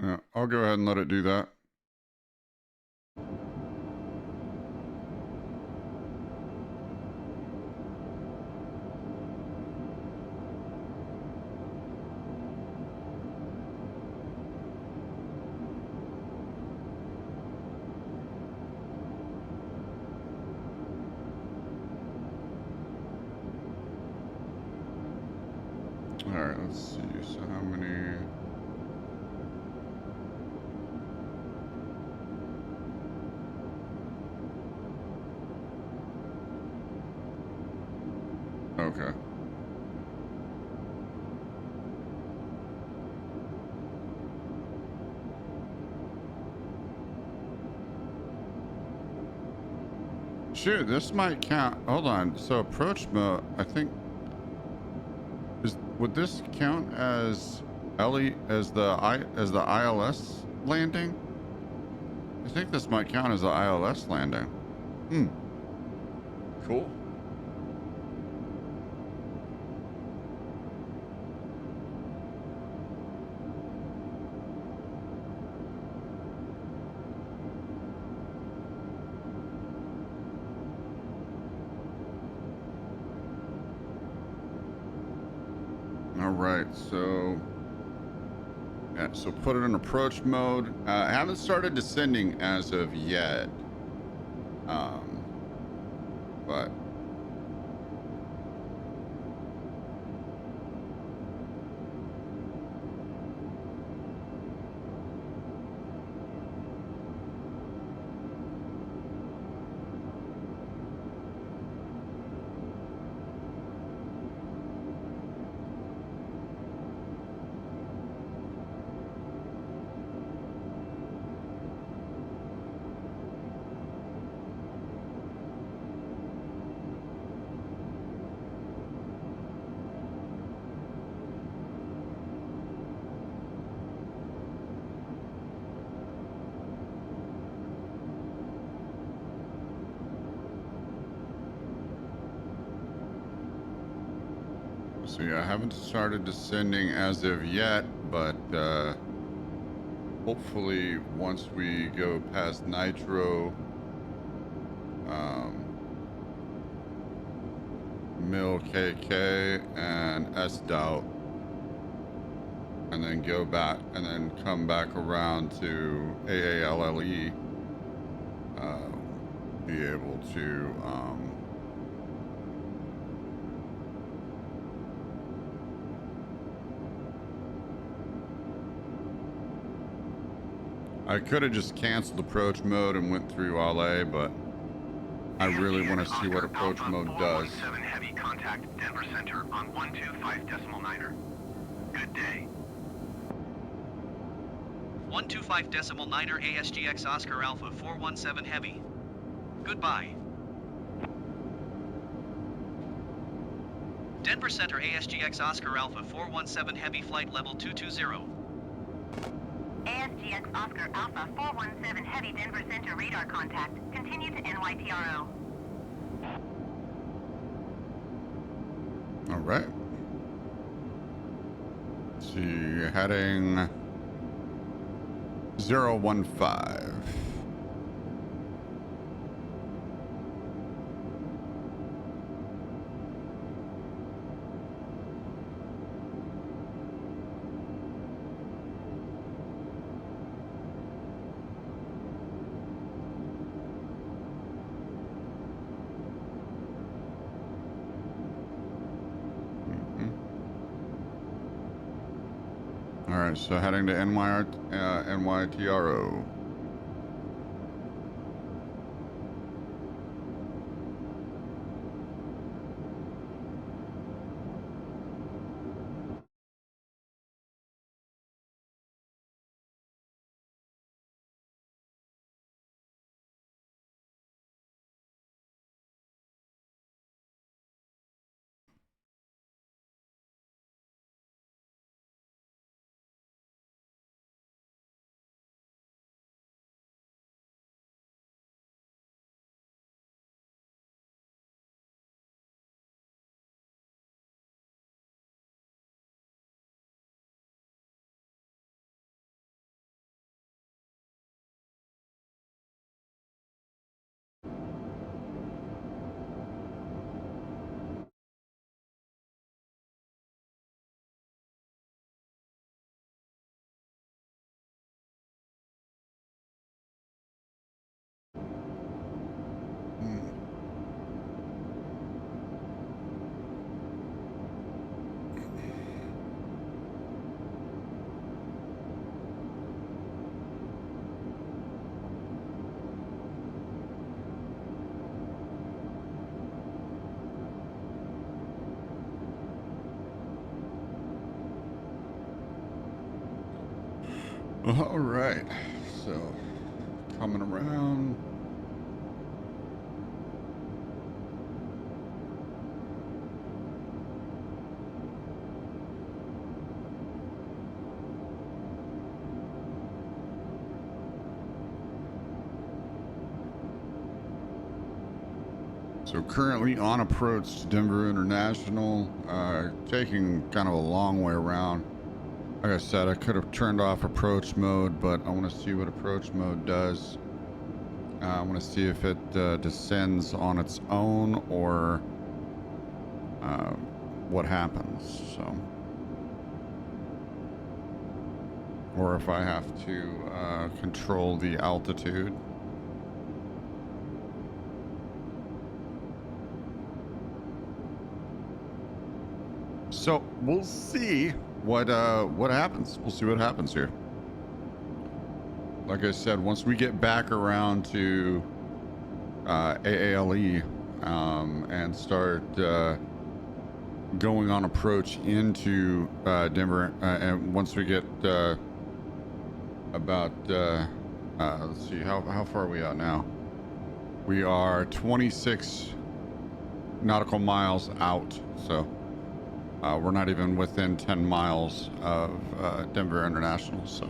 Yeah, I'll go ahead and let it do that. All right, let's see. So how many... Okay. Shoot, this might count. Hold on. So approach mode, I think would this count as as the ILS landing? I think this might count as the ILS landing. Cool. All right, so yeah, so put it in approach mode. I haven't started descending as of yet, but so yeah, I haven't started descending as of yet, but hopefully once we go past Nitro, Mill KK and S Doubt, and then go back and then come back around to AALLE, be able to I could have just canceled approach mode and went through LA, but I really want to see what approach mode does. 417 Heavy contact Denver Center on 125.9er. Good day. 125.9er ASGX Oscar Alpha 417 Heavy. Goodbye. Denver Center ASGX Oscar Alpha 417 Heavy flight level 220. ASGX Oscar Alpha 417 Heavy Denver Center radar contact. Continue to NYTRO. All right. So you're heading 015. All right, so heading to NYTRO. All right, so coming around. So currently on approach to Denver International, taking kind of a long way around. Like I said, I could have turned off approach mode, but I want to see what approach mode does. I want to see if it descends on its own or what happens. So, or if I have to control the altitude. So we'll see what happens. We'll see what happens here. Like I said, once we get back around to AALE and start going on approach into Denver, and once we get about let's see, how far are we out now? We are 26 nautical miles out, so we're not even within 10 miles of Denver International. So.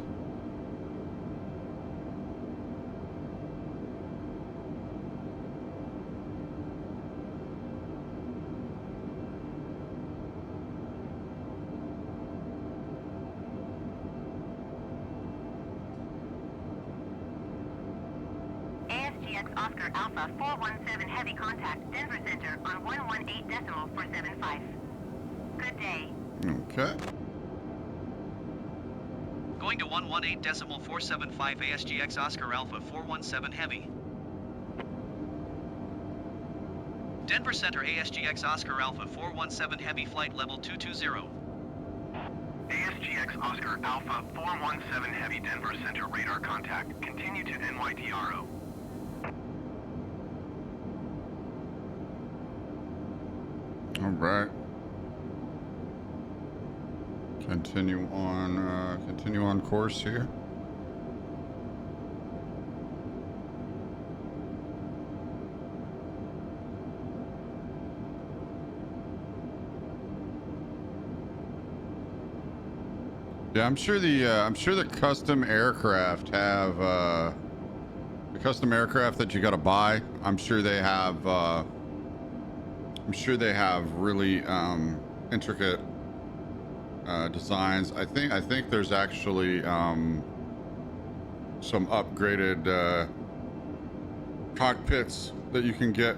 ASGX Oscar Alpha 417 heavy contact Denver Center on 118.475. Good day. Okay. Going to 118.475 ASGX Oscar Alpha 417 Heavy. Denver Center ASGX Oscar Alpha 417 Heavy flight level 220. ASGX Oscar Alpha 417 Heavy Denver Center radar contact. Continue to NYTRO. All right. Continue on course here. Yeah, I'm sure the custom aircraft have the custom aircraft that you got to buy. I'm sure they have really intricate designs. I think there's actually some upgraded cockpits that you can get,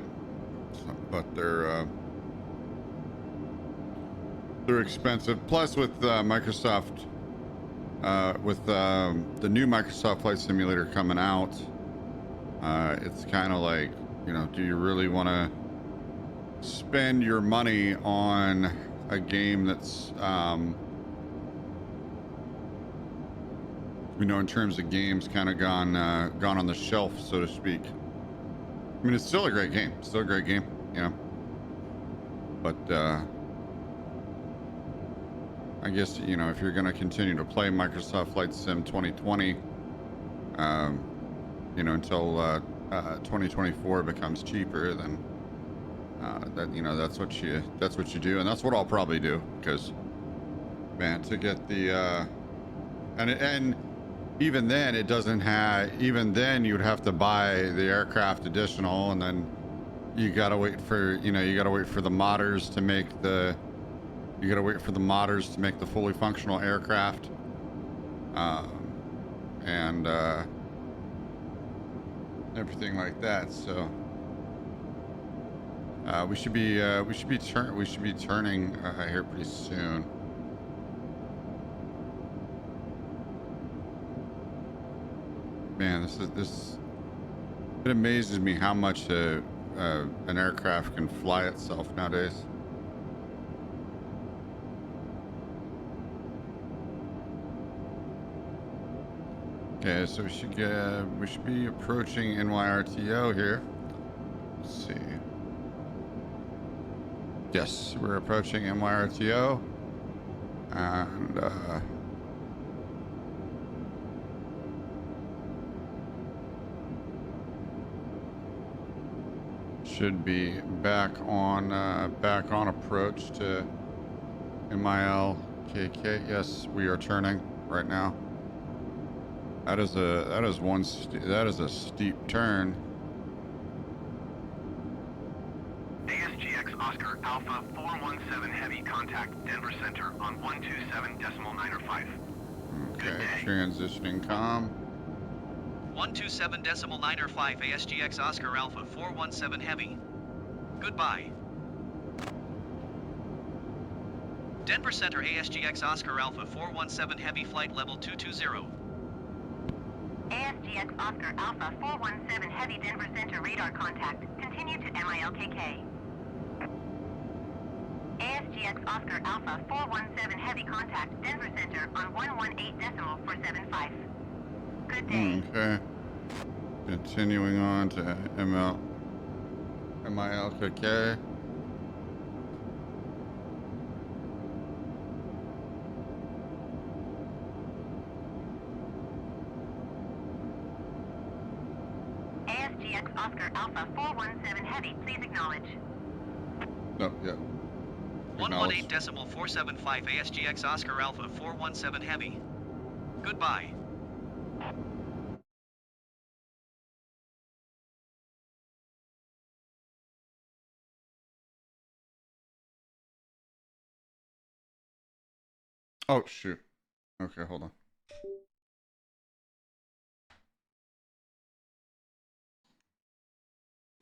but they're expensive. Plus, with Microsoft, with the new Microsoft Flight Simulator coming out, it's kind of like, you know, do you really want to spend your money on a game that's you know, in terms of games, kind of gone on the shelf, so to speak. I mean, it's still a great game, you know, but I guess, you know, if you're going to continue to play Microsoft Flight Sim 2020, you know, until 2024 becomes cheaper, then that, you know, that's what you do, and that's what I'll probably do, because, man, to get the and even then it doesn't have, even then you'd have to buy the aircraft additional, and then you gotta wait for, you know, you gotta wait for the modders to make the fully functional aircraft, and everything like that. So we should be turning here pretty soon. Man, it amazes me how much an aircraft can fly itself nowadays. Okay, so we should be approaching NYRTO here. Let's see. Yes, we're approaching NYRTO, and should be back on approach to MILKK. Yes, we are turning right now. That is a steep turn. Oscar Alpha 417 Heavy, contact Denver Center on 127.905. Okay, transitioning comm. 127.905 ASGX Oscar Alpha 417 Heavy. Goodbye. Denver Center ASGX Oscar Alpha 417 Heavy, flight level 220. ASGX Oscar Alpha 417 Heavy, Denver Center radar contact. Continue to MILKK. ASGX Oscar Alpha 417 Heavy, contact Denver Center on 118.475. Good day. Okay. Continuing on to MILKK. ASGX Oscar Alpha 417 Heavy, please acknowledge. No, yeah. 118.475 ASGX Oscar Alpha 417 Heavy. Goodbye. Oh, shoot. Okay, hold on.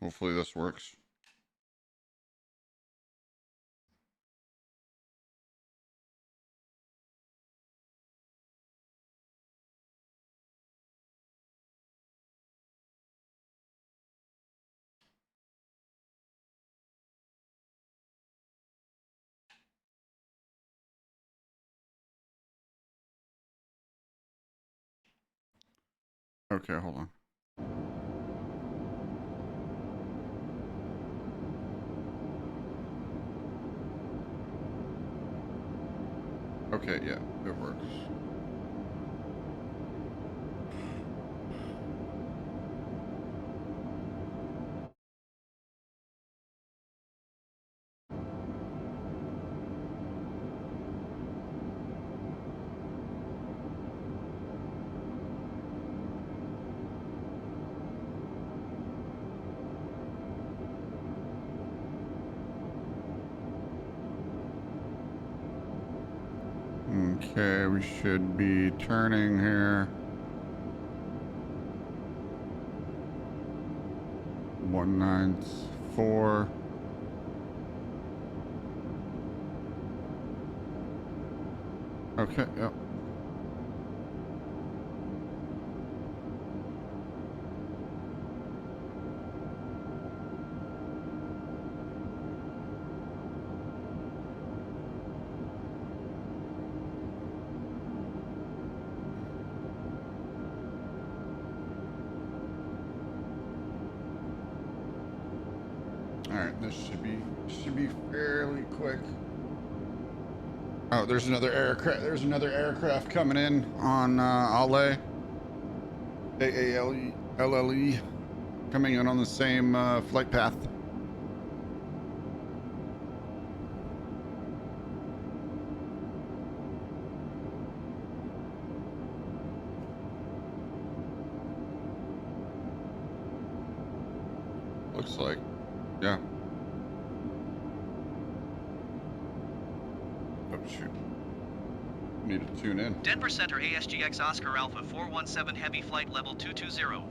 Hopefully this works. Okay, hold on. Okay, yeah, it works. Okay, we should be turning here. 194. Okay, yep. All right, this should be fairly quick. Oh, there's another aircraft. There's another aircraft coming in on Ale. AALE, coming in on the same flight path. Looks like, yeah. Oh shoot. Need to tune in. Denver Center ASGX Oscar Alpha 417 Heavy, flight level 220.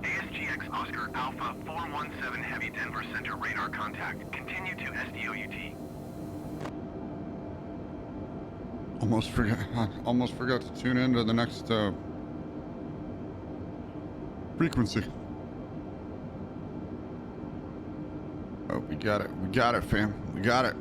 ASGX Oscar Alpha 417 Heavy, Denver Center radar contact. Continue to SDOUT. Almost forgot to tune into the next frequency. Oh, we got it. We got it, fam. We got it.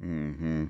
Mm-hmm.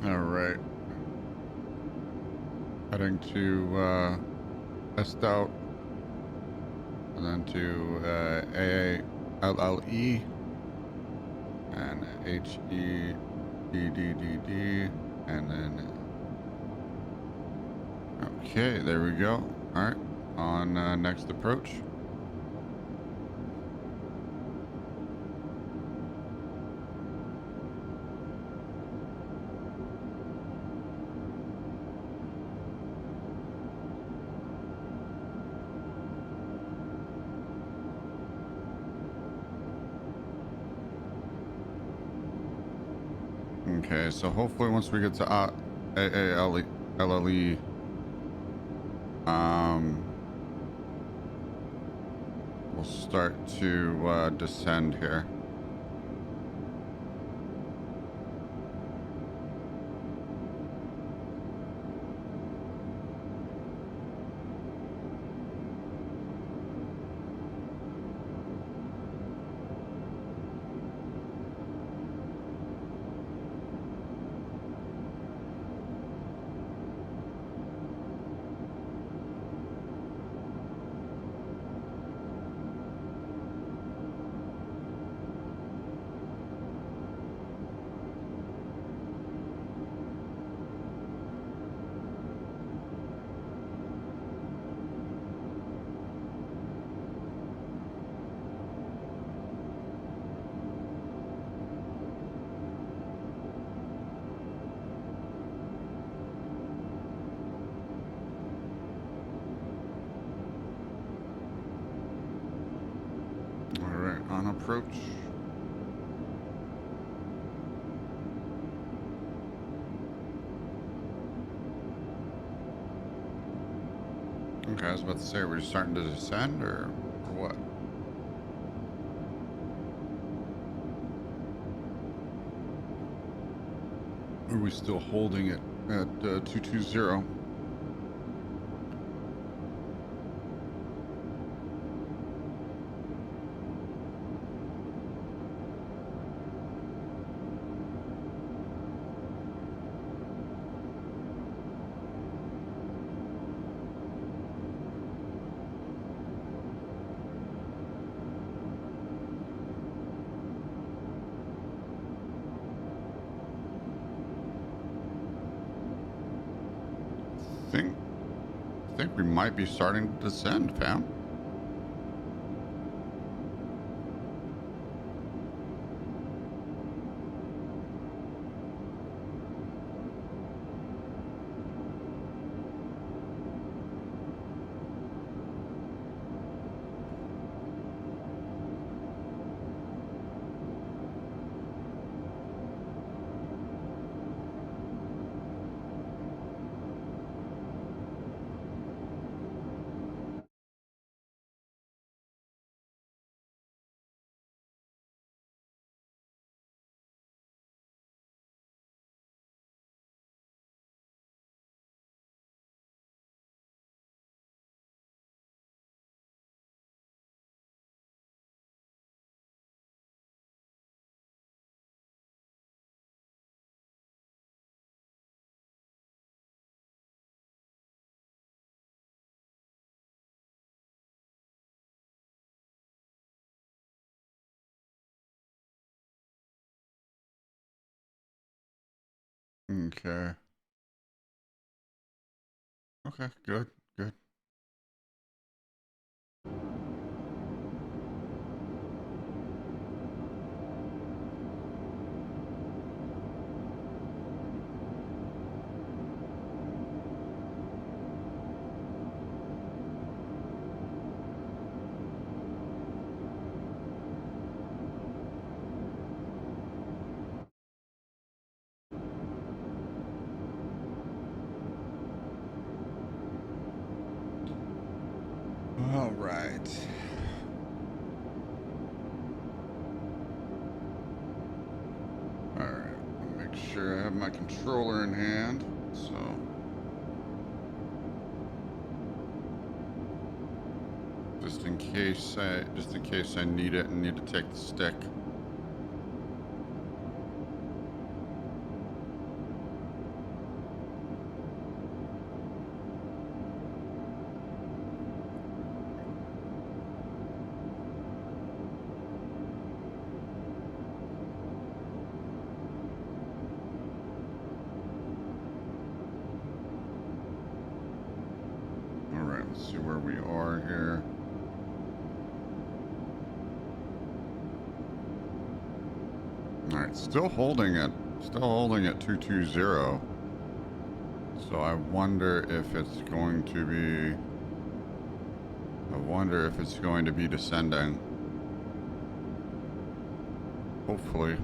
All right. Heading to Estout, and then to AALLE and HEDDD, and then okay, there we go. All right, on next approach. Okay, so hopefully once we get to AALLE, we'll start to descend here. All right, on approach. Okay, I was about to say, we're starting to descend, or what? Or are we still holding it at 220? I think we might be starting to descend, fam. Okay. Okay, good, good. All right. All right. Make sure I have my controller in hand. So just in case I need it and need to take the stick. All right, let's see where we are here. All right, still holding it 220. So I wonder if it's going to be descending. Hopefully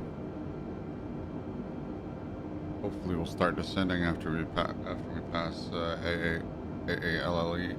we'll start descending after we pass AALLE.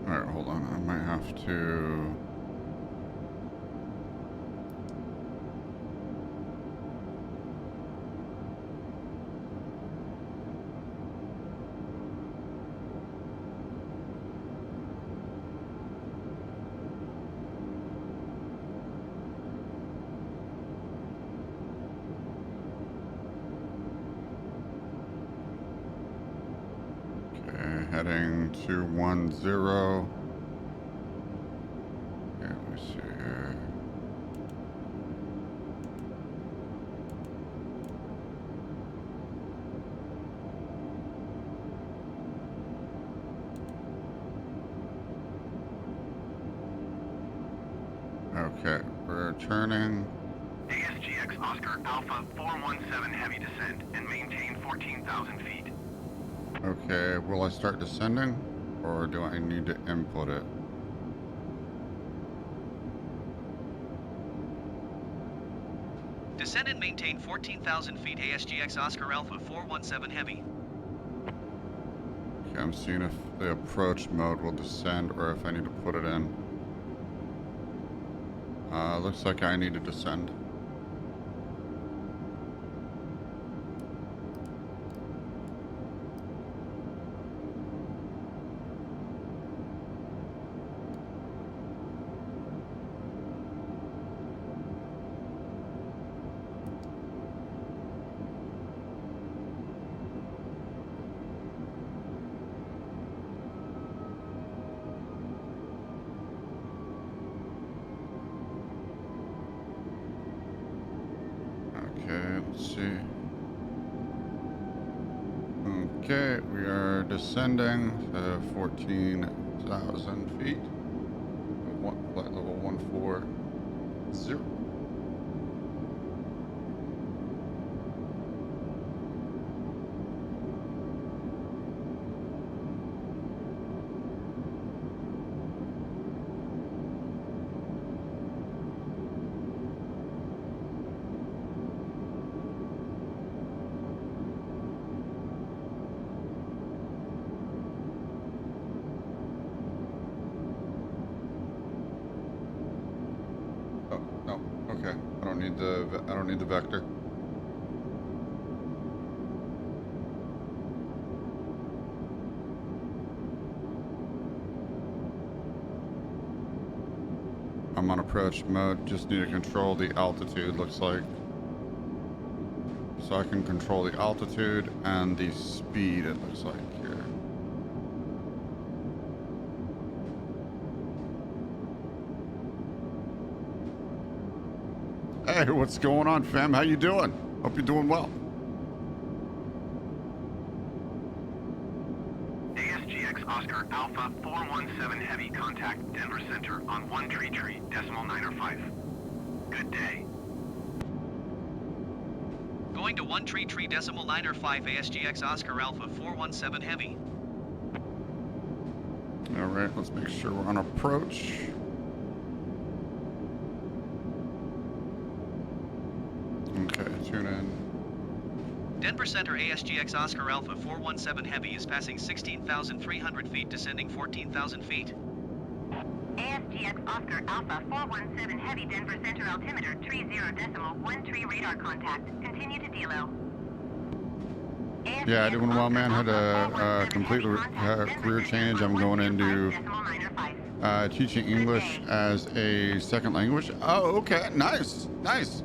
Alright, hold on. I might have to... Okay, heading 210. Okay, let me see here. Okay, we're turning. ASGX Oscar Alpha 417 heavy descend and maintain 14,000 feet. Okay, will I start descending? Or do I need to input it? Descend and maintain 14,000 feet ASGX Oscar Alpha 417 Heavy. Okay, I'm seeing if the approach mode will descend or if I need to put it in. Looks like I need to descend. Okay, let's see. Okay, we are descending to 14,000 feet. Flight level 140. Oh, no. Okay. I don't need the vector. I'm on approach mode. Just need to control the altitude, looks like. So I can control the altitude and the speed, it looks like here. Hey, what's going on, fam? How you doing? Hope you're doing well. ASGX Oscar Alpha 417 Heavy, contact Denver Center on 133 decimal 905. Good day. Going to 133 decimal 905 ASGX Oscar Alpha 417 Heavy. All right, let's make sure we're on approach. Okay, tune in. Denver Center ASGX Oscar Alpha 417 Heavy is passing 16,300 feet, descending 14,000 feet. ASGX Oscar Alpha 417 Heavy, Denver Center altimeter 30.13 radar contact. Continue to delo. Yeah, doing well, man. Had a complete career change. I'm going into teaching English as a second language. Oh, okay, nice, nice.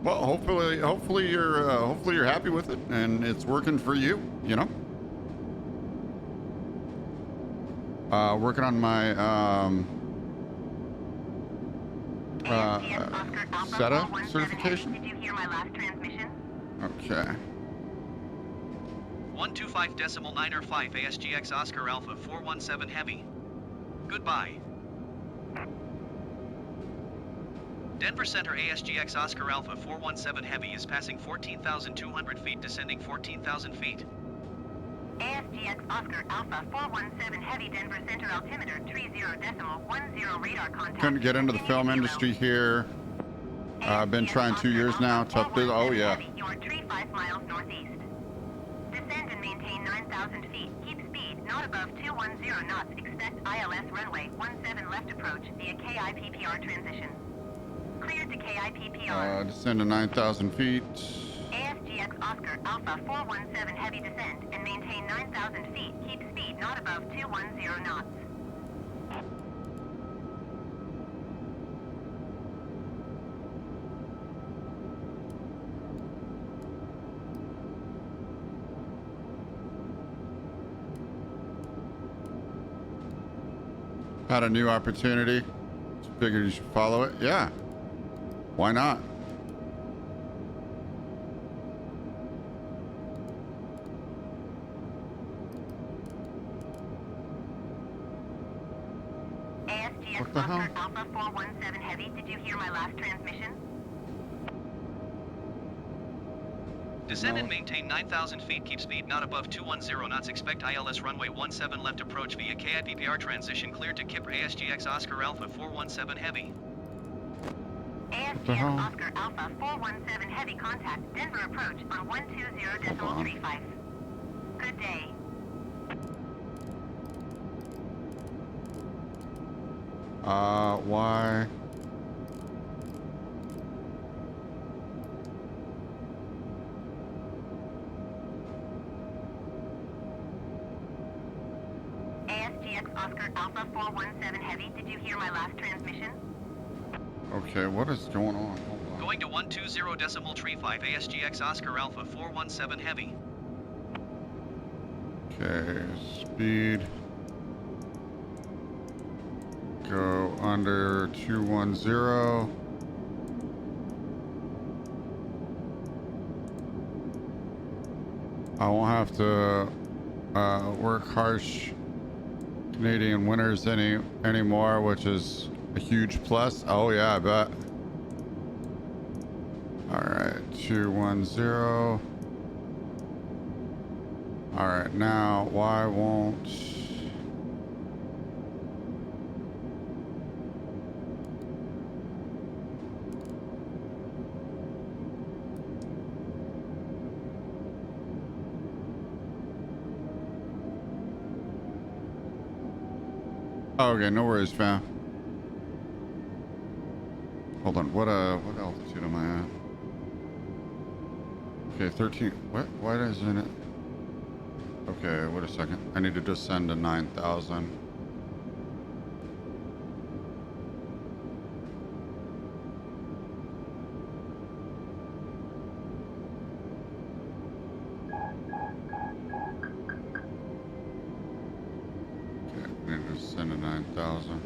Well, hopefully you're happy with it and it's working for you. You know, working on my SETA certification. Did you hear my last transmission? Okay. 125 decimal 905 ASGX Oscar Alpha 417 Heavy. Goodbye. Denver Center ASGX Oscar Alpha 417 Heavy is passing 14,200 feet, descending 14,000 feet. ASGX Oscar Alpha 417 Heavy, Denver Center altimeter 30.10 radar contact. Couldn't get into the film industry here. I've been trying 2 years now. Tough business. Oh yeah. Your tree 5 miles northeast. Descend and maintain 9,000 feet. Keep speed not above 210 knots. Expect ILS runway 17 left approach via KIPPR transition. Cleared to KIPPR. Descend to 9,000 feet. ASGX Oscar Alpha 417 Heavy, descend and maintain 9,000 feet. Keep speed not above 210 knots. Had a new opportunity. Figured you should follow it. Yeah. Why not? ASGX What the hell? Oscar Alpha 417 Heavy, did you hear my last transmission? Descend and No. maintain 9,000 feet. Keep speed not above 210 knots. Expect ILS runway 17 left approach via KIPPR transition. Cleared to KIPPR ASGX Oscar Alpha 417 Heavy. the hell? ASGX Oscar Alpha 417 Heavy, contact Denver approach on 120.35. Good day. Why? ASGX Oscar Alpha 417 Heavy, did you hear my last transmission? Okay, what is going on? Hold on. Going to 120 decimal 35 ASGX Oscar Alpha 417 Heavy. Okay, speed. Go under 210. I won't have to work harsh Canadian winters anymore, which is a huge plus. Oh yeah, I bet. All right, 210. All right, now why won't? Okay, no worries, fam. Hold on, what altitude am I at? Okay, 13. What? Why isn't it? Okay, wait a second. I need to descend to 9,000. Okay, I need to descend to 9,000.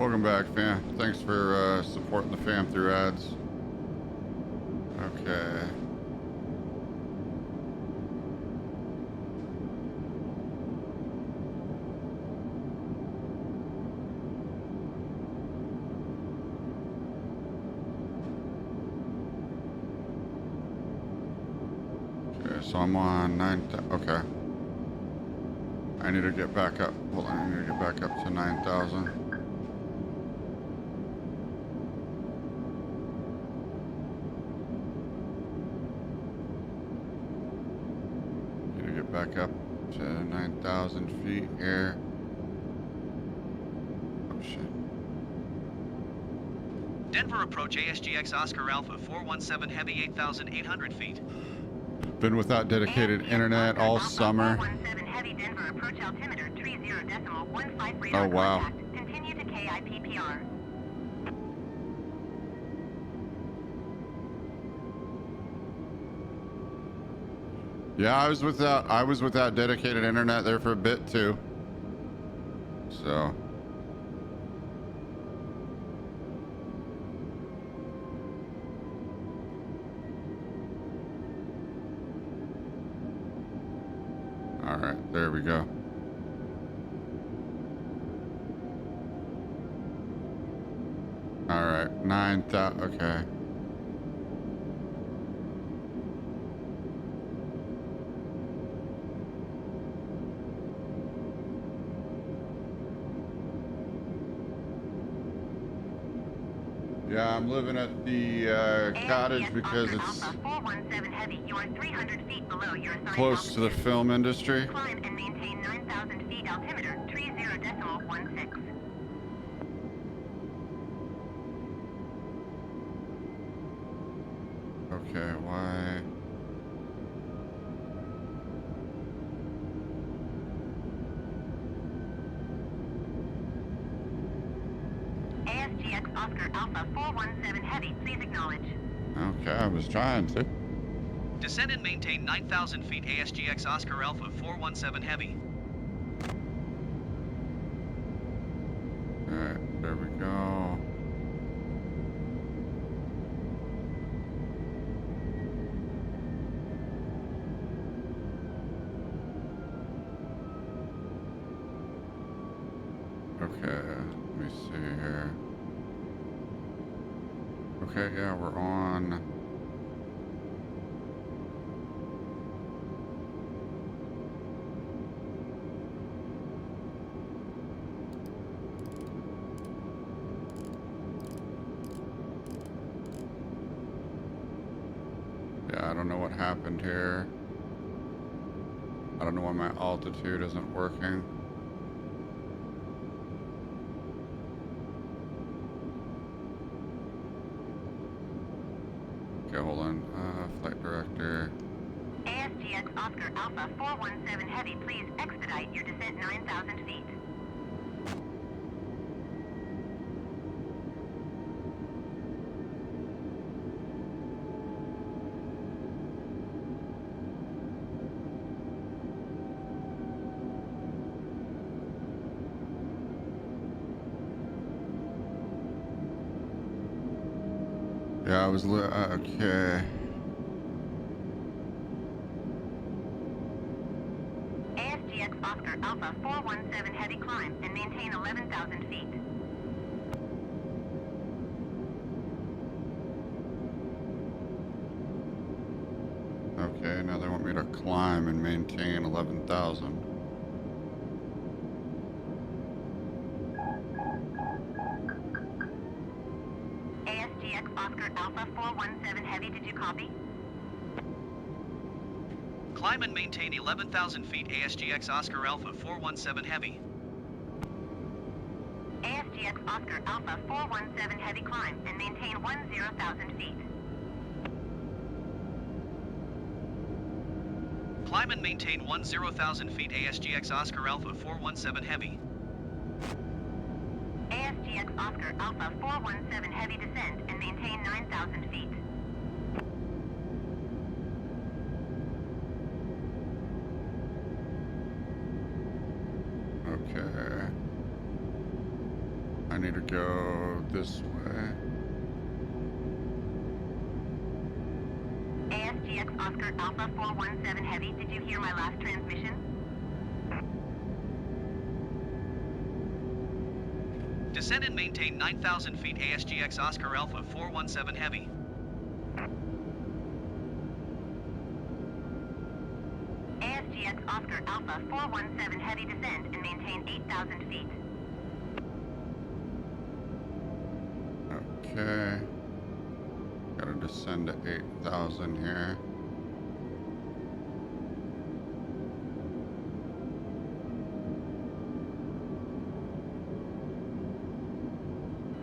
Welcome back, fam. Thanks for supporting the fam through ads. Okay. Okay, so I'm on 9,000. Okay. I need to get back up. Hold on, I need to get back up to 9,000. Need to get back up to 9,000 feet here. Oh shit. Denver approach ASGX Oscar Alpha 417 Heavy 8,800 feet. Been without dedicated internet all summer. 417 Heavy Denver approach altimeter 30.15 Oh radar wow. contact. Continue to KIPPR. Yeah, I was without dedicated internet there for a bit too. So all right, there we go. All right, 9,000. Okay. Yeah, I'm living at the cottage ASGX because Oscar it's Alpha 417 Heavy. You are 300 feet below your assigned close to the altitude. film industry. Climb and maintain 9,000 feet altimeter 30.16. Okay, why? ASGX Oscar Alpha 417 Heavy, please acknowledge. Okay, I was trying to. Descend and maintain 9,000 feet ASGX Oscar Alpha 417 Heavy. All right, there we go. Okay, let me see here. Okay, yeah, we're on. Yeah, I don't know what happened here. I don't know why my altitude isn't working. Okay, hold on. Flight director. ASGX Oscar Alpha 417 Heavy, please expedite your descent 9,000 feet. Yeah, I was okay. ASGX Oscar Alpha 417 Heavy, climb and maintain 11,000 feet. Okay, now they want me to climb and maintain 11,000. ASGX Oscar Alpha 417 Heavy, did you copy? Climb and maintain 11,000 feet ASGX Oscar Alpha 417 Heavy. ASGX Oscar Alpha 417 Heavy, climb and maintain 10,000 feet. Climb and maintain 10,000 feet ASGX Oscar Alpha 417 Heavy. ASGX Oscar Alpha 417 Heavy, descend and maintain 9,000 feet. Okay. I need to go this way. ASGX Oscar Alpha 417 Heavy, did you hear my last transmission? Descend and maintain 9,000 feet ASGX Oscar Alpha 417 Heavy. ASGX Oscar Alpha 417 Heavy, descend and maintain 8,000 feet. Okay. Gotta descend to 8,000 here.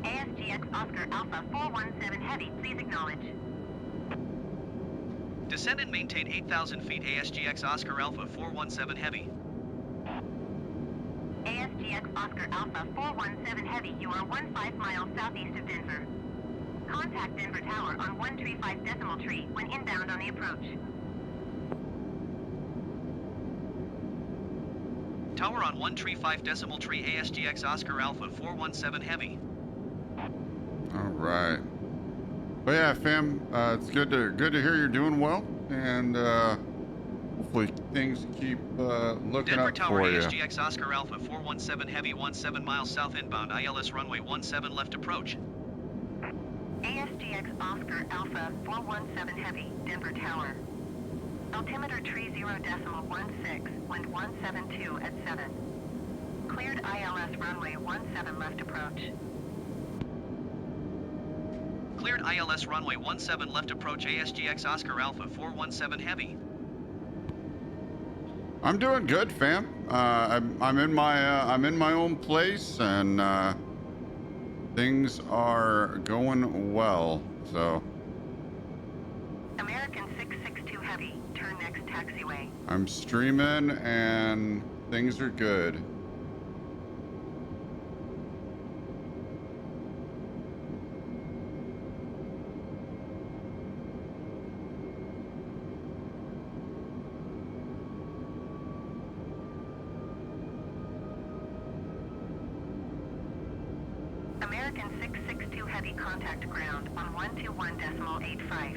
ASGX Oscar Alpha 417 Heavy, please acknowledge. Descend and maintain 8,000 feet ASGX Oscar Alpha 417 Heavy. ASGX Oscar Alpha 417 Heavy, you are 15 miles southeast of Denver. Contact Denver Tower on 135 decimal tree when inbound on the approach. Tower on 135 decimal tree ASGX Oscar Alpha 417 Heavy. All right. But yeah, fam, it's good to hear you're doing well, and hopefully things keep looking Denver up Tower for you. ASGX Oscar Alpha 417 Heavy 17 miles south inbound ILS runway 17 left approach. ASGX Oscar Alpha 417 Heavy, Denver Tower. Altimeter tree 0.16, wind 172 at 7. Cleared ILS runway 17 left approach. Cleared ILS runway 17 left approach ASGX Oscar Alpha 417 Heavy. I'm doing good, fam. I'm in my own place, and things are going well. So American 662 Heavy, turn next taxiway. I'm streaming, and things are good. American 662 Heavy, contact ground on 121.85.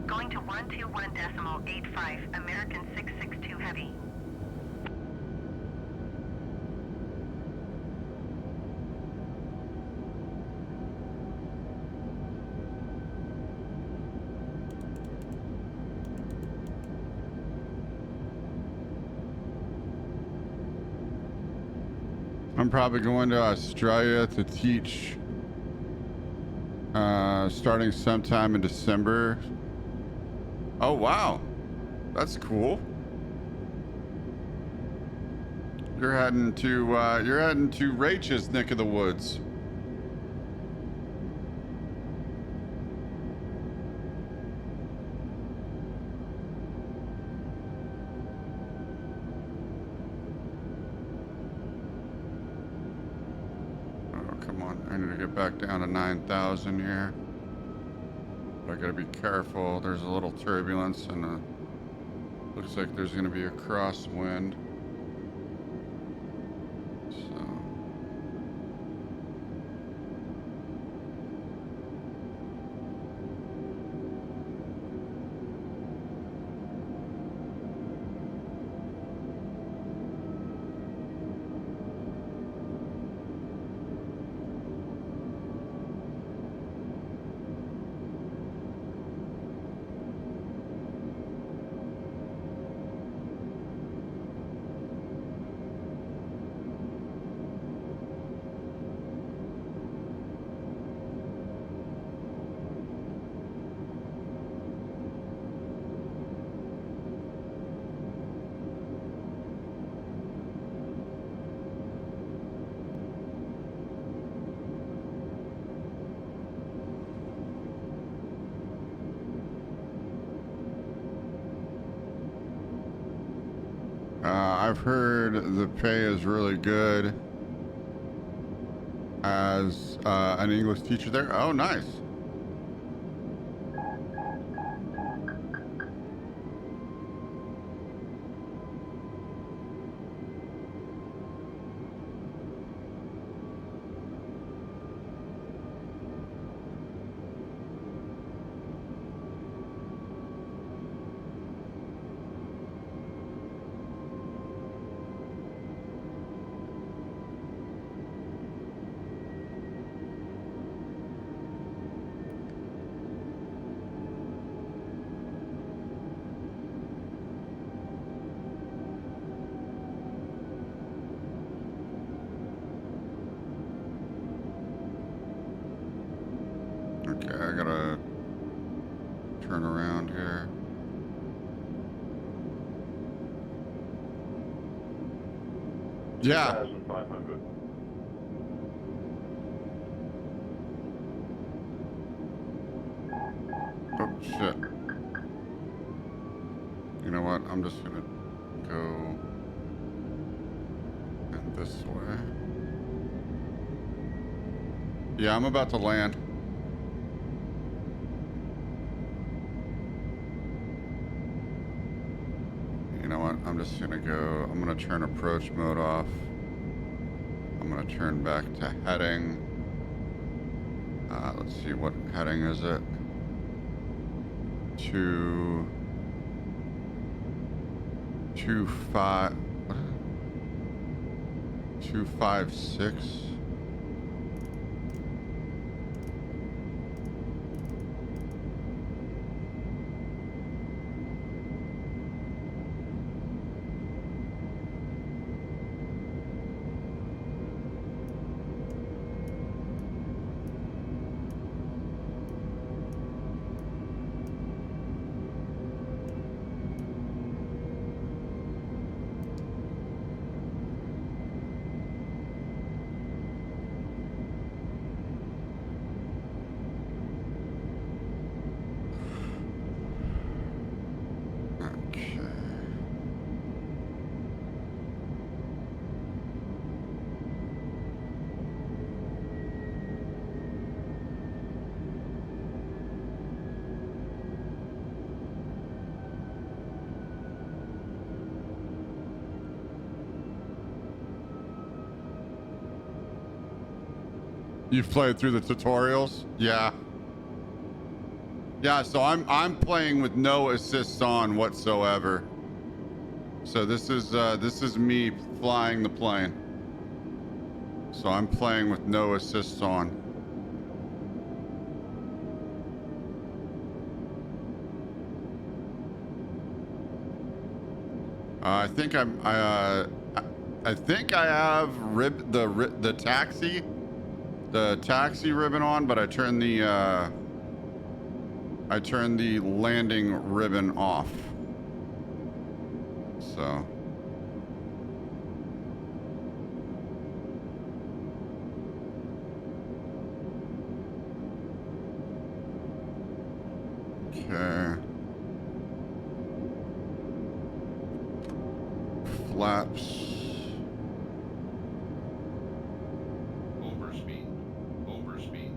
Going to 121.85, American 662 Heavy. I'm probably going to Australia to teach starting sometime in December. Oh wow, that's cool. You're heading to Rach's neck of the woods. I need to get back down to 9,000 here. But I gotta be careful. There's a little turbulence, and looks like there's gonna be a crosswind. So. I've heard the pay is really good as an English teacher there. Oh, nice. Okay, I gotta turn around here. Yeah. 2,500. Oh, shit. You know what? I'm just gonna go in this way. Yeah, I'm about to land. You know what? I'm just gonna go. I'm gonna turn approach mode off. I'm gonna turn back to heading. Let's see, what heading is it? 256. Okay. You've played through the tutorials? Yeah. Yeah, so I'm playing with no assists on whatsoever. So this is me flying the plane. So I'm playing with no assists on. I think I think I have the taxi ribbon on, but I turned the landing ribbon off. So okay. Flaps. Overspeed. Overspeed.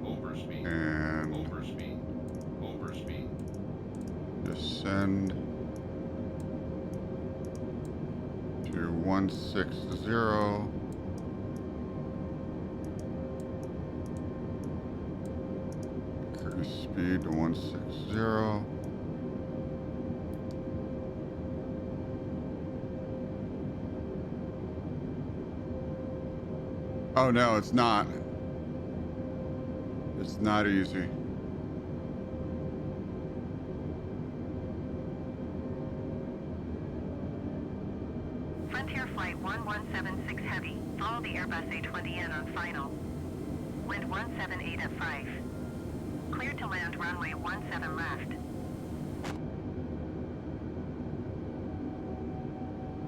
Overspeed. And Overspeed. Overspeed. descend to 160. Increase speed to 160. Oh no, it's not. It's not easy. Frontier Flight 1176 Heavy. Follow the Airbus A320 on final. Wind 178 at 5. Clear to land runway 17 left.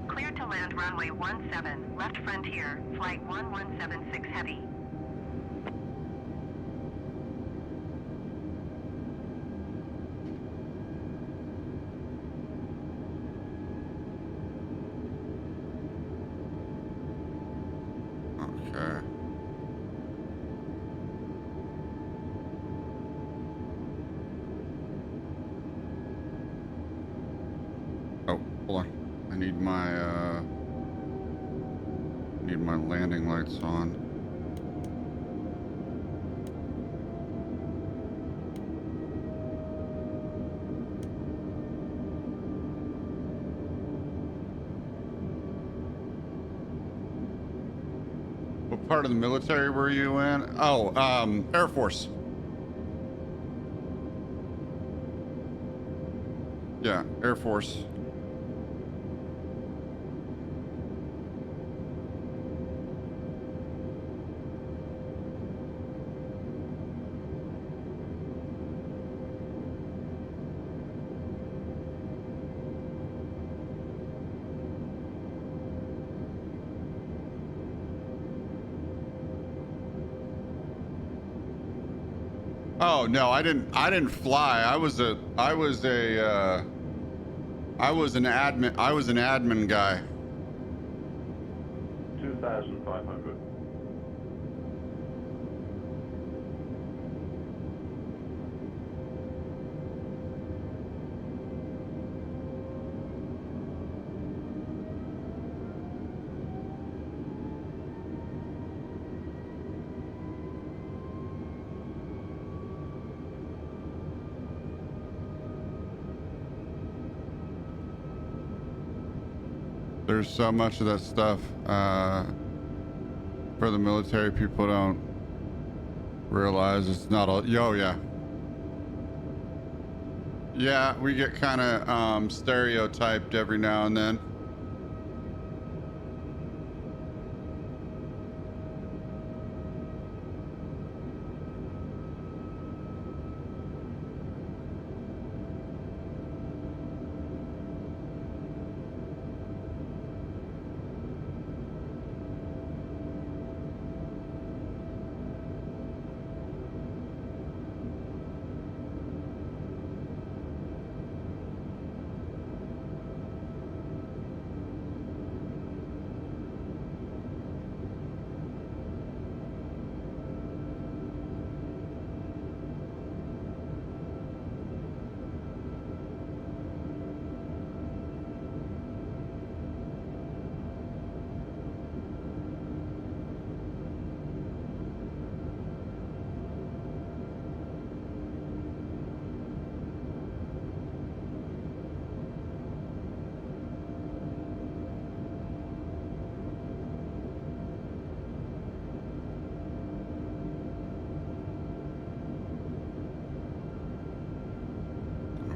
Clear to land runway 17 left Frontier Flight 1176 Heavy. Okay. Oh, hold on. I need my landing lights on. What part of the military were you in? Oh, Air Force. Yeah, Air Force. Oh no, I didn't fly. I was an admin guy. 2,500. There's so much of that stuff for the military people don't realize it's not all. Yeah. Yeah, we get kind of stereotyped every now and then.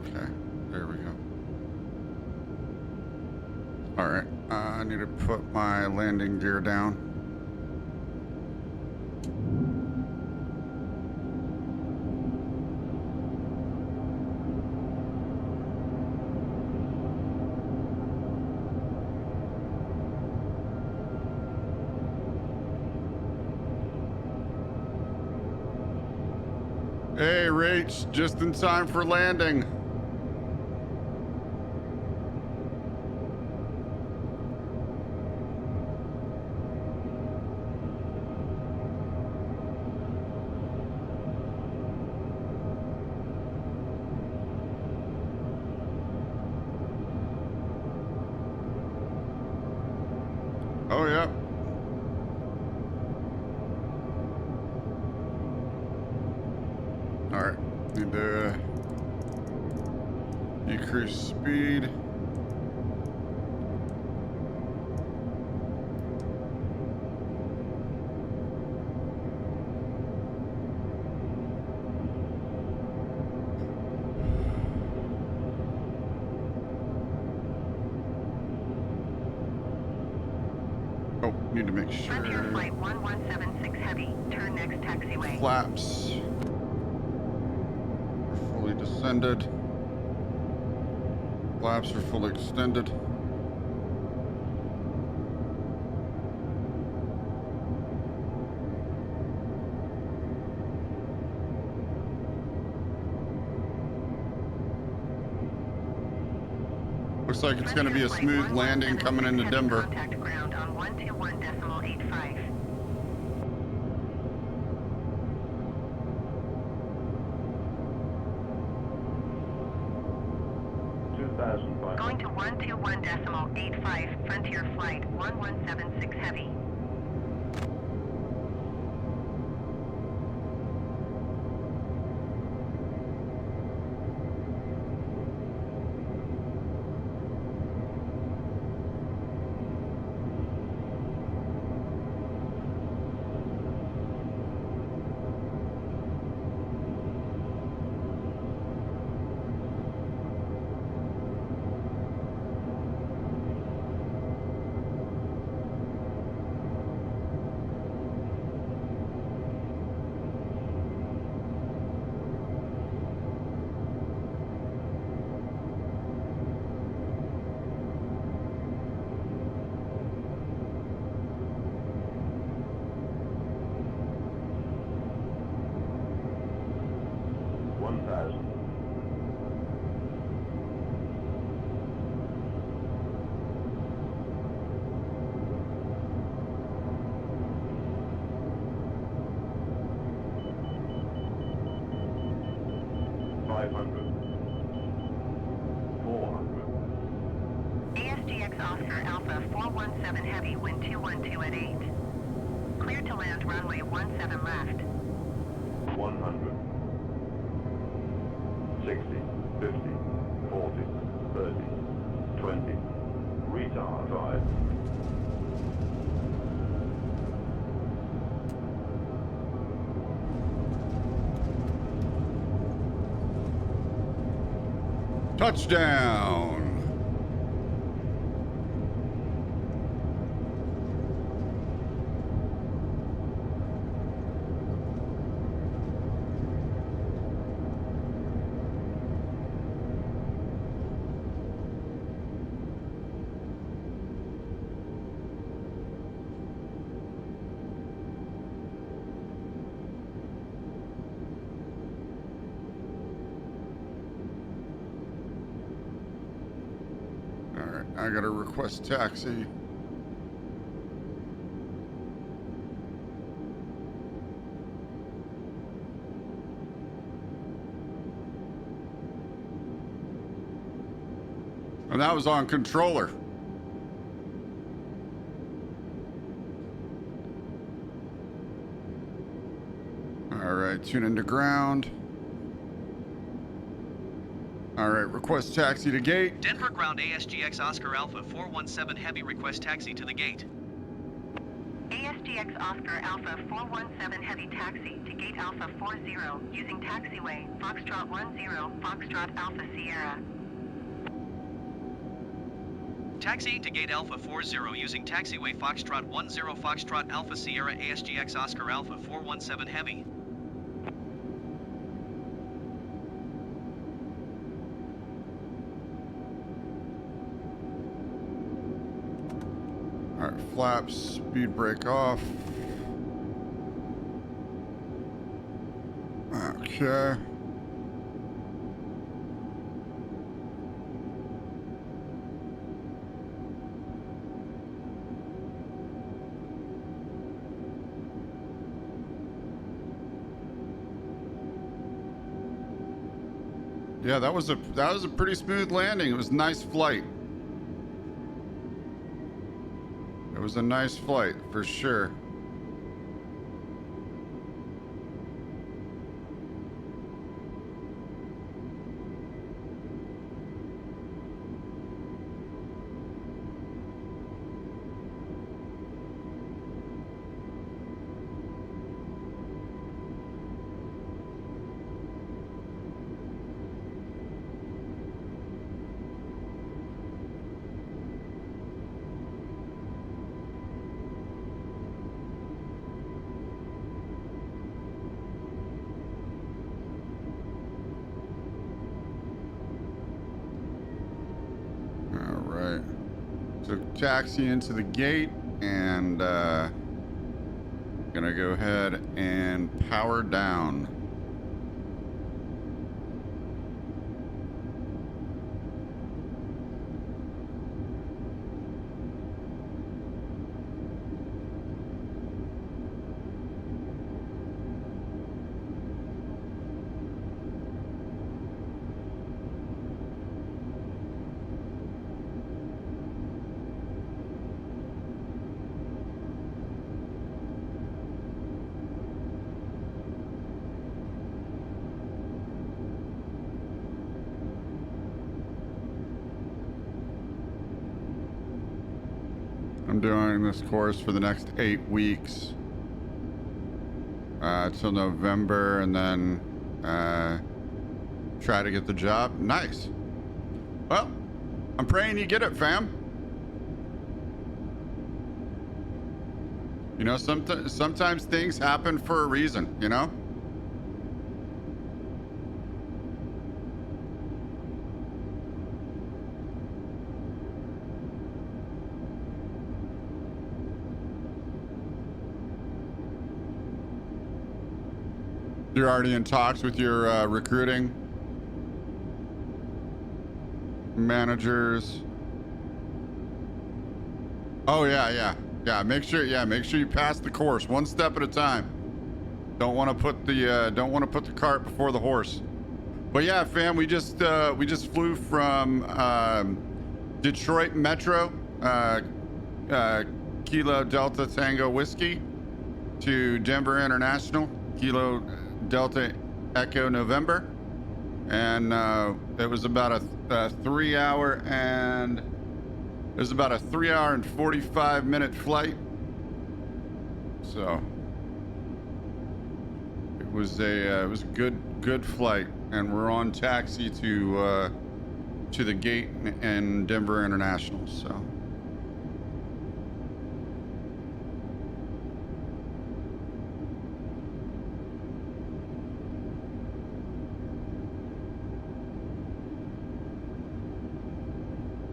Okay, there we go. All right, I need to put my landing gear down. Hey, Rach, just in time for landing. Oh, yeah. All right, need to decrease speed. Oh, need to make Frontier sure Flight 1176 Heavy, turn next taxiway. flaps are fully descended. Flaps are fully extended. Looks like it's going to be a smooth landing coming into Denver. Contact ground on 121.85. 2,500. Going to 121.85, Frontier Flight 1176 Heavy. 1,000. 500. 400. ASGX Oscar Alpha 417 Heavy, wind 212 at 8. Clear to land runway 17 left. 100. 60. 50. 40. 30. 20. Retard 5. Touchdown. I gotta request taxi. And that was on controller. All right, tune into ground. All right, request taxi to gate. Denver ground ASGX Oscar Alpha 417 Heavy, request taxi to the gate. ASGX Oscar Alpha 417 Heavy, taxi to gate Alpha 40 using taxiway Foxtrot 10 Foxtrot Alpha Sierra. Taxiing to gate Alpha 40 using taxiway Foxtrot 10 Foxtrot Alpha Sierra, ASGX Oscar Alpha 417 Heavy. All right, flaps, speed brake off. Okay. Yeah, that was a pretty smooth landing. It was a nice flight. It was a nice flight for sure. So taxi into the gate and gonna go ahead and power down. I'm doing this course for the next 8 weeks till November, and then try to get the job. Nice. Well, I'm praying you get it, fam. You know, sometimes things happen for a reason, you know? You're already in talks with your recruiting managers. Oh yeah. Make sure you pass the course one step at a time. Don't want to put the cart before the horse. But yeah, fam, we just flew from Detroit Metro, Kilo Delta Tango Whiskey, to Denver International, Kilo Delta Echo November, and it was about a 3 hour and 45-minute flight. So it was a good flight, and we're on taxi to the gate in Denver International. So.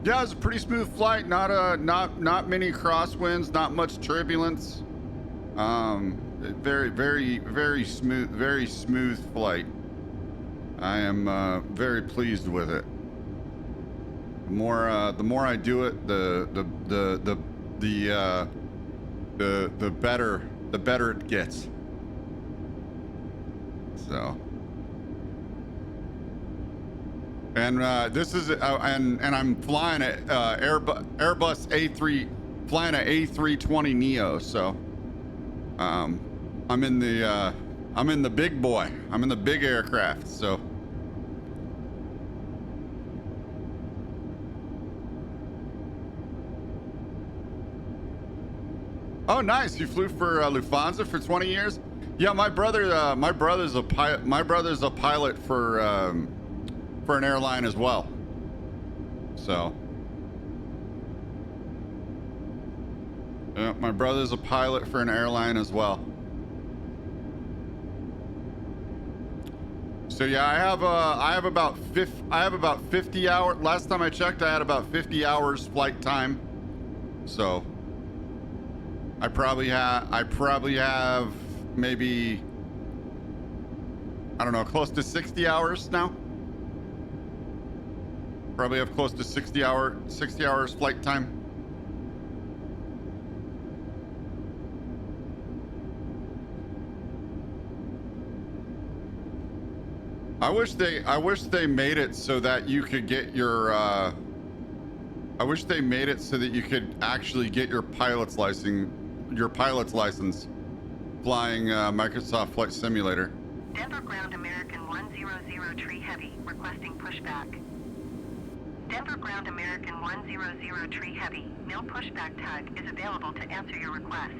Yeah, it was a pretty smooth flight. Not many crosswinds, not much turbulence. Very smooth flight. I am very pleased with it. The more I do it, the better it gets. So. And this is and I'm flying at Airbus flying an A320 Neo. So I'm in the big boy. I'm in the big aircraft. So. Oh, nice! You flew for Lufthansa for 20 years. Yeah, my brother's a pilot. My brother's a pilot for an airline as well. So. Yeah, my brother's a pilot for an airline as well. So yeah, I have about 50 hours. Last time I checked, I had about 50 hours flight time. So I probably have maybe, I don't know, close to 60 hours now. Probably have close to 60 hours flight time. I wish they made it so that you could get your I wish they made it so that you could actually get your pilot's license flying Microsoft Flight Simulator. Denver Ground American 100 Tree Heavy requesting pushback. Denver Ground American 100 Tree Heavy, no pushback tug is available to answer your request.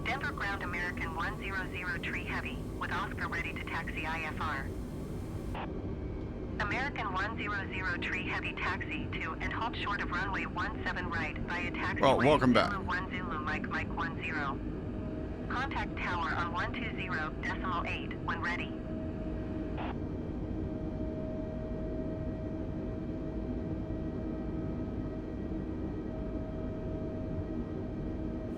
Denver Ground American 100 Tree Heavy, with Oscar ready to taxi IFR. American 100 Tree Heavy taxi to and halt short of runway 17 right via taxiway. Oh, welcome back. Zulu 1 Zulu Mike 10. Contact tower on 120.8 when ready.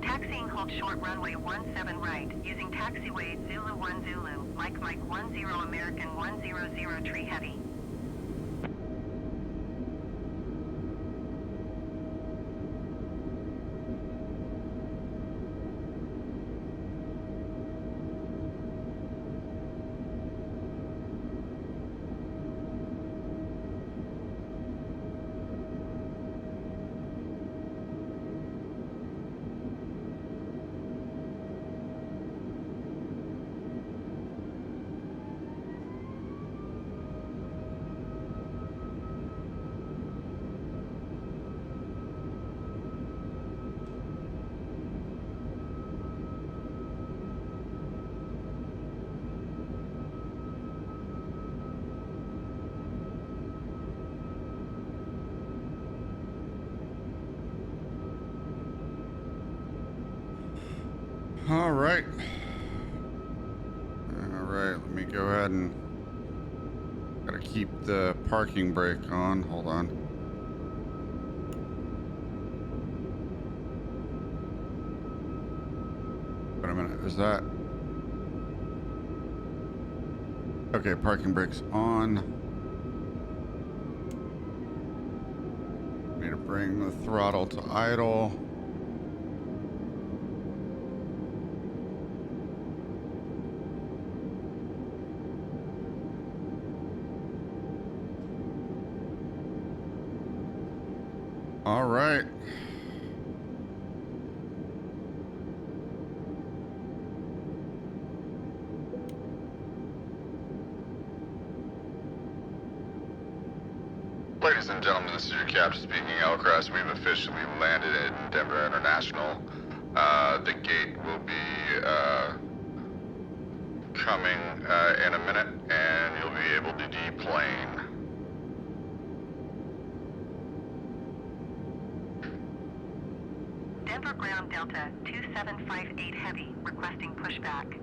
Taxiing hold short runway 17 right, using taxiway Zulu 1 Zulu, Mike 10 American 100 Tree Heavy. All right. All right, let me go ahead and gotta keep the parking brake on. Hold on. Wait a minute, is that? Okay, parking brake's on. Need to bring the throttle to idle. All right. Ladies and gentlemen, this is your captain speaking, Elcross. We've officially landed in Denver International. The gate will be coming in a minute, and you'll be able to deplane. Denver ground Delta 2758 Heavy requesting pushback.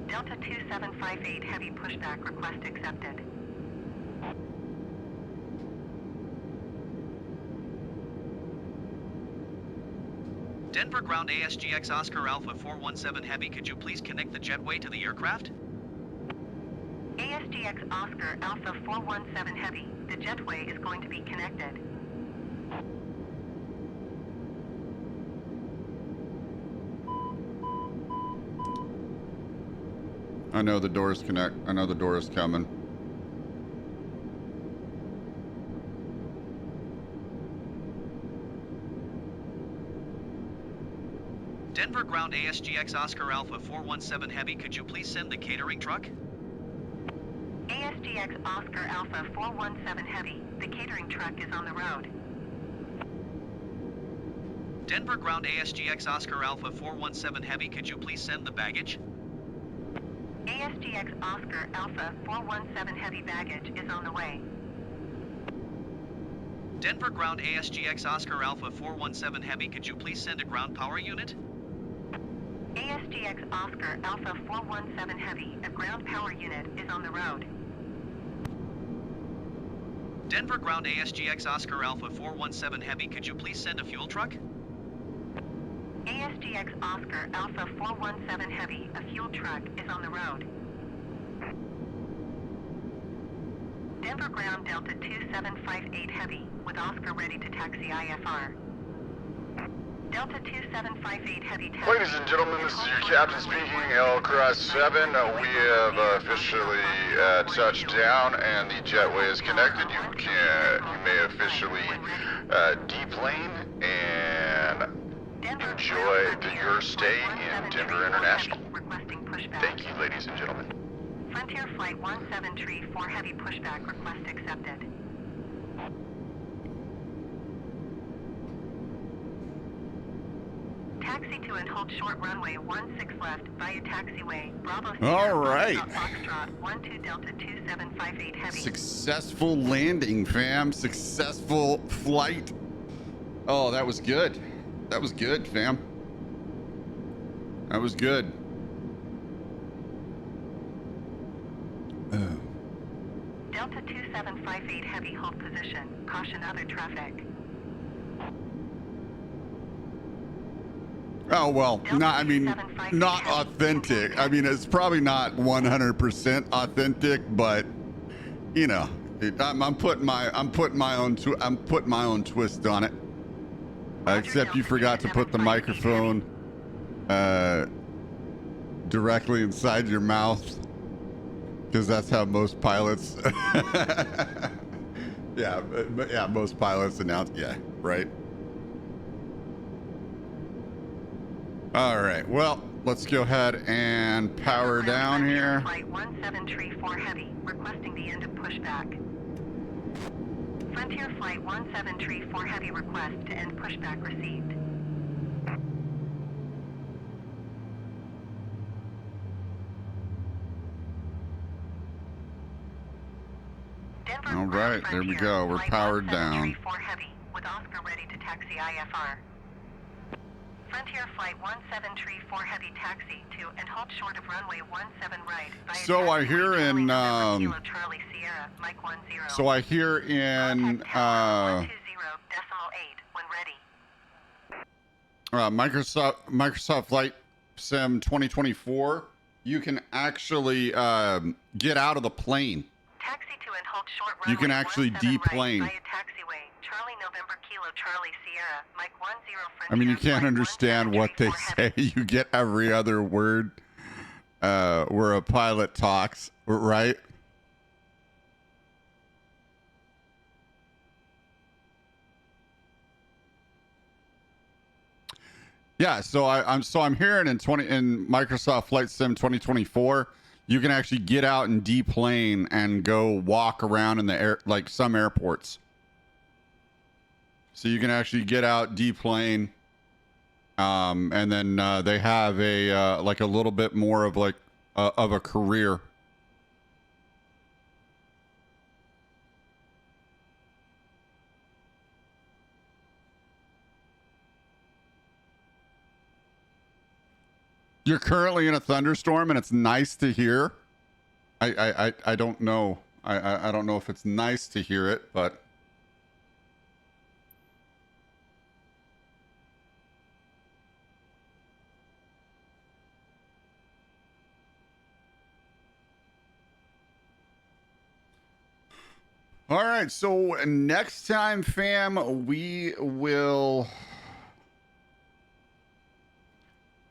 Delta 2758 Heavy pushback request accepted. Denver ground ASGX Oscar Alpha 417 Heavy, could you please connect the jetway to the aircraft? ASGX Oscar Alpha 417 Heavy, the jetway is going to be connected. I know the door's connect. I know the door is coming. Denver ground ASGX Oscar Alpha 417 Heavy, could you please send the catering truck? ASGX Oscar Alpha 417 Heavy, the catering truck is on the road. Denver ground ASGX Oscar Alpha 417 Heavy, could you please send the baggage? ASGX Oscar Alpha 417 Heavy baggage is on the way. Denver ground ASGX Oscar Alpha 417 Heavy, could you please send a ground power unit? ASGX Oscar Alpha 417 Heavy, a ground power unit is on the road. Denver ground ASGX Oscar Alpha 417 Heavy, could you please send a fuel truck? ASGX Oscar Alpha 417 Heavy, a fuel truck is on the road. Denver ground Delta 2758 Heavy, with Oscar ready to taxi IFR. Delta 2758 Heavy taxi. Ladies and gentlemen, this is your captain speaking, Elcross 7. We have officially touched down, and the jetway is connected. You may officially deplane and enjoy your stay in Denver International. Requesting pushback. Thank you, ladies and gentlemen. Frontier Flight 1734 Heavy pushback request accepted. Taxi to and hold short runway 16 left via taxiway. Bravo Sierra. All right. Foxtrot 12 Delta 2758 Heavy. Successful landing, fam. Successful flight. Oh, that was good. That was good, fam. That was good. Delta 2758 Heavy hold position. Caution other traffic. Oh, well, not, I mean, not authentic. I mean, it's probably not 100% authentic, but you know, I'm putting my own twist on it. Except you forgot to put the microphone directly inside your mouth, because that's how most pilots yeah, most pilots announce, yeah, right. All right, well, let's go ahead and power down here. Flight 1734 Heavy, requesting the end of pushback. Frontier Flight 1734 Heavy request to end pushback received. Denver All right, there we go. We're Flight powered down. 1734 Heavy, with Oscar ready to taxi IFR. Frontier Flight 1734 Heavy taxi to and hold short of runway 17 right. Via So I taxiway hear Charlie in, November Kilo Charlie Sierra, Mike 10. so I hear in, Contact tower 120.8 when ready. Microsoft Flight Sim 2024, you can actually get out of the plane. Taxi to and hold short You runway can actually 17 deplane. right via taxiway Charlie November Kilo Charlie Sierra, Mike 10. I mean, you Frontier can't Flight understand what they 1734 say. You get every other word where a pilot talks, right? Yeah, so I'm hearing in Microsoft Flight Sim 2024, you can actually get out and deplane and go walk around in the air, like some airports. So you can actually get out, deplane, and then they have a like a little bit more of like of a career. You're currently in a thunderstorm, and it's nice to hear. I don't know. I don't know if it's nice to hear it, but. All right, so next time, fam, we will.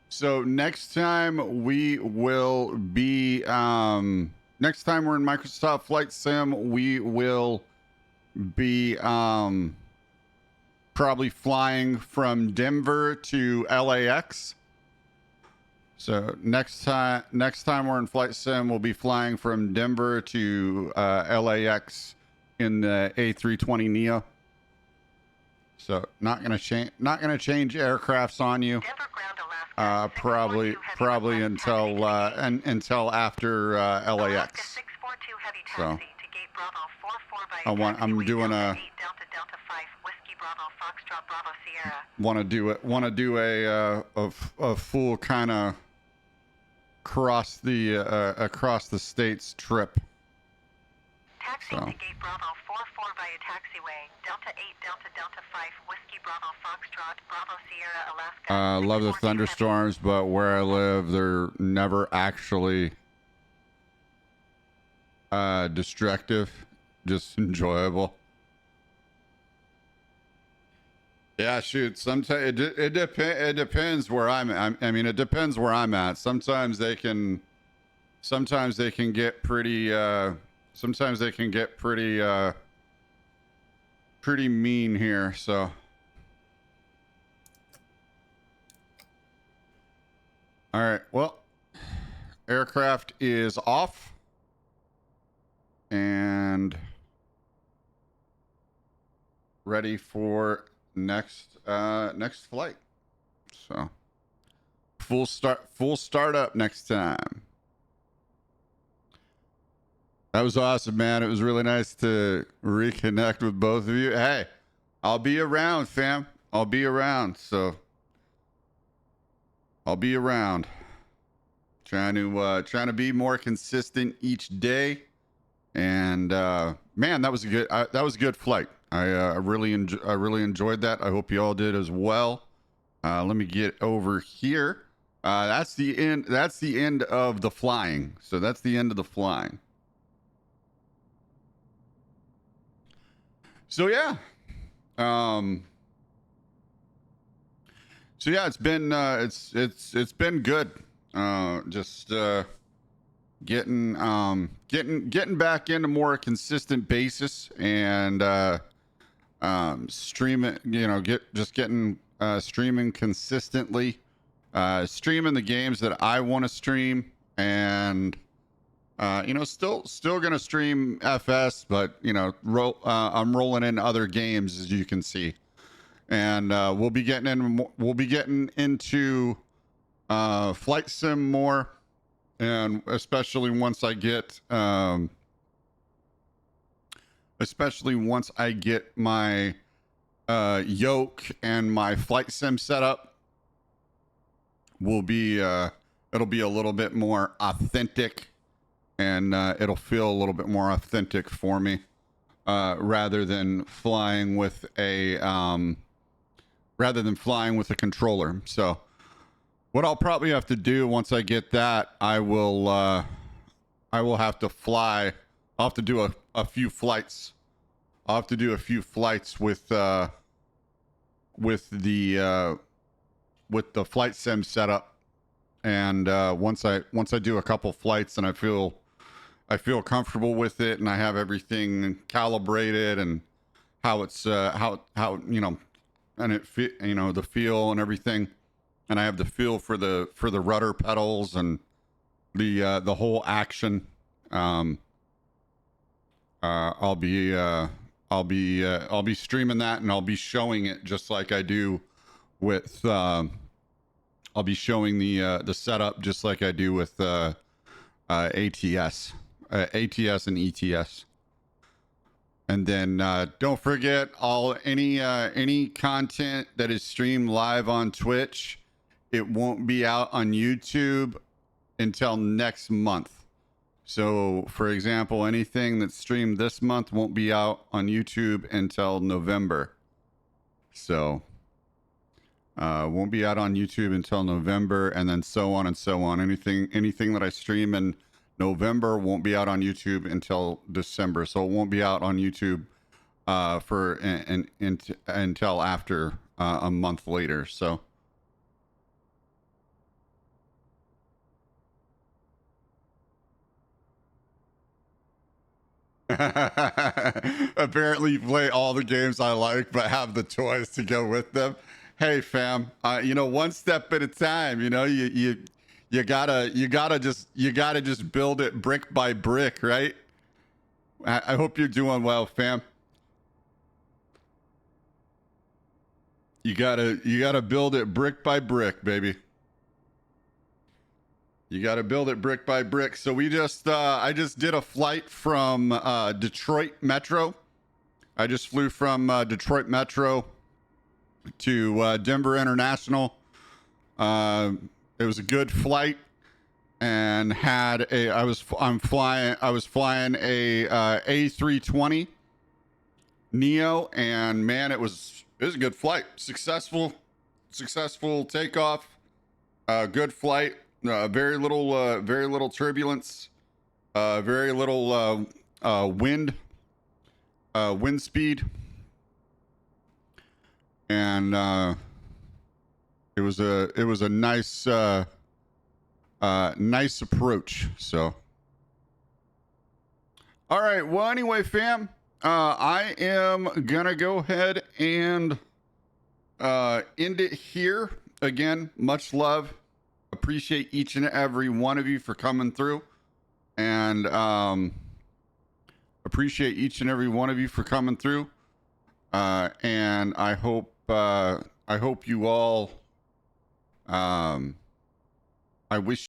So next time we will be. Next time we're in Microsoft Flight Sim, we will be probably flying from Denver to LAX. So next time we're in Flight Sim, we'll be flying from Denver to LAX in the A320 Neo. So not gonna change aircrafts on you. Denver Ground, Alaska, Probably 642 heavy until request taxi to gate. until after Alaska LAX. 642 heavy So, taxi to gate Bravo 44 via I'm taxiway doing Delta a 8 Delta Delta 5 Whiskey Bravo Foxtrot Bravo Sierra. want to do a full kind of across the states trip. Taxiing So. to gate Bravo 44 via taxiway Delta 8 Delta Delta 5 Whiskey Bravo Foxtrot Bravo Sierra, Alaska. Love the 642 heavy. thunderstorms, but where I live, they're never actually destructive, just enjoyable. Yeah, shoot. Sometimes it depends where I mean, it depends where I'm at. Sometimes they can get pretty. Sometimes they can get pretty mean here. So. All right. Well, aircraft is off, and ready for next flight. So full startup next time. That was awesome, man. It was really nice to reconnect with both of you. Hey, I'll be around, fam. I'll be around. So I'll be around. Trying to be more consistent each day. And man, that was a good flight. I really enjoyed that. I hope you all did as well. Let me get over here. That's the end. That's the end of the flying. So that's the end of the flying. So yeah. So yeah, it's been good. Just getting back into more consistent basis and streaming. Getting streaming consistently. Streaming the games that I want to stream, and still gonna stream FS, but I'm rolling in other games, as you can see. And we'll be getting into flight sim more, and especially once I get my yoke and my flight sim set up. will be it'll be a little bit more authentic, and it'll feel a little bit more authentic for me, rather than flying with a controller. So what I'll probably have to do once I get that, I will have to fly. I'll have to do a few flights. I'll have to do a few flights with the flight sim setup, and once I do a couple flights and I feel comfortable with it, and I have everything calibrated, and how it's how you know, and the feel and everything, and I have the feel for the rudder pedals and the whole action. I'll be streaming that, and I'll be showing it just like I do with I'll be showing the setup just like I do with ATS and ETS. And then don't forget, any content that is streamed live on Twitch, it won't be out on YouTube until next month. So, for example, anything that's streamed this month won't be out on YouTube until November. So, won't be out on YouTube until November, and then so on and so on. Anything that I stream in November won't be out on YouTube until December. So it won't be out on YouTube until after a month later. So. Apparently you play all the games I like, but have the toys to go with them. Hey fam, one step at a time. You gotta just build it brick by brick, right? I hope you're doing well, fam. You gotta build it brick by brick, baby. You got to build it brick by brick. So I just did a flight from Detroit Metro. I just flew from Detroit Metro to Denver International. It was a good flight, and I was flying a A320 Neo, and man, it was a good flight. Successful takeoff. Good flight. Very little turbulence, very little wind speed, and it was a nice approach. So, all right. Well, anyway, fam, I am gonna go ahead and end it here. Again, much love. Appreciate each and every one of you for coming through, and appreciate each and every one of you for coming through, and I hope you all I wish